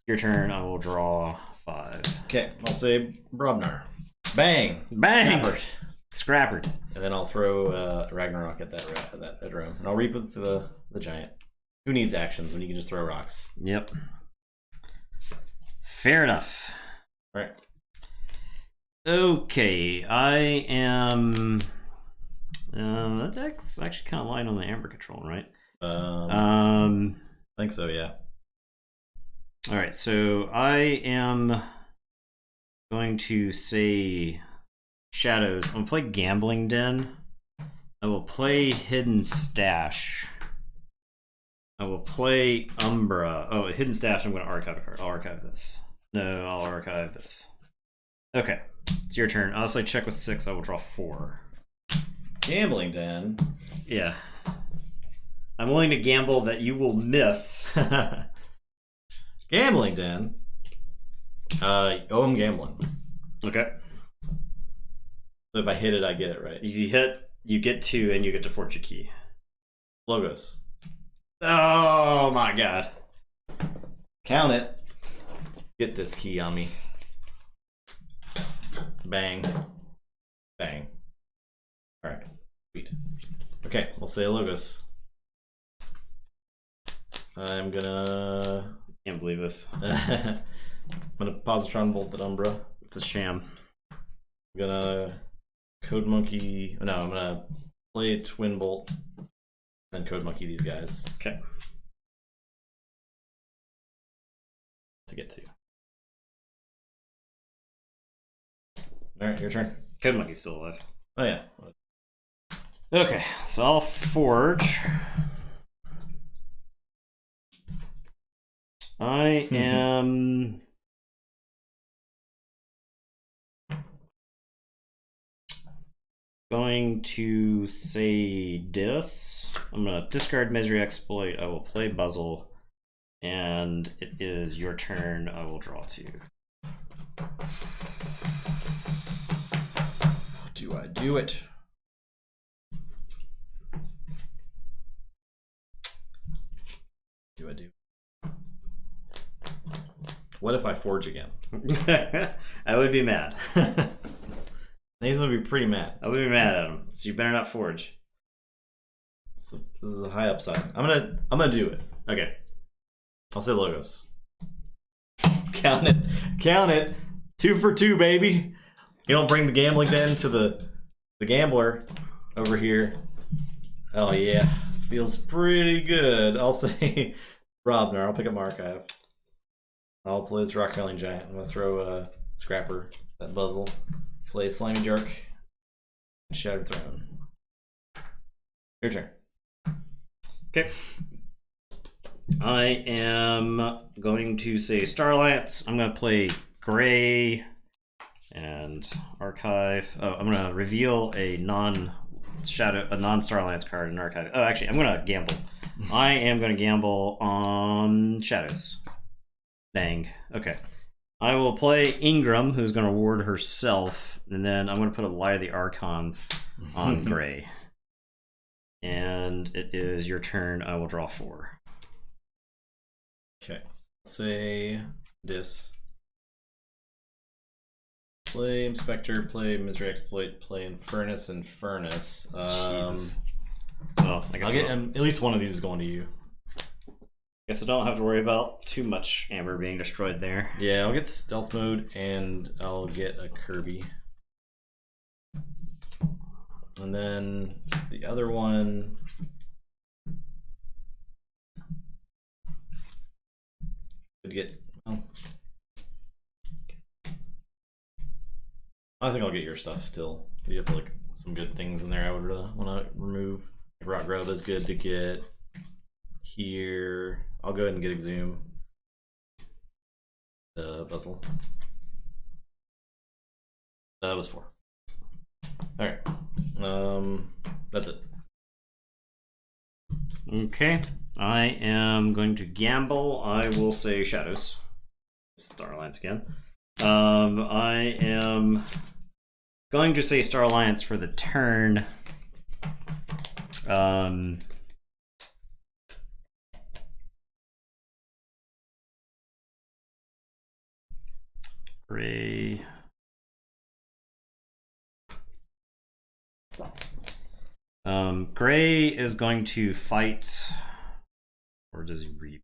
your turn, I will draw 5. Okay, I'll say Brobnar. Bang! Bang! Scrappered. And then I'll throw Ragnarok at that Edoram. And I'll reap with the giant. Who needs actions when you can just throw rocks? Yep. Fair enough. All right. Okay, I am... that deck's actually kind of light on the Amber Control, right? I think so, yeah. Alright, so I am going to say Shadows. I'm going to play Gambling Den. I will play Hidden Stash. I will play Umbra. Oh, Hidden Stash, I'm going to archive a card. I'll archive this. No, I'll archive this. Okay, it's your turn. I'll also check with 6. I will draw 4. Gambling Den? Yeah. I'm willing to gamble that you will miss. Gambling Den? I'm gambling. Okay. So if I hit it, I get it, right? If you hit, you get 2 and you get to forge a key. Logos. Oh my god. Count it. Get this key on me. Bang. Bang. Alright. Sweet. Okay, we'll say Logos. I'm gonna... Can't believe this. I'm gonna Positron Bolt at Umbra. It's a sham. I'm gonna Code Monkey... No, I'm gonna play Twin Bolt. Then Code Monkey these guys. Okay. To get to. Alright, your turn. Code Monkey's still alive. Oh yeah. Okay, so I'll forge. I am going to say this. I'm going to discard Misery Exploit. I will play Buzzle. And it is your turn. I will draw 2. Do I do it? Do I do? What if I forge again? I would be mad. Nathan would be pretty mad. I would be mad at him. So you better not forge. So this is a high upside. I'm gonna do it. Okay. I'll say Logos. Count it. Count it. 2 for 2, baby. You don't bring the gambling den to the gambler over here. Oh yeah. Feels pretty good. I'll say Robner. I'll pick up my archive. I'll play this Rock Curling Giant. I'm gonna throw a Scrapper, that Buzzle. Play Slimy Jerk. And Shattered Throne. Your turn. Okay. I am going to say Star Alliance. I'm going to play Gray and Archive. Oh, I'm going to reveal a non-Star Alliance card in Archive. Oh, actually, I'm going to gamble. I am going to gamble on Shadows. Bang. Okay. I will play Ingram, who's going to ward herself, and then I'm going to put a Light of the Archons on Gray. And it is your turn. I will draw 4. Okay, say this. Play Inspector, play Misery Exploit, play Infernus and Furnace. Jesus. Well, I guess I'll get at least one of these is going to you. Guess I don't have to worry about too much amber being destroyed there. Yeah, I'll get Stealth Mode and I'll get a Kirby. And then the other one. Could get. Well, I think I'll get your stuff still. You have like some good things in there I would really want to remove. Rock Grove is good to get here. I'll go ahead and get Exhume. Buzzle. That was 4. Alright. That's it. Okay. I am going to gamble. I will say Shadows. Star Alliance again. I am going to say Star Alliance for the turn. Gray. Gray is going to fight, or does he reap?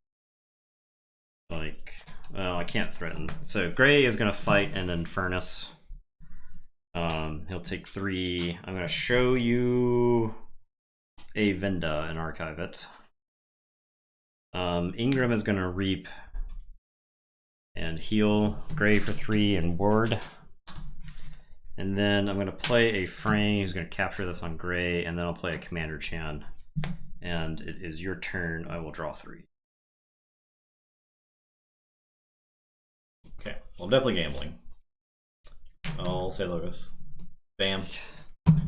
Like, well, I can't threaten. So Gray is going to fight an Infernus. He'll take 3. I'm going to show you a Venda and archive it. Ingram is going to reap and heal Gray for 3 and ward. And then I'm going to play a Frang who's going to capture this on Gray, and then I'll play a Commander Chan. And it is your turn. I will draw 3. Okay, well, I'm definitely gambling. I'll say Logos. Bam.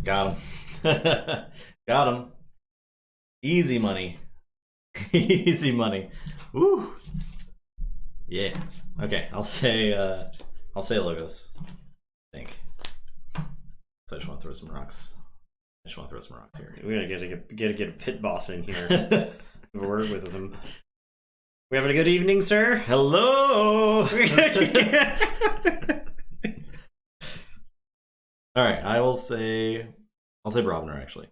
Got him. Got him. Easy money. Easy money. Woo. Yeah. Okay, I'll say Logos. I think. So I just want to throw some rocks. Here. We gotta get a pit boss in here. Word with him. We having a good evening, sir? Hello. All right, I'll say Brobner actually.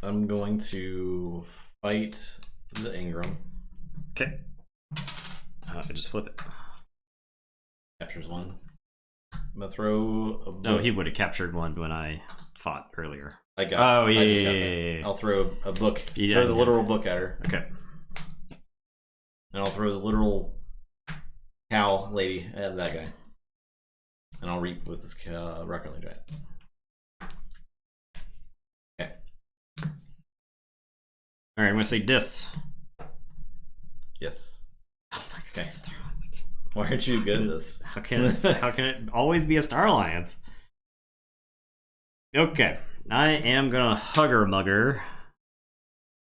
I'm going to fight the Ingram. Okay. I just flip it. Captures 1. I'm gonna throw a book. No, he would have captured 1 when I fought earlier. I got. Oh, yeah. I'll throw a book. Yeah, throw the literal book at her. Okay. And I'll throw the literal cow lady at that guy. And I'll reap with this Rock Curling Giant. Okay. Alright, I'm gonna say dis. Yes. Oh my god, Okay. Star Why aren't you good at this? How can it always be a Star Alliance? Okay. I am gonna hugger mugger.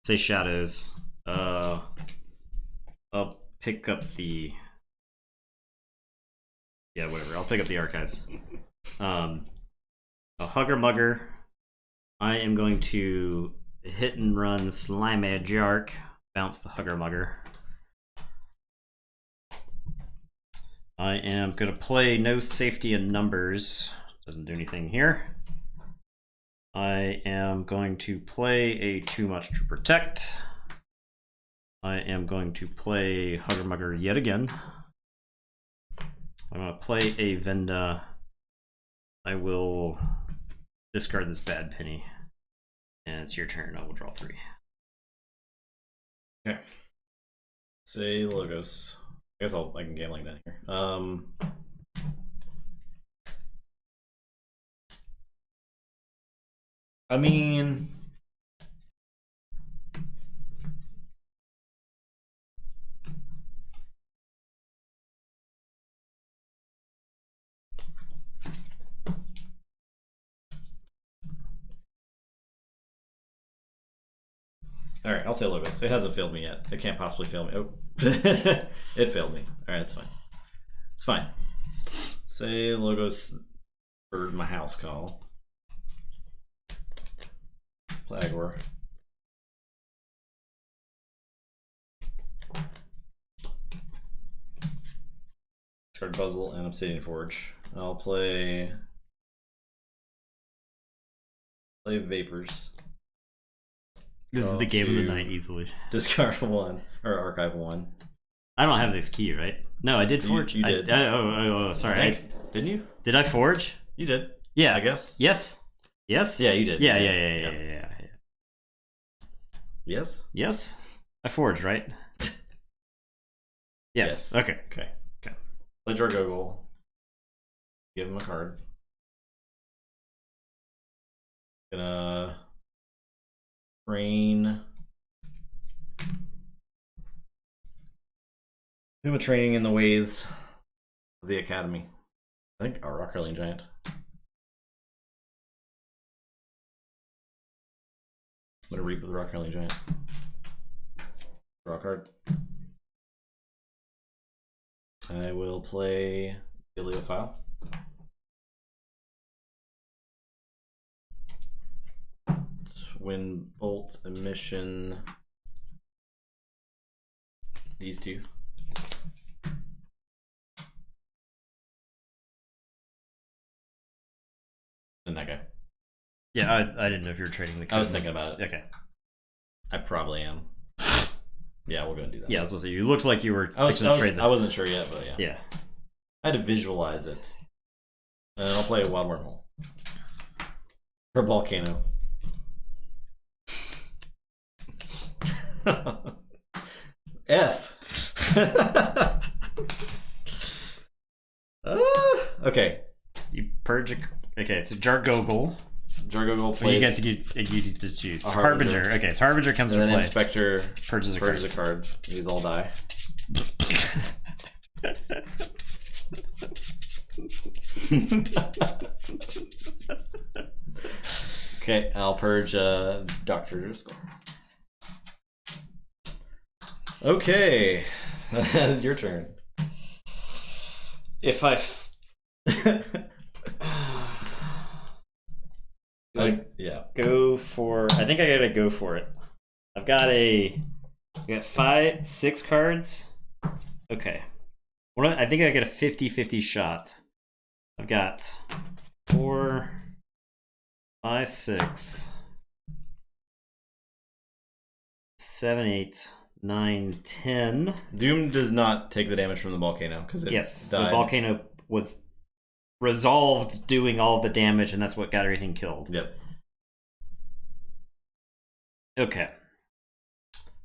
Say shadows. I'll pick up the whatever. I'll pick up the archives. A hugger mugger. I am going to hit and run Slimy Jark. Bounce the hugger mugger. I am gonna play no safety in numbers. Doesn't do anything here. I am going to play a too much to protect. I am going to play hugger mugger yet again. I'm gonna play a Venda. I will discard this bad penny. And it's your turn. I will draw 3. Okay. Say logos. I guess I can game like that here. I mean, all right, I'll say logos. It hasn't failed me yet. It can't possibly fail me. Oh, it failed me. All right, that's fine. It's fine. Say logos for my house call. Plagor. Discard Puzzle and Obsidian Forge. I'll play Vapors. This is the game of the night easily. Discard 1 or archive 1. I don't have this key, right? No, I did forge. You did. Sorry. Didn't you? Did I forge? You did. Yeah. I guess. Yes. Yes? Yeah, you did. Yeah. Yes? Yes? I forged, right? Yes. Okay. Okay. Play Jargogol. Give him a card. Gonna train. Do a training in the ways of the academy. I think our Rock Hurling Giant. I'm gonna reap with the Rock Hurling Giant. Draw a card. I will play Bibliophile. Twin Bolt Emission. These two. And that guy. Yeah, I didn't know if you were trading the card. I was thinking about it. Okay. I probably am. Yeah, we're gonna do that. Yeah, I was gonna say you looked like you were I wasn't sure yet, but yeah. Yeah. I had to visualize it. And I'll play a Wild Wormhole. For Volcano. F. Okay. You purge. Okay, it's a Jargogol. Jargogol plays. You get to choose. Harbinger. Okay, so Harbinger comes and to then play. Inspector purges a card. These all die. Okay, I'll purge Dr. Driscoll. Okay, your turn. If I yeah, go for. I think I gotta go for it. I got 6 cards. Okay. I think I get a 50-50 shot. I've got 4, 5, 6, 7, 8, 9, 10. Doom does not take the damage from the volcano because yes, died. The volcano was resolved doing all the damage, and that's what got everything killed. Yep. Okay.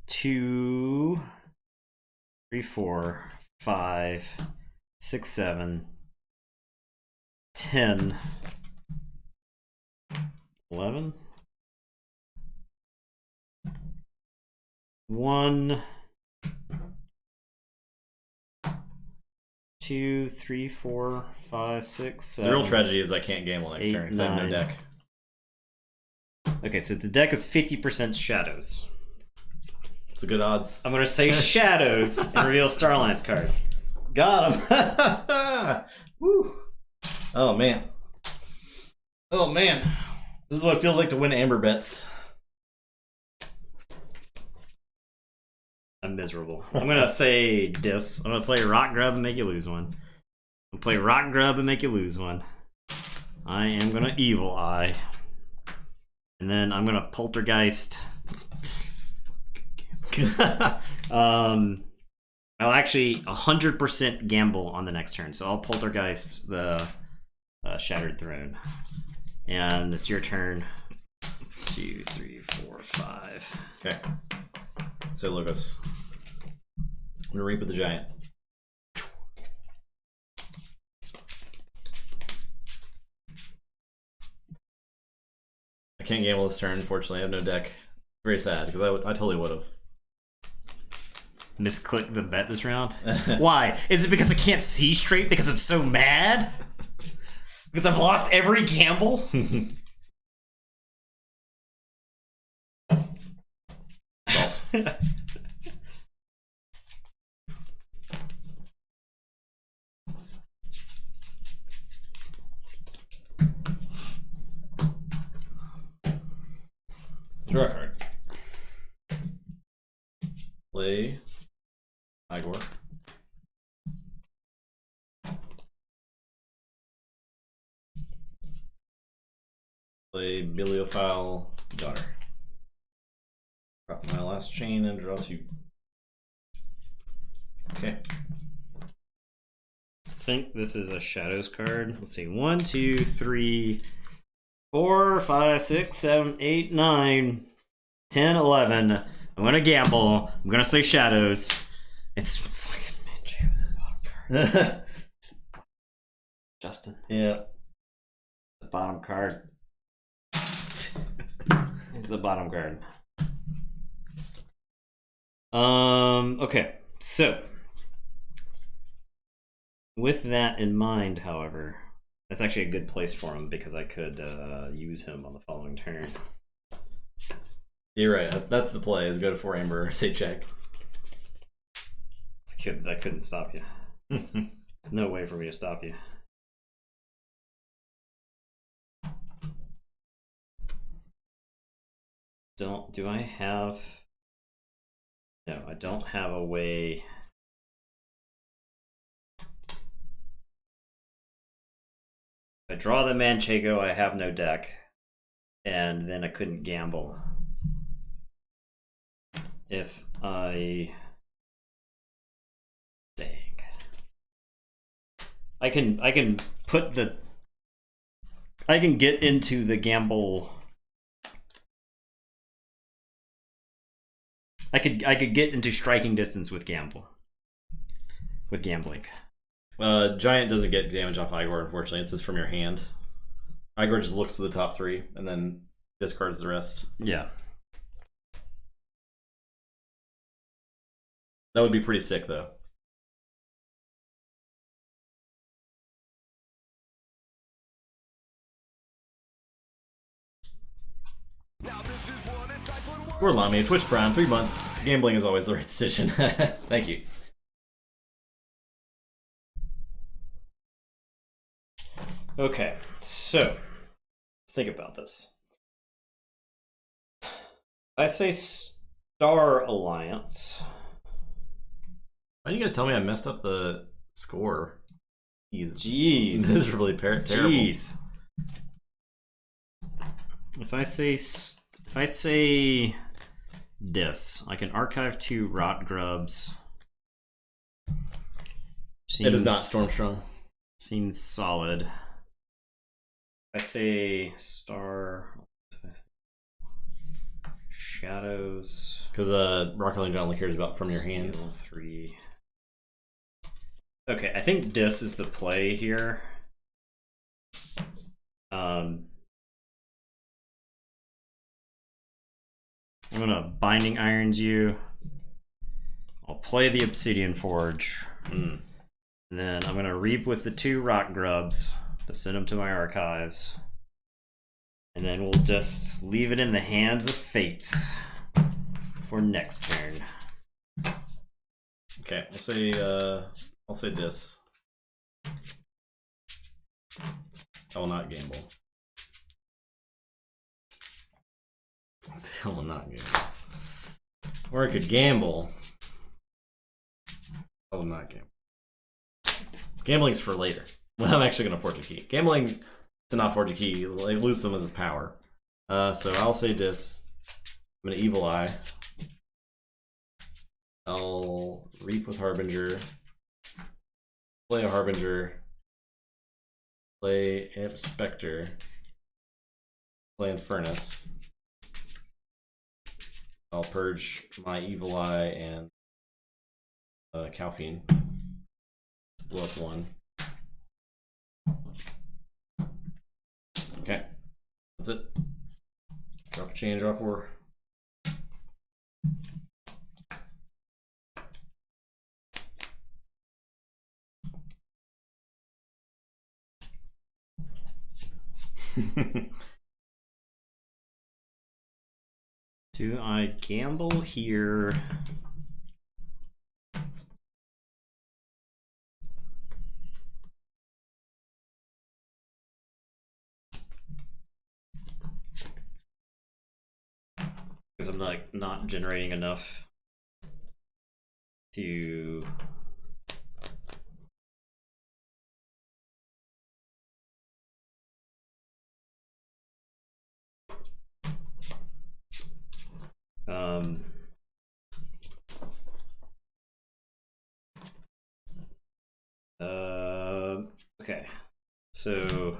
2, 3, 4, 5, 6, 7, 10, 11. 1, 2, 3, 4, 5, 6, 7. The real tragedy is I can't gamble next turn because I have no deck. Okay, so the deck is 50% shadows. It's a good odds. I'm gonna say shadows and reveal Starline's card. Got him. Woo. Oh man. Oh man. This is what it feels like to win Amber bets. I'm miserable. I'm gonna say dis. I'm gonna play Rock Grub and make you lose one. I'm gonna play Rock Grub and make you lose one. I am gonna Evil Eye. And then I'm gonna Poltergeist. I'll actually 100% gamble on the next turn. So I'll Poltergeist the Shattered Throne. And it's your turn. 2, 3, 4, 5. Okay. So Logos. I'm gonna Reap with the Giant. I can't gamble this turn, unfortunately. I have no deck. Very sad, because I totally would have. Misclick the bet this round? Why? Is it because I can't see straight because I'm so mad? Because I've lost every gamble? Salt. Draw a card. Play Igor. Play Bibliophile Daughter. Drop my last chain and draw 2. Okay. I think this is a Shadows card. Let's see. 1, 2, 3, 4, 5, 6, 7, 8, 9, 10, 11. I'm gonna gamble. I'm gonna say Shadows. It's fucking Mancho's the bottom card. Justin. Yeah. The bottom card. It's the bottom card. Okay, so with that in mind, however, that's actually a good place for him because I could use him on the following turn. You're right. That's the play, is go to 4 Amber, say check. That couldn't stop you. There's no way for me to stop you. Do I have... No, I don't have a way... If I draw the Manchego, I have no deck. And then I couldn't gamble. If I... Dang. I can put the... I can get into the gamble... I could get into striking distance with gambling. Giant doesn't get damage off Igor, unfortunately. It's just from your hand. Igor just looks to the top 3 and then discards the rest. Yeah. That would be pretty sick, though. Gorlami, Twitch Prime, 3 months. Gambling is always the right decision. Thank you. Okay, so let's think about this. I say Star Alliance. Why didn't you guys tell me I messed up the score? Jeez. This is really terrible. Jeez. If I say this, I can archive 2 Rot Grubs. It is not Stormstrong. Seems solid. I say Star Shadows. Because Rocket League only cares about from your hand. 3. Okay, I think Dis is the play here. I'm gonna Binding Irons you. I'll play the Obsidian Forge. And then I'm gonna reap with the 2 rock grubs to send them to my archives. And then we'll just leave it in the hands of fate for next turn. Okay, I'll say this. I will not gamble. I will not gamble. Or I could gamble. I will not gamble. Gambling's for later. When I'm actually going to forge a key. Gambling to not forge a key, like, lose some of its power. So I'll say this. I'm going to Evil Eye. I'll Reap with Harbinger. Play a Harbinger. Play Imp Spectre. Play Infernus. I'll purge my Evil Eye and Calphine. Blow up 1. Okay. That's it. Drop a change off 4. Do I gamble here? Because I'm like not generating enough to okay, so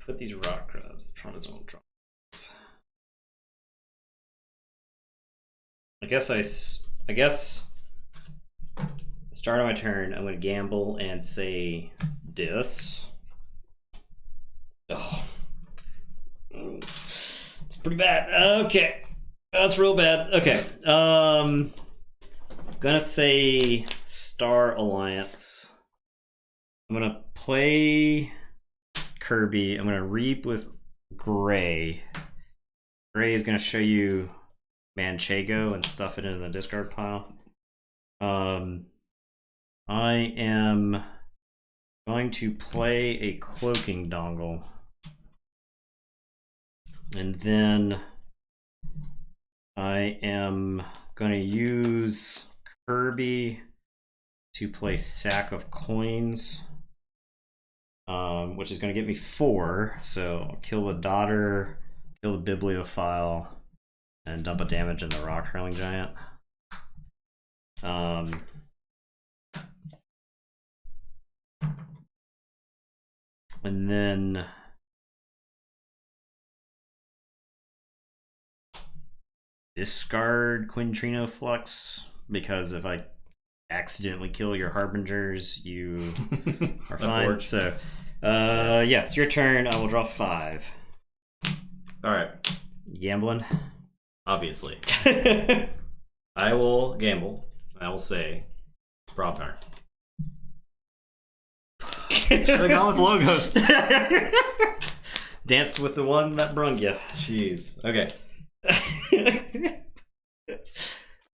put these rock crabs, Tronazone drops. I guess start of my turn, I'm gonna gamble and say this. Oh, it's pretty bad. Okay, that's real bad. Okay, gonna say Star Alliance. I'm gonna play Kirby. I'm gonna Reap with Gray. Gray is gonna show you Manchego and stuff it into the discard pile. I am going to play a Cloaking Dongle. And then I am going to use Kirby to play Sack of Coins, which is going to get me 4. So I'll kill the Daughter, kill the Bibliophile, and dump a damage in the Rock Hurling Giant. And then discard Quintrino Flux, because if I accidentally kill your Harbingers, you are fine. So, yeah, it's your turn. I will draw 5. All right. Gambling? Obviously. I will gamble. I will say Brobnar. Should have gone with Logos. Dance with the one that brung you. Jeez. Okay.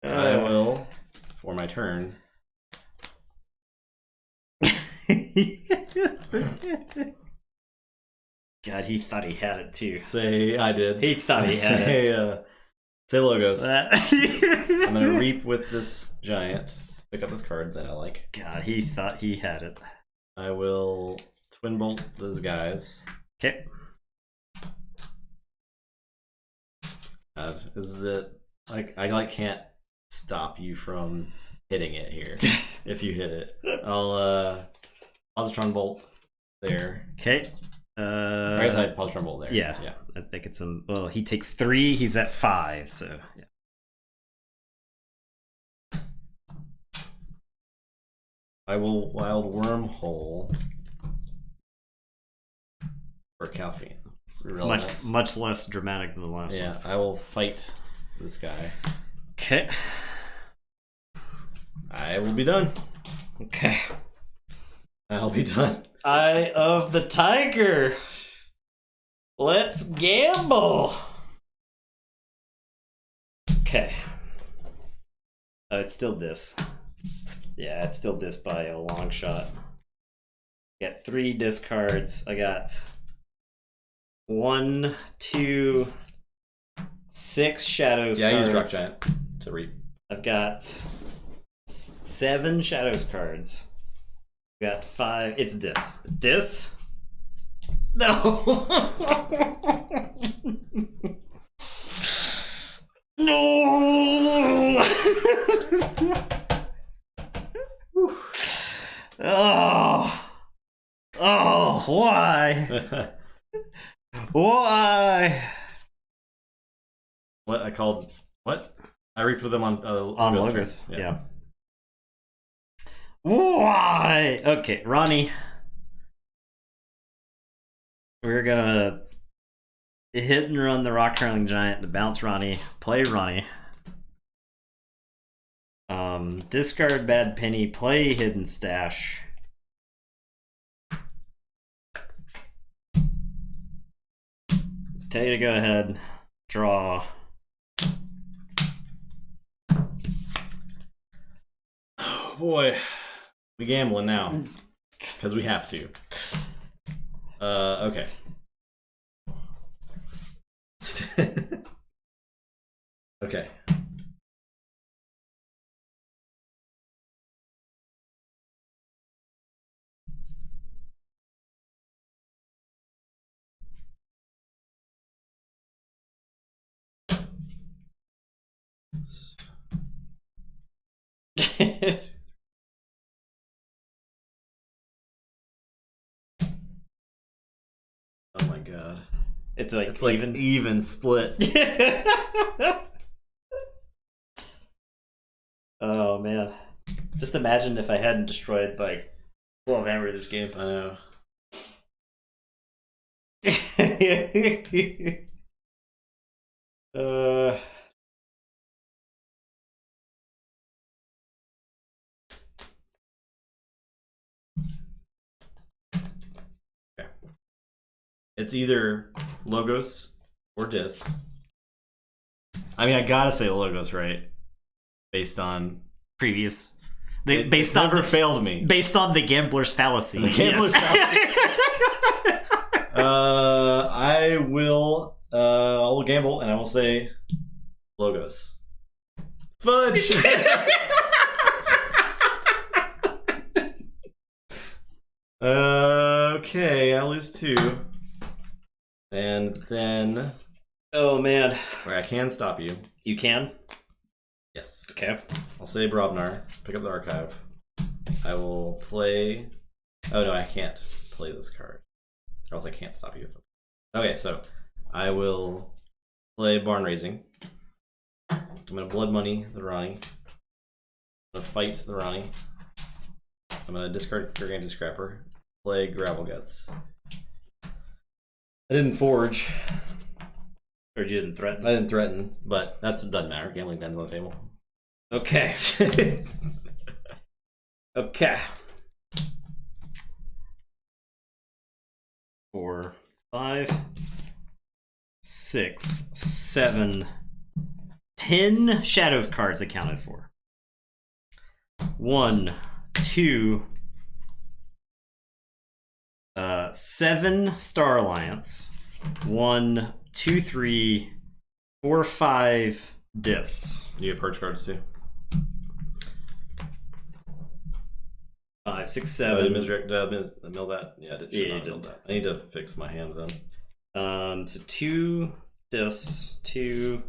I will, for my turn. God, he thought he had it too. Say I did. He thought he had it. Say Logos. I'm gonna Reap with this giant. Pick up this card that I like. God, he thought he had it. I will Twin Bolt those guys. Okay. Is it like I can't stop you from hitting it here? If you hit it, I'll Positron Bolt there. Okay. I guess I had Positron Bolt there. Yeah. I think it's well, he takes 3. He's at 5. So yeah. I will Wild Wormhole for caffeine. It's much less dramatic than the last one. Yeah, I will fight this guy. Okay. I will be done. Okay. I'll be done. Eye of the Tiger. Let's gamble. Okay. Oh, it's still dis. Yeah, it's still dis by a long shot. Got 3 discards. I got 1, 2, 6 shadows. Yeah, cards. I use Rock Giant to read. I've got 7 shadows cards. Got 5. It's dis. Dis? No. No. Oh, why? Why? What I called what? I reaped with them on Logos. Yeah. Why? Okay, Ronnie. We're gonna hit and run the Rock Curling Giant to bounce Ronnie. Play Ronnie. Discard Bad Penny. Play Hidden Stash. Tell you to go ahead. Draw. Oh boy. We gambling now. Because we have to. Okay. Okay. Oh my god. It's like even split. Oh man. Just imagine if I hadn't destroyed like 12 Hammer this game. I know. Okay. It's either Logos or Dis. I mean, I gotta say Logos, right? Based on previous. It's never failed me. Based on the gambler's fallacy. The gambler's fallacy. I will gamble and I will say Logos. Fudge! Okay, I lose 2. And then... Oh man. I can stop you. You can? Yes. Okay. I'll say Brobnar, pick up the archive. I will play... Oh no, I can't play this card. Or else I can't stop you. Okay, so I will play Barn Raising. I'm going to Blood Money the Ronnie. I'm going to fight the Ronnie. I'm going to discard Gargantuan Scrapper. Play Gravel Guts. I didn't forge. Or you didn't threaten? I didn't threaten, but that doesn't matter. Gambling pens on the table. Okay. Okay. 4, 5, 6, 7, 10 shadows cards accounted for. 1, 2, 7 Star Alliance. 1, 2, 3, 4, 5 Dis. You get purge cards too. 5, 6, Did 7. I mill that? Yeah, I did. Yeah, you mill did. that. I need to fix my hand then. So 2 Dis, 2,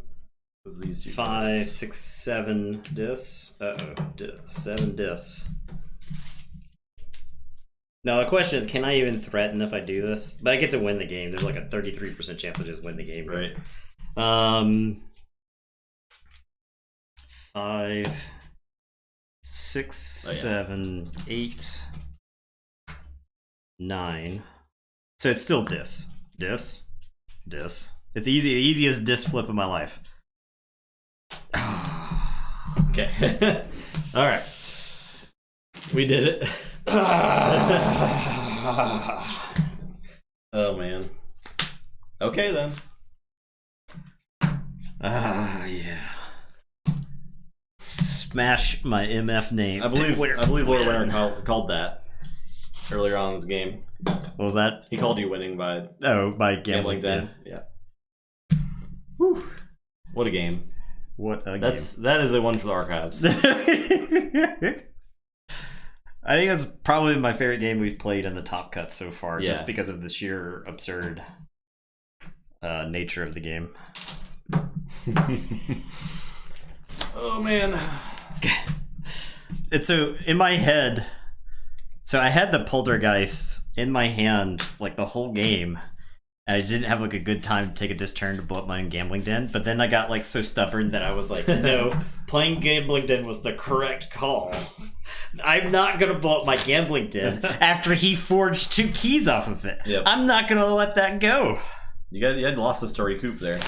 Was these 2 5, cards? 6, 7 Dis. 7 Dis. Now the question is, can I even threaten if I do this? But I get to win the game. There's like a 33% chance I just win the game. Right. 5, 6, 7, 8, 9. So it's still dis. Dis. Dis. It's the easiest dis flip of my life. Okay. All right. We did it. Oh, man. Okay, then. Yeah. Smash my MF name. I believe Lord Winner called that earlier on in this game. What was that? He called you winning by Gambling Den. Yeah. Whew. What a game. What a game. That is a one for the archives. I think that's probably my favorite game we've played in the Top Cut so far, just because of the sheer absurd nature of the game. Oh, man. And so, in my head, so I had the Poltergeist in my hand, like, the whole game. And I didn't have, like, a good time to take a disc turn to blow up my own Gambling Den. But then I got, like, so stubborn that I was like, no, playing Gambling Den was the correct call. I'm not going to blow up my Gambling Den after he forged 2 keys off of it. Yep. I'm not going to let that go. You had losses to recoup there.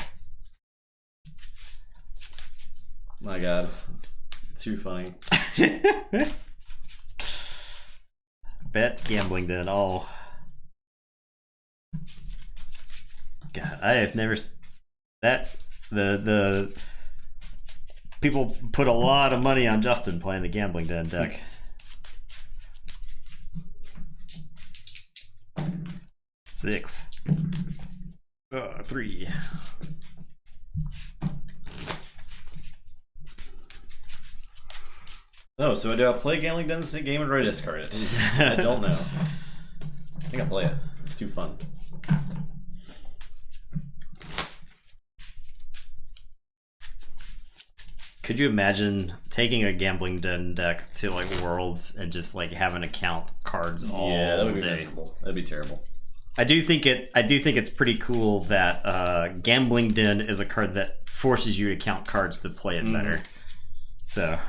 My God, it's too funny. Bet Gambling Den all. God, I have never the people put a lot of money on Justin playing the Gambling Den deck. Six. 3. Oh, so do I play Gambling Den this game or do I discard it? I don't know. I think I'll play it. It's too fun. Could you imagine taking a Gambling Den deck to like Worlds and just like having to count cards all day? Yeah, that would be miserable. That'd be terrible. I do think it's pretty cool that Gambling Den is a card that forces you to count cards to play it better. So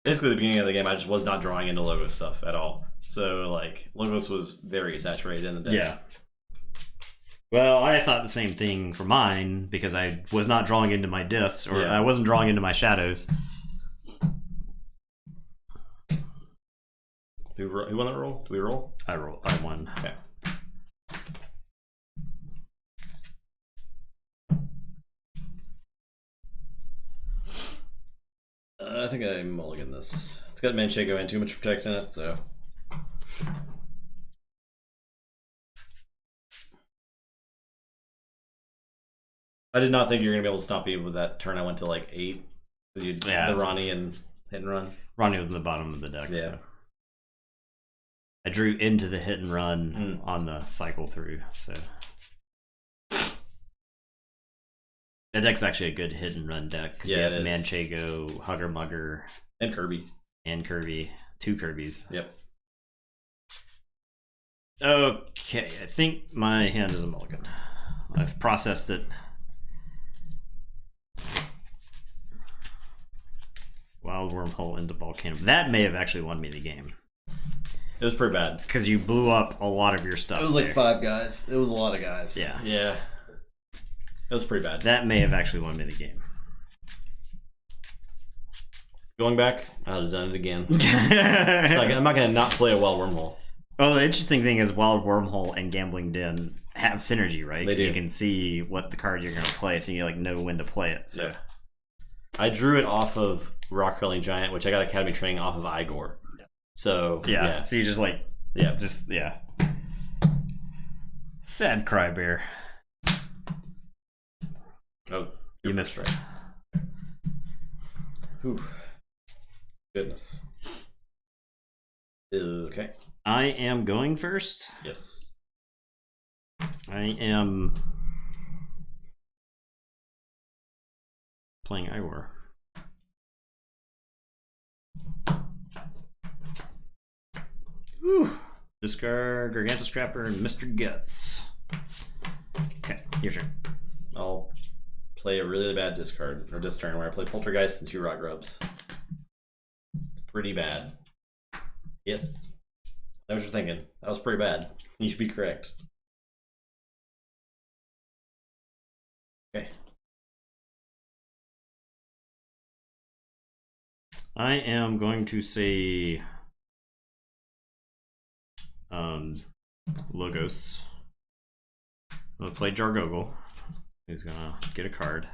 basically, the beginning of the game, I just was not drawing into Logos stuff at all. So, like, Logos was very saturated in the deck. Yeah. Well, I thought the same thing for mine because I was not drawing into my discs, or I wasn't drawing into my shadows. Who won that roll? Do we roll? I won. Okay. I think I mulligan this. It's got Manchego and too much protect in it, so. I did not think you were going to be able to stop me with that turn. I went to like 8. The Ronnie and hit and run. Ronnie was in the bottom of the deck, so. I drew into the hit and run on the cycle through, so. That deck's actually a good hit and run deck. Yeah, you have Manchego, Hugger Mugger, and Kirby. 2 Kirbys. Yep. Okay, I think my hand is a mulligan. I've processed it. Wild Wormhole into Volcano. That may have actually won me the game. It was pretty bad. Because you blew up a lot of your stuff. It was like 5 guys. It was a lot of guys. Yeah. Yeah. It was pretty bad. That may have actually won me the game. Going back, I would have done it again. It's like, I'm not going to not play a Wild Wormhole. Well, the interesting thing is Wild Wormhole and Gambling Den have synergy, right? They do. You can see what the card you're going to play, so you like know when to play it. So. Yeah. I drew it off of Rock Curling Giant, which I got Academy Training off of Igor. So, yeah. So you just like, sad Crybear. Oh, you missed it. Whew. Goodness. Okay. I am going first. Yes. I am playing Igor. Whew. Discard Gargantua Scrapper and Mr. Guts. Okay, your turn. I'll play a really bad discard or this turn where I play Poltergeist and 2 Rock Grubs. It's pretty bad. Yep. That was what you're thinking. That was pretty bad. You should be correct. Okay. I am going to say Logos. I'm gonna play Jargogle. He's gonna get a card.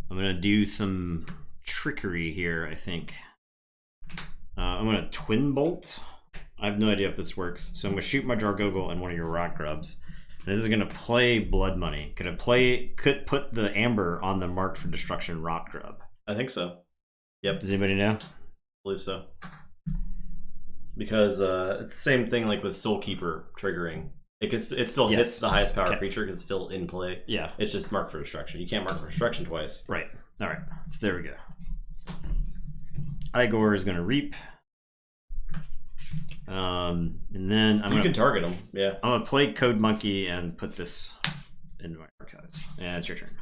I'm gonna do some trickery here, I think. I'm gonna Twin Bolt. I have no idea if this works, so I'm gonna shoot my Jargogle and one of your Rock Grubs. And this is gonna play Blood Money. Could put the Amber on the Marked for Destruction Rock Grub? I think so. Yep. Does anybody know? I believe so. Because it's the same thing like with Soulkeeper triggering. It still hits the highest power creature because it's still in play. Yeah. It's just Marked for Destruction. You can't Mark for Destruction twice. Right. All right. So there we go. Igor is going to reap. And then you can target him. Yeah. I'm going to play Code Monkey and put this into my archives. And it's your turn.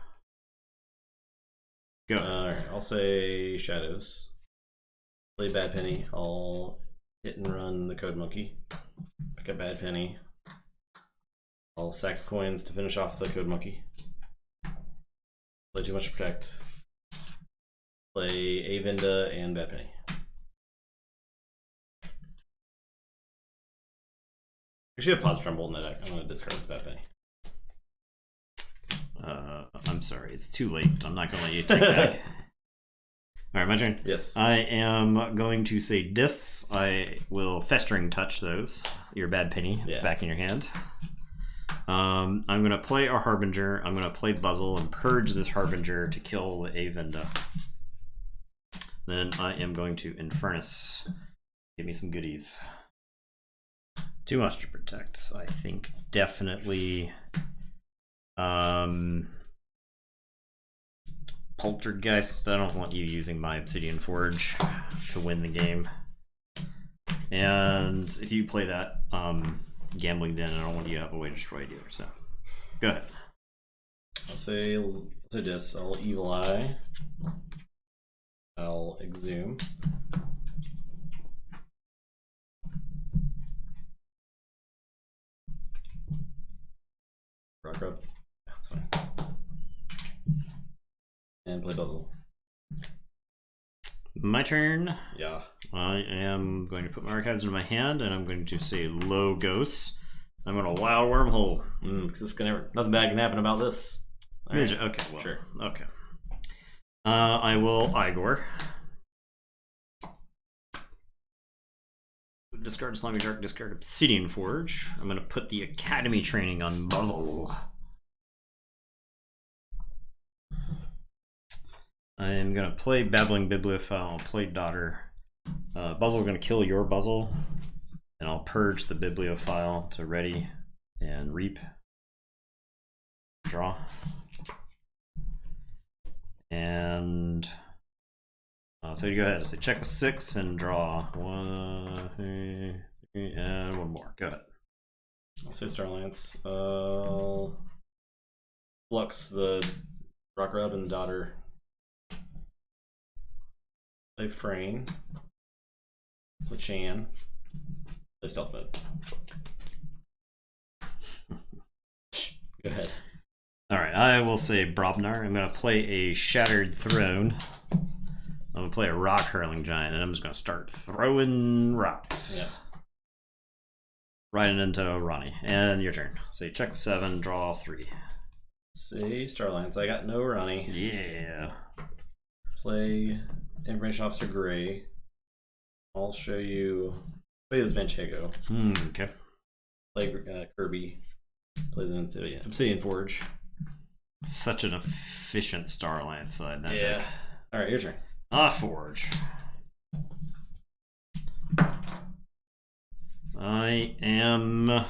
Go. Alright, I'll say Shadows. Play Bad Penny. I'll hit and run the Code Monkey. Pick up Bad Penny. I'll sack coins to finish off the Code Monkey. Play too much to protect. Play Avinda and Bad Penny. Actually, I have Positron Bolt in that deck. I'm going to discard this Bad Penny. I'm sorry, it's too late. I'm not going to let you take back. Alright, my turn. Yes. I am going to say Dis. I will Festering Touch those. Your Bad Penny. It's back in your hand. I'm going to play a Harbinger. I'm going to play Buzzle and purge this Harbinger to kill the Avinda. Then I am going to Infernus. Give me some goodies. Too much to protect. I think definitely Poltergeist. I don't want you using my Obsidian Forge to win the game. And if you play that Gambling Den, I don't want you to have a way to destroy it either. So go ahead. I'll say this. I'll Evil Eye. I'll Exhume. Rock Rub. That's fine. And play Puzzle. My turn. Yeah. I am going to put my archives into my hand, and I'm going to say Logos. I'm going to Wild Wormhole. Nothing bad can happen about this. Right. Okay, well, sure. Okay. I will Igor. Discard Slimy Dark, discard Obsidian Forge. I'm going to put the Academy training on Buzzle. I'm going to play Babbling Bibliophile. I'll play Daughter. Buzzle going to kill your Buzzle. And I'll purge the Bibliophile to ready and reap. Draw. And so you go ahead and say check with 6 and draw 1, 2, 3, and one more. Go ahead. I'll say Starlance. Flux the Rock Rub and the Daughter. Play Frame. Play Chan. Play Stealth Mode. Go ahead. Alright, I will say Brobnar. I'm going to play a Shattered Throne. I'm going to play a Rock Hurling Giant, and I'm just going to start throwing rocks. Yeah. Right into Ronnie. And your turn. Say check 7, draw 3. Say Starlance. I got no Ronnie. Yeah. Play Information Officer Gray. I'll show you. Play this Manchego. Okay. Play Kirby. Plays an Obsidian Forge. Such an efficient Starlance side. That yeah. Alright, your turn. Forge. I am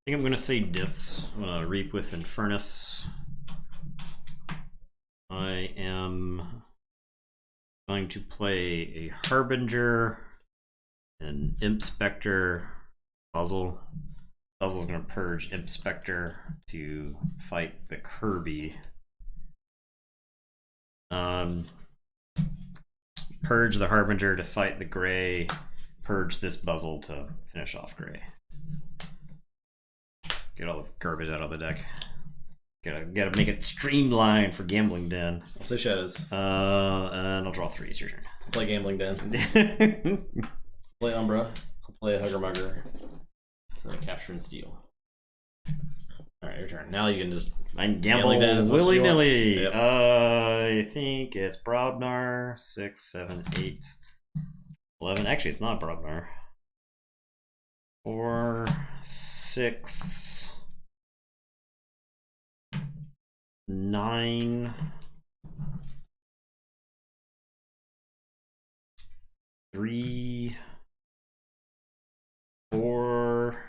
think I'm gonna say Dis. I'm gonna Reap with Infernus. I am going to play a Harbinger, an Imp Spectre, Puzzle. Puzzle's gonna purge Imp Spectre to fight the Kirby. Purge the Harbinger to fight the Gray. Purge this Buzzle to finish off Gray. Get all this garbage out of the deck. Gotta make it streamlined for Gambling Den. I'll say Shadows. And I'll draw 3. It's your turn. I'll play Gambling Den. Play Umbra. I'll play a Hugger Mugger. So Capture and Steal. Alright, your turn. Now you can just... I'm gambling willy-nilly. Yep. I think it's Brobnar. 6, 7, 8, 11. Actually, it's not Brobnar. 4, 6, 9, 3, 4,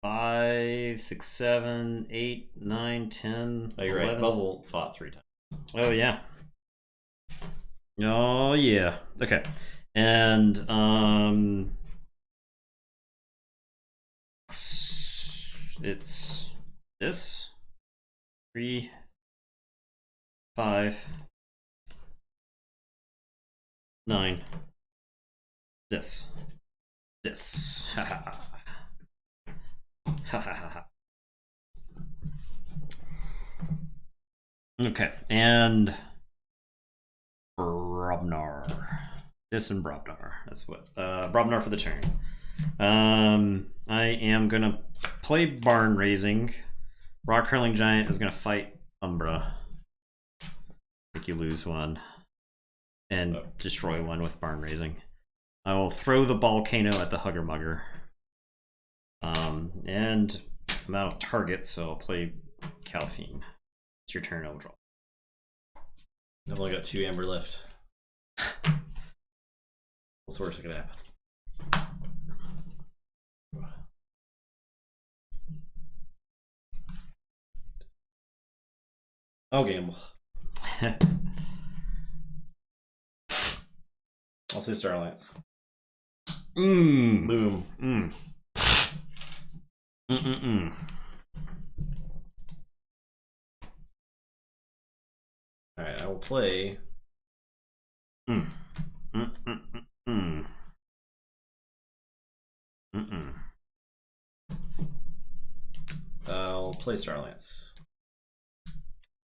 5, 6, 7, 8, 9, 10. Oh, you're 11. right. Buzzle fought 3 times. Oh, yeah. Oh, yeah. Okay. And, it's this. 3, 5, 9. This. Ha ha ha. Okay, and Brobnar. This and Brobnar. That's what. Brobnar for the turn. I am gonna play Barn Raising. Rock Hurling Giant is gonna fight Umbra. I think you lose one. And destroy one with Barn Raising. I will throw the Volcano at the Hugger Mugger. And I'm out of targets, so I'll play Calphine. It's your turn, I'll draw. I've only got 2 amber left. What's the worst that could happen? I'll gamble. I'll say Star Alliance. Boom. Alright, I will play. I'll play Star Alliance.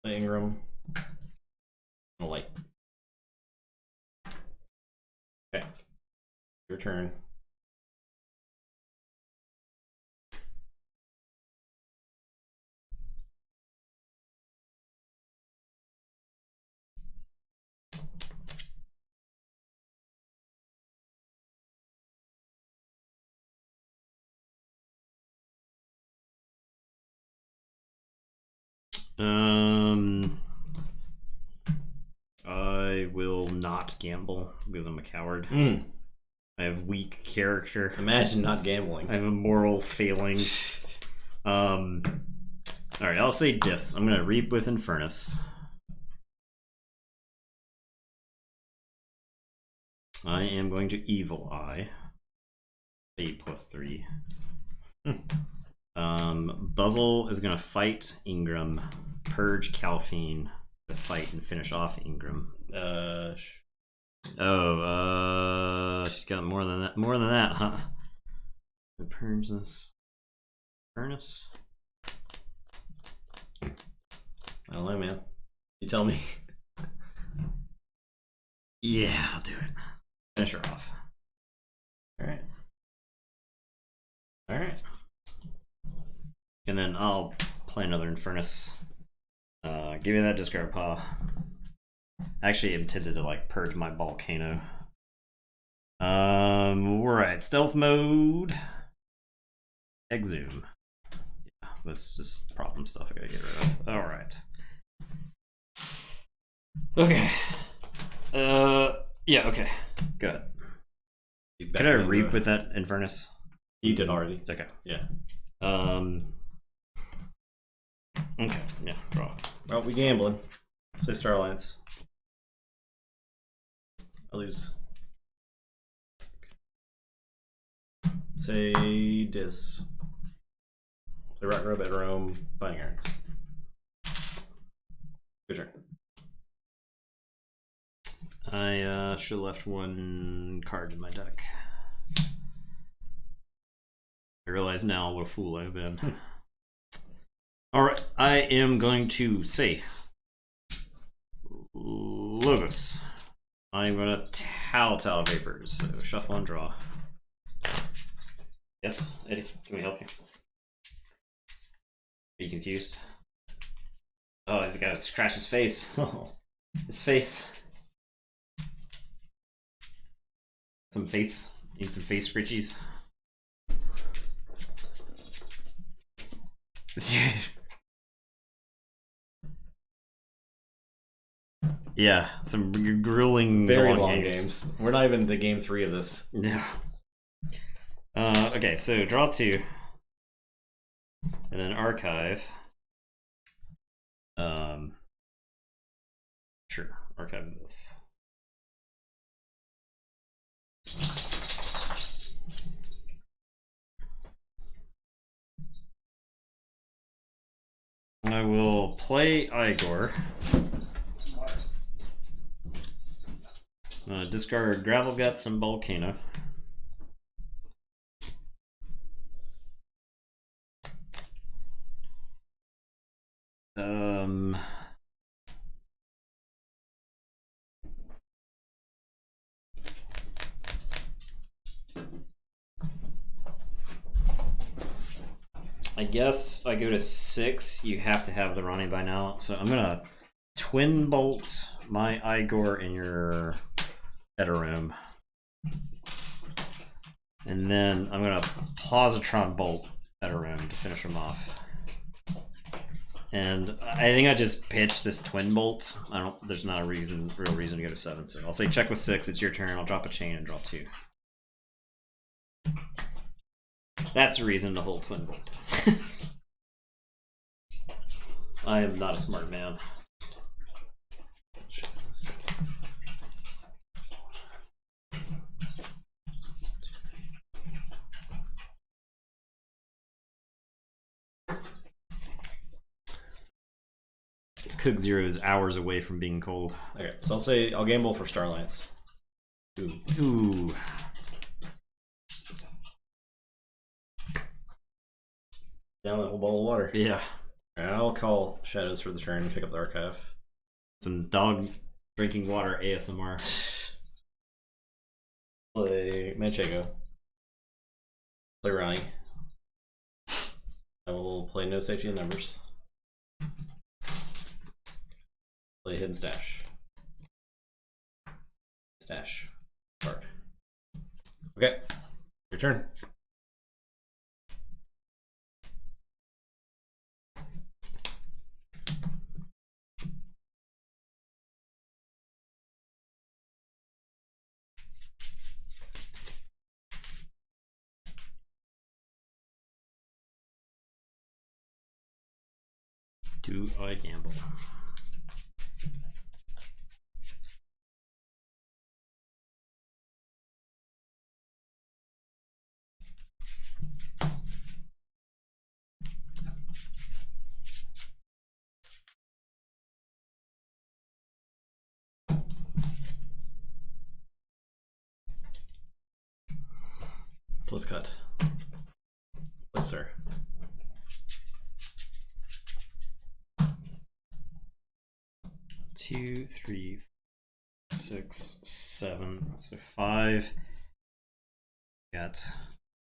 Play Ingram. A light. Okay. Your turn. I will not gamble because I'm a coward. I have weak character. Imagine not gambling. I have a moral failing. Alright, I'll say Dis. I'm gonna Reap with Infernus. I am going to Evil Eye. 8+3. Buzzle is gonna fight Ingram. Purge Calphine to fight and finish off Ingram. She's got more than that. More than that, huh? Purge this. Furnace. I don't know, man. You tell me. Yeah, I'll do it. Finish her off. Alright. Alright. And then I'll play another Infernus. Give me that discard paw. Actually, I'm tempted to like purge my Volcano. Right, stealth mode. Exhume. Yeah, this is problem stuff I gotta get rid of. Alright. Okay. Yeah, okay. Go ahead. Could I Reap with that Infernus? You did already. Okay. Yeah. Okay, yeah, draw. Oh, we gambling. Say Star Alliance. I lose. Say Dis. Say Rock Robe at Rome, Binding Irons. Good turn. I should have left one card in my deck. I realize now what a fool I've been. Alright, I am going to say Logos. I'm going to Telltale Vapors. So shuffle and draw. Yes, Eddie, can we help you? Are you confused? Oh, he's got to scratch his face. His face. Some face. Need some face scritchies. Yeah, some grueling, very long games. We're not even to game 3 of this. Yeah. Okay, so draw 2, and then archive. Sure, archive this. I will play Igor. Discard Gravel Guts and Volcano. I guess I go to 6. You have to have the running by now. So I'm gonna twin bolt my Igor in your Ethereum. And then I'm gonna Positron bolt Ethereum to finish him off. And I think I just pitched this twin bolt. There's not a real reason to go to 7. So I'll say check with 6, it's your turn, I'll drop a chain and draw 2. That's a reason to hold twin bolt. I am not a smart man. This Cook Zero is hours away from being cold. Okay, so I'll gamble for Star Alliance. Ooh. Down that whole bowl of water. Yeah. I'll call Shadows for the turn and pick up the archive. Some dog drinking water ASMR. Play Manchego. Play Ronnie. I will play No Safety in Numbers. Play Hidden Stash. Stash. Card. Okay. Your turn. Do I gamble? Plus cut. Yes, sir. Two, 3, 6, 7. So 5. Got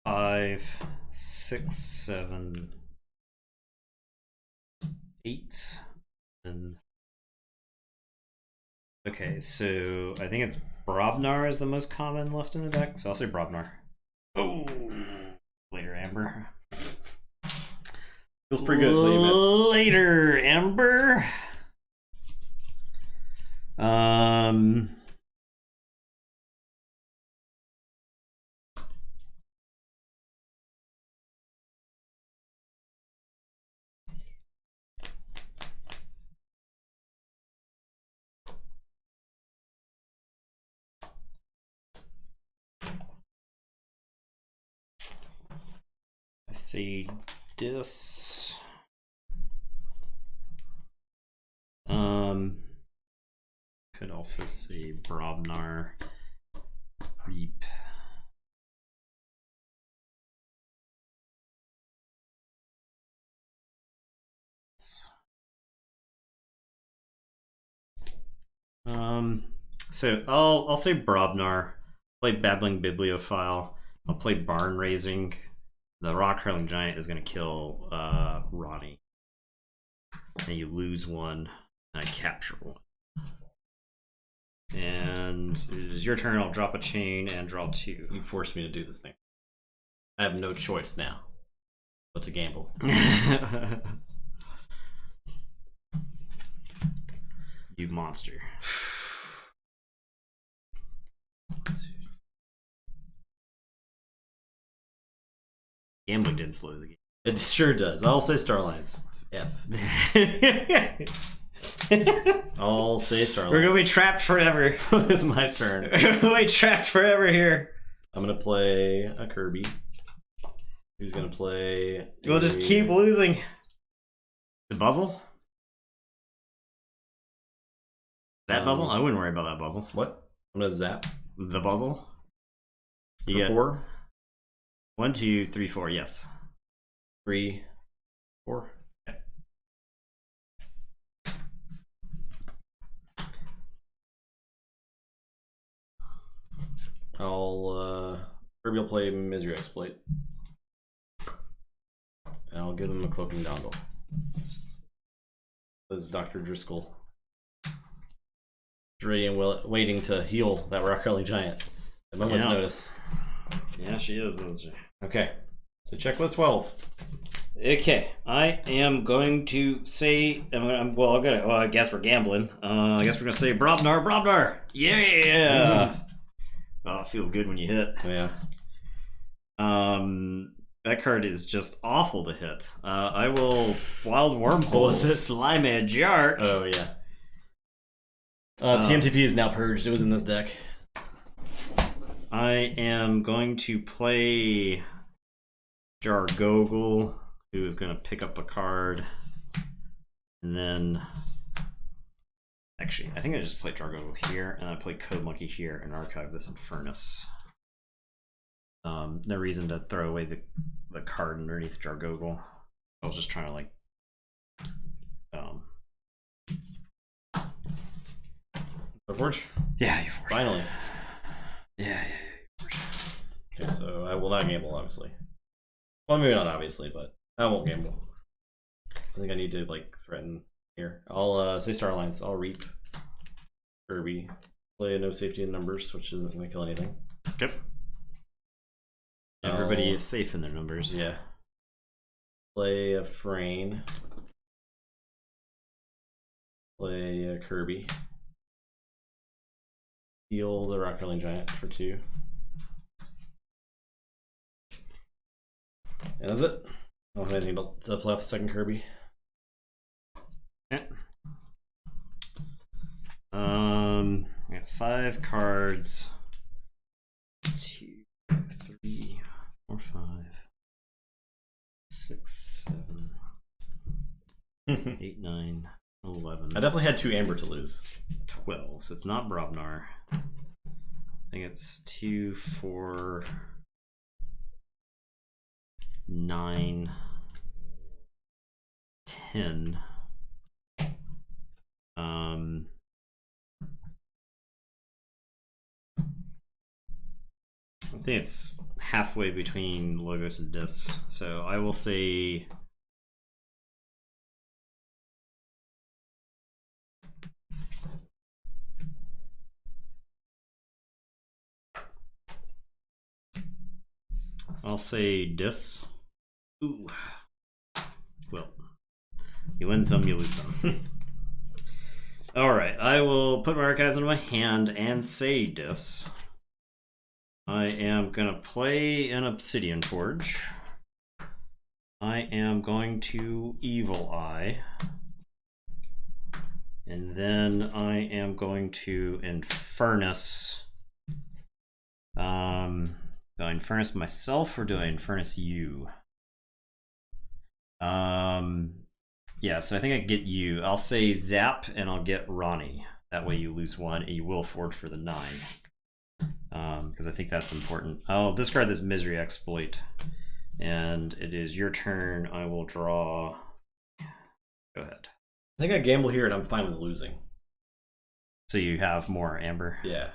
5, 6, 7, 8. And okay, so I think it's Brobnar is the most common left in the deck, so I'll say Brobnar. Oh, later, Amber. Feels pretty good until you miss. Later, Amber. say this. Could also say Brobnar, Reap. So I'll say Brobnar, play Babbling Bibliophile, I'll play Barn Raising. The Rock Hurling Giant is gonna kill Ronnie. And you lose one, and I capture one. And it is your turn. I'll drop a chain and draw 2. You forced me to do this thing. I have no choice now but to gamble. You monster. Gambling didn't slow the game. It sure does. I'll say Starlines. F. I'll say Starlines. We're gonna be trapped forever. With my turn. We're gonna be trapped forever here. I'm gonna play a Kirby. Who's gonna play? We'll just keep losing. The Buzzle? That Buzzle? I wouldn't worry about that Buzzle. What? I'm gonna zap. The Buzzle? You get 4? 1, 2, 3, 4, yes. 3, 4. Okay. Kirby will play Misery Exploit. And I'll give him a Cloaking Dongle. This is Dr. Driscoll. Ready and waiting to heal that Rock Hurling Giant at moment's notice. Yeah, she is, isn't she? Okay, so check with 12. Okay, I am going to say, I guess we're gambling. I guess we're gonna say Brobnar. Yeah. Oh, it feels good when you hit. Yeah. That card is just awful to hit. I will Wild Wormhole Slimeage Yark. Oh yeah. TMTP is now purged. It was in this deck. I am going to play Jargogle, who is going to pick up a card. And then... Actually, I think I just play Jargogle here, and I play Code Monkey here and archive this in Furnace. No reason to throw away the card underneath Jargogle. I was just trying to, like... Keyforge? Yeah, Keyforge. Finally. Yeah. Okay, so I will not gamble, obviously. Well, maybe not obviously, but I won't gamble. I think I need to, like, threaten here. I'll say Starlines. I'll Reap Kirby. Play no safety in numbers, which isn't going to kill anything. Yep. Everybody is safe in their numbers. Yeah. Play a Frayne. Play a Kirby. Heal the Rock Hurling Giant for 2. And that's it. I don't have anything to play off the second Kirby. Yeah. I got 5 cards. 2, 3, 4, 5, 6, 7, 8, 9, 11. I definitely had 2 Amber to lose. 12, so it's not Brobnar. I think it's 2, 4, 9, 10. I think it's halfway between Logos and Dis, so I will say Dis. Ooh. Well, you win some, you lose some. Alright, I will put my archives into my hand and say Dis. I am going to play an Obsidian Forge. I am going to Evil Eye. And then I am going to Infernus. Do I Infernus myself or do I Infernus you? Yeah, so I think I get you. I'll say Zap, and I'll get Ronnie. That way you lose 1, and you will forge for the 9. Because I think that's important. I'll discard this Misery Exploit, and it is your turn. I will draw. Go ahead. I think I gamble here, and I'm fine with losing. So you have more Amber? Yeah.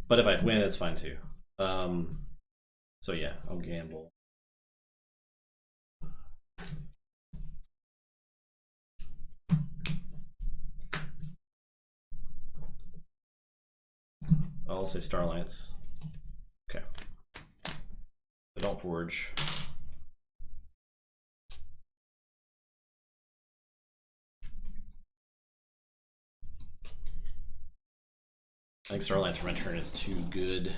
But if I win, it's fine too. So yeah, I'll gamble. I'll say Starlance. Okay. So don't forge. I think Starlance for my turn is too good.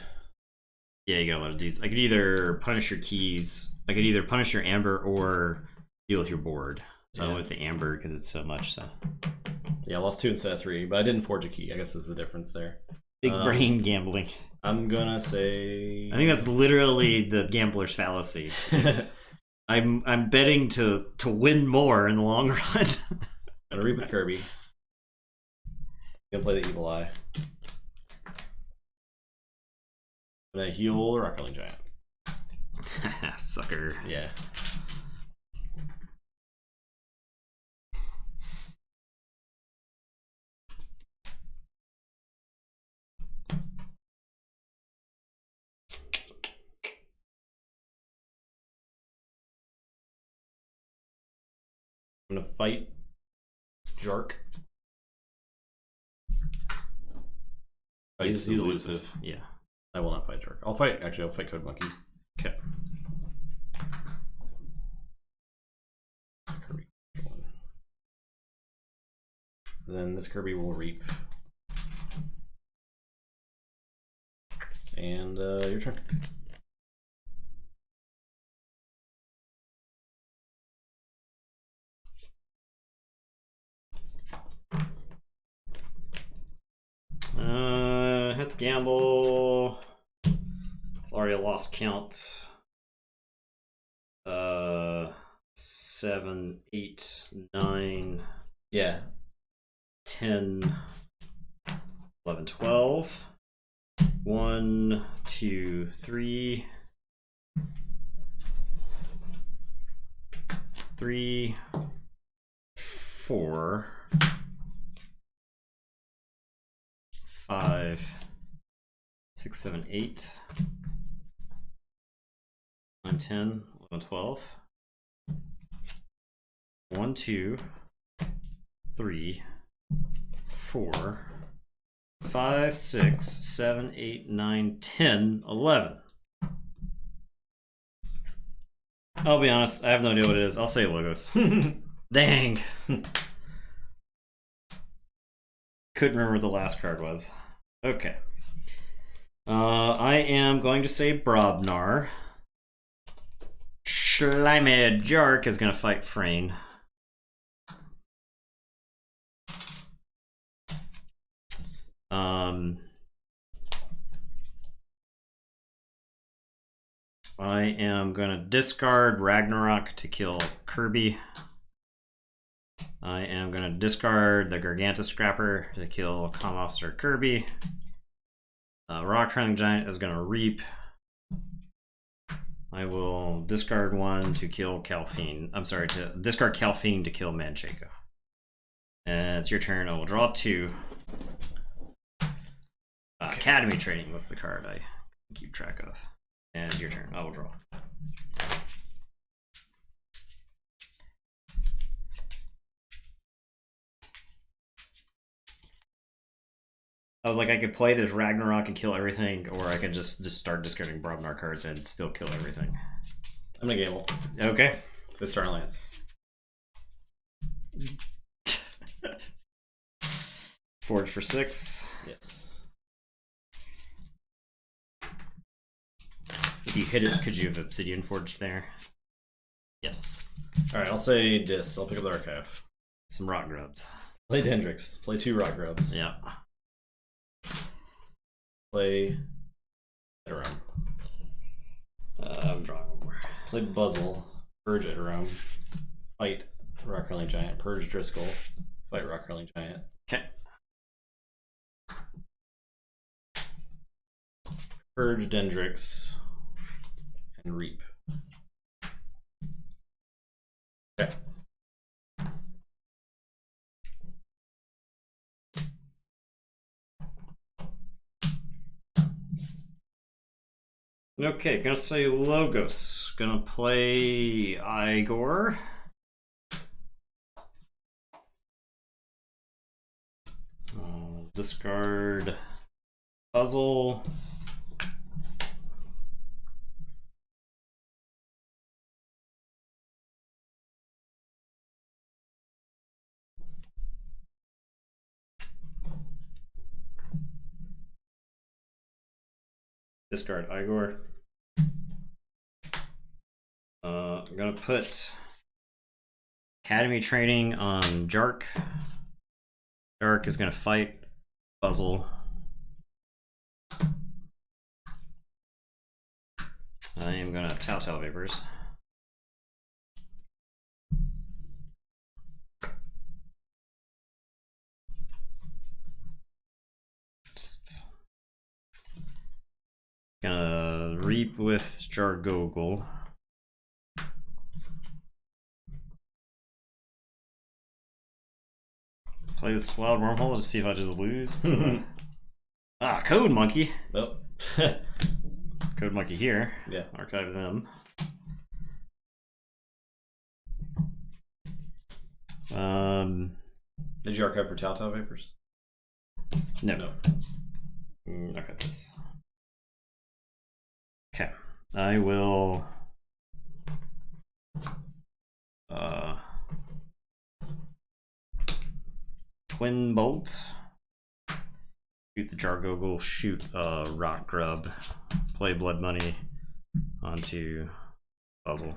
Yeah, you got a lot of dudes. I could either punish your keys. I could either punish your Amber or deal with your board. So I went with the Amber because it's so much. So yeah, I lost 2 instead of 3, but I didn't forge a key. I guess is the difference there. Big brain gambling. I'm gonna say. I think that's literally the gambler's fallacy. I'm betting to win more in the long run. I'm gonna read with Kirby. Gonna play the Evil Eye. I'm gonna heal the Rockling Giant. Sucker. Yeah. I'm gonna fight Jark. He's elusive. Yeah. I will not fight Jark. I'll fight Code Monkey. Okay. Kirby. Then this Kirby will reap. And your turn. Hit the gamble. Already lost count. 7, 8, 9. Yeah. 10, 11, 12. 1, 2, 3. 3, 4. 5, 6, 7, 8, 9, 10, 11, 12. 1, 2, 3, 4, 5, 6, 7, 8, 9, 10, 11. I'll be honest, I have no idea what it is. I'll say Logos. Dang. Couldn't remember what the last card was. Okay. I am going to say Brobnar. Slimy Jark is going to fight Frayne. I am going to discard Ragnarok to kill Kirby. I am going to discard the Garganta Scrapper to kill Comm Officer Kirby. Rock Hurling Giant is going to reap. I will discard 1 to kill Calfine. I'm sorry, to discard Calfine to kill Manchego. And it's your turn. I will draw 2. Academy Training was the card I keep track of. And your turn. I will draw. I was like, I could play this Ragnarok and kill everything, or I could just start discarding Brobnar cards and still kill everything. I'm gonna gamble. Okay. So Starlance. Forge for 6. Yes. If you hit it, could you have Obsidian Forged there? Yes. Alright, I'll say Dis. I'll pick up the Archive. Some Rock Grubs. Play Dendrix. Play 2 Rock Grubs. Yeah. Play Veteran. I'm drawing one more. Play Buzzle. Purge Iterum. Fight Rock Hurling Giant. Purge Driscoll. Fight Rock Hurling Giant. Okay. Purge Dendrix. And Reap. Okay. Okay, gonna say Logos. Gonna play Igor. Discard Puzzle. Discard Igor. I'm gonna put Academy Training on Jark. Jark is gonna fight Puzzle. I am gonna Telltale Vapors. Just gonna Reap with Jargogel. Play this Wild Wormhole to see if I just lose. Code Monkey. Oh. Code Monkey here. Yeah. Archive them. Did you archive for Telltale Vapors? No. Archive this. Okay. I will Twin Bolt. Shoot the Jargogel, shoot Rock Grub, play Blood Money onto Puzzle.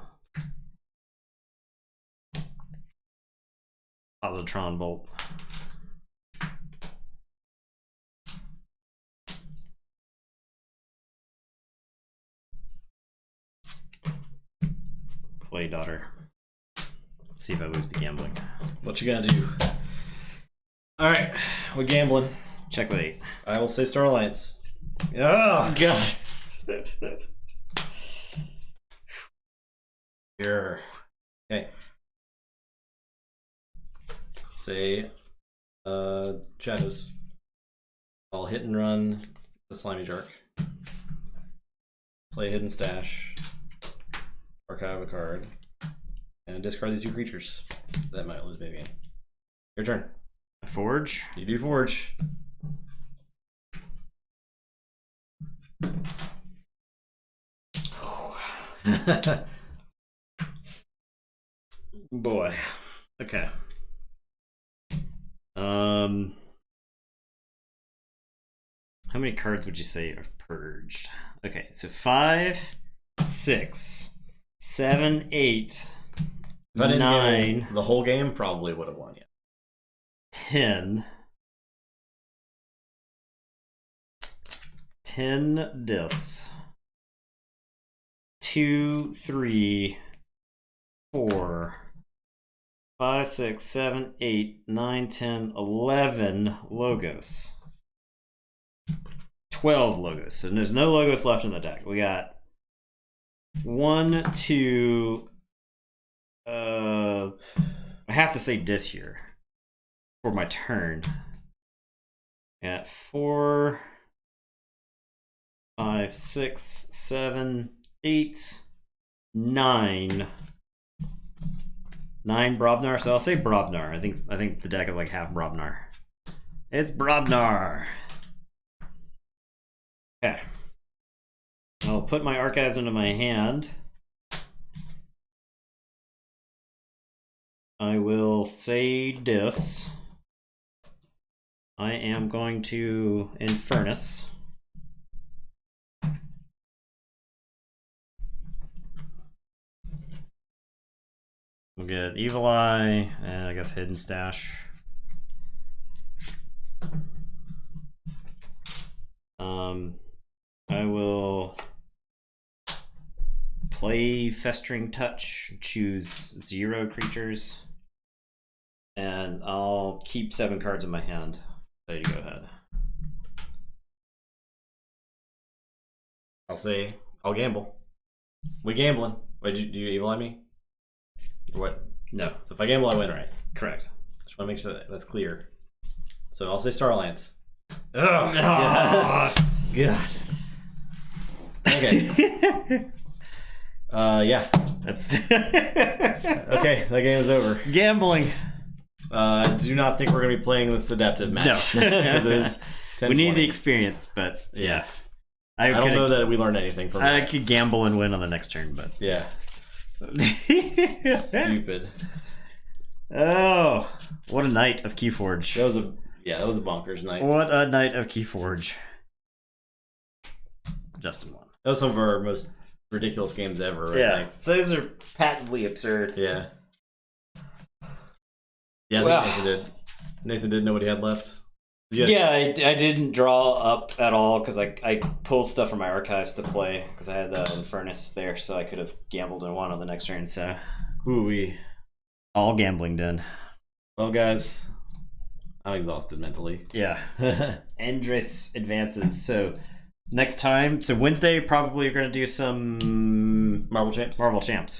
Positron Bolt. Play Daughter. Let's see if I lose the gambling. What you gonna do? Alright, we're gambling. Check with 8. I will say Star Alliance. Oh, God. Here. Okay. Say, Shadows. I'll hit and run the Slimy Jark. Play Hidden Stash. Archive a card. And discard these 2 creatures. That might lose maybe. Your turn. Forge. You do Forge. Boy. Okay. How many cards would you say are purged? Okay, so 5, 6, 7, 8, If I didn't 9, go the whole game, probably would have won. Yeah. 10. 10 discs. 2, 3, 4, 5, 6, 7, 8, 9, 10, 11 logos. 12 logos. So there's no logos left in the deck. We got 1, 2. I have to say disc here for my turn. At 4, 5, 6, 7, 8, 9. 9 Brobnar, so I'll say Brobnar. I think the deck is like half Brobnar. It's Brobnar. Okay. I'll put my archives into my hand. I will say this. I am going to Infernus. We'll get Evil Eye, and I guess Hidden Stash. I will play Festering Touch, choose 0 creatures, and I'll keep 7 cards in my hand. There you go ahead. I'll say I'll gamble. We gambling. Wait, do you evil eye me? Or what? No. So if I gamble, I win, right? Correct. Just want to make sure that's clear. So I'll say Star Alliance. Ugh. God. Okay. Yeah. That's okay. That game is over. Gambling. Do not think we're gonna be playing this adaptive match. No. Because it is 10-20. We need the experience, but yeah. I don't know that we learned anything from I that. could gamble and win on the next turn, but Yeah. Stupid. Oh, what a night of Keyforge. That was a bonkers night. What a night of Keyforge. Justin won. That was some of our most ridiculous games ever, right? Yeah. So these are patently absurd. Yeah. Yeah, I think Nathan did. Nathan didn't know what he had left. Yeah, I didn't draw up at all because I pulled stuff from my archives to play because I had the Furnace there, so I could have gambled and won on the next turn. So, all gambling done. Well, guys, I'm exhausted mentally. Yeah. Andres advances. So next time, so Wednesday probably you're gonna do some Marvel Champs.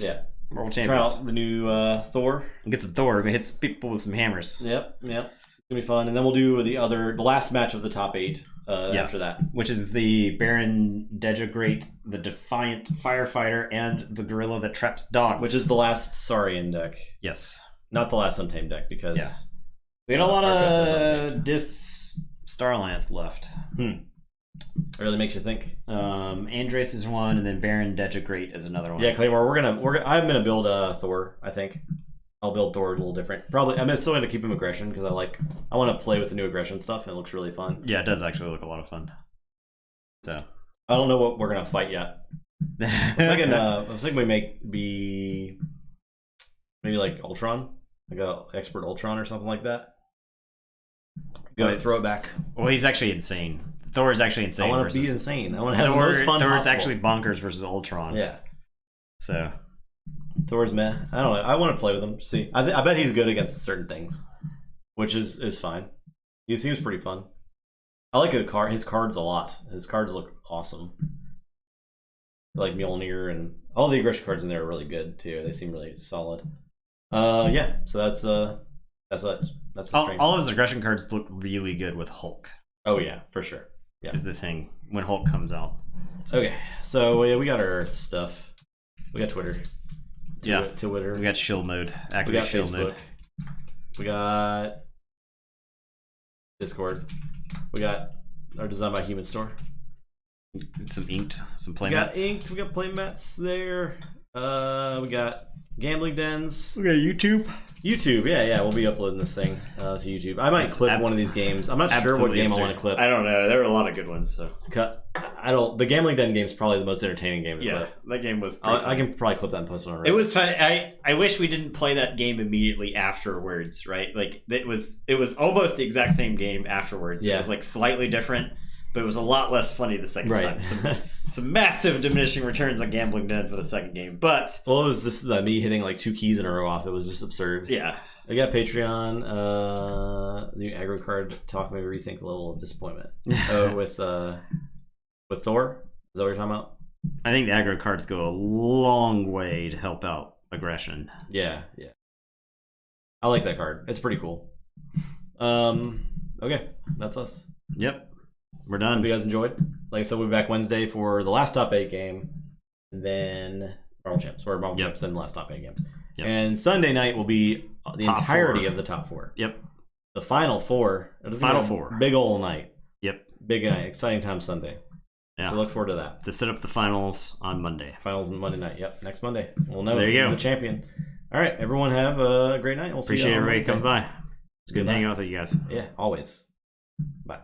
Yeah. Marvel Champions. Try out the new Thor. Get some Thor. Hits people with some hammers. Yep. It's gonna be fun, and then we'll do the last match of the top 8 after that, which is the Baron Dejagrate, the Defiant Firefighter, and the Gorilla that traps dogs. which is the last Saurian deck. Yes, not the last Untamed deck because we had a lot of Dis Star Alliance left. It really makes you think. Andres is one, and then Baron Dejagrate is another one. Yeah, Claymore. I'm gonna build Thor. I think I'll build Thor a little different. Probably, I'm still gonna keep him aggression because I want to play with the new aggression stuff, and it looks really fun. Yeah, it does actually look a lot of fun. So I don't know what we're gonna fight yet. I was thinking we maybe like Ultron, like a expert Ultron or something like that. Go throw it back. Well, he's actually insane. Thor is actually insane. I want to be insane. I want to have the most fun Thor is possible. actually bonkers versus Ultron. Yeah. So Thor's meh. I don't know. I want to play with him. See, I bet he's good against certain things, which is fine. He seems pretty fun. I like his cards a lot. His cards look awesome. I like Mjolnir and all the aggression cards in there are really good too. They seem really solid. Yeah. So that's all of his aggression cards look really good with Hulk. Oh yeah, for sure. Yeah, is the thing when Hulk comes out. Okay, so we got our Earth stuff. We got Twitter. Twitter. We got shield mode. We got shield Facebook. mode. We got Discord. We got our Design by Human store. Some inked, some playmats. We got inked. We got playmats there. We got gambling dens. We got YouTube. Yeah, we'll be uploading this thing to YouTube. I might clip one of these games. I'm not sure what game I want to clip. I don't know. There were a lot of good ones. So the gambling den game is probably the most entertaining game. That game was. I can probably clip that and post it on Reddit. It was fun. I wish we didn't play that game immediately afterwards. Right, like it was almost the exact same game afterwards. Yeah. It was like slightly different, but it was a lot less funny the second time. Some massive diminishing returns on Gambling Den for the second game, but it was this me hitting like 2 keys in a row off. It was just absurd. Yeah, I got Patreon. The aggro card talk made me rethink the level of disappointment. With Thor. Is that what you're talking about? I think the aggro cards go a long way to help out aggression. Yeah. I like that card. It's pretty cool. Okay, that's us. Yep. We're done. Hope you guys enjoyed. Like I said, we'll be back Wednesday for the last top 8 game, and then Marvel Champs, then the last top 8 games. Yep. And Sunday night will be the entirety of the top 4. Yep. The final 4. Final 4. Big ol' night. Yep. Big night. Exciting time Sunday. Yeah. So look forward to that. To set up the finals on Monday. Finals on Monday night. Yep. Next Monday. We'll know who's the champion. All right. Everyone have a great night. We'll appreciate see you everybody coming by. It's good hanging out with you guys. Yeah. Always. Bye.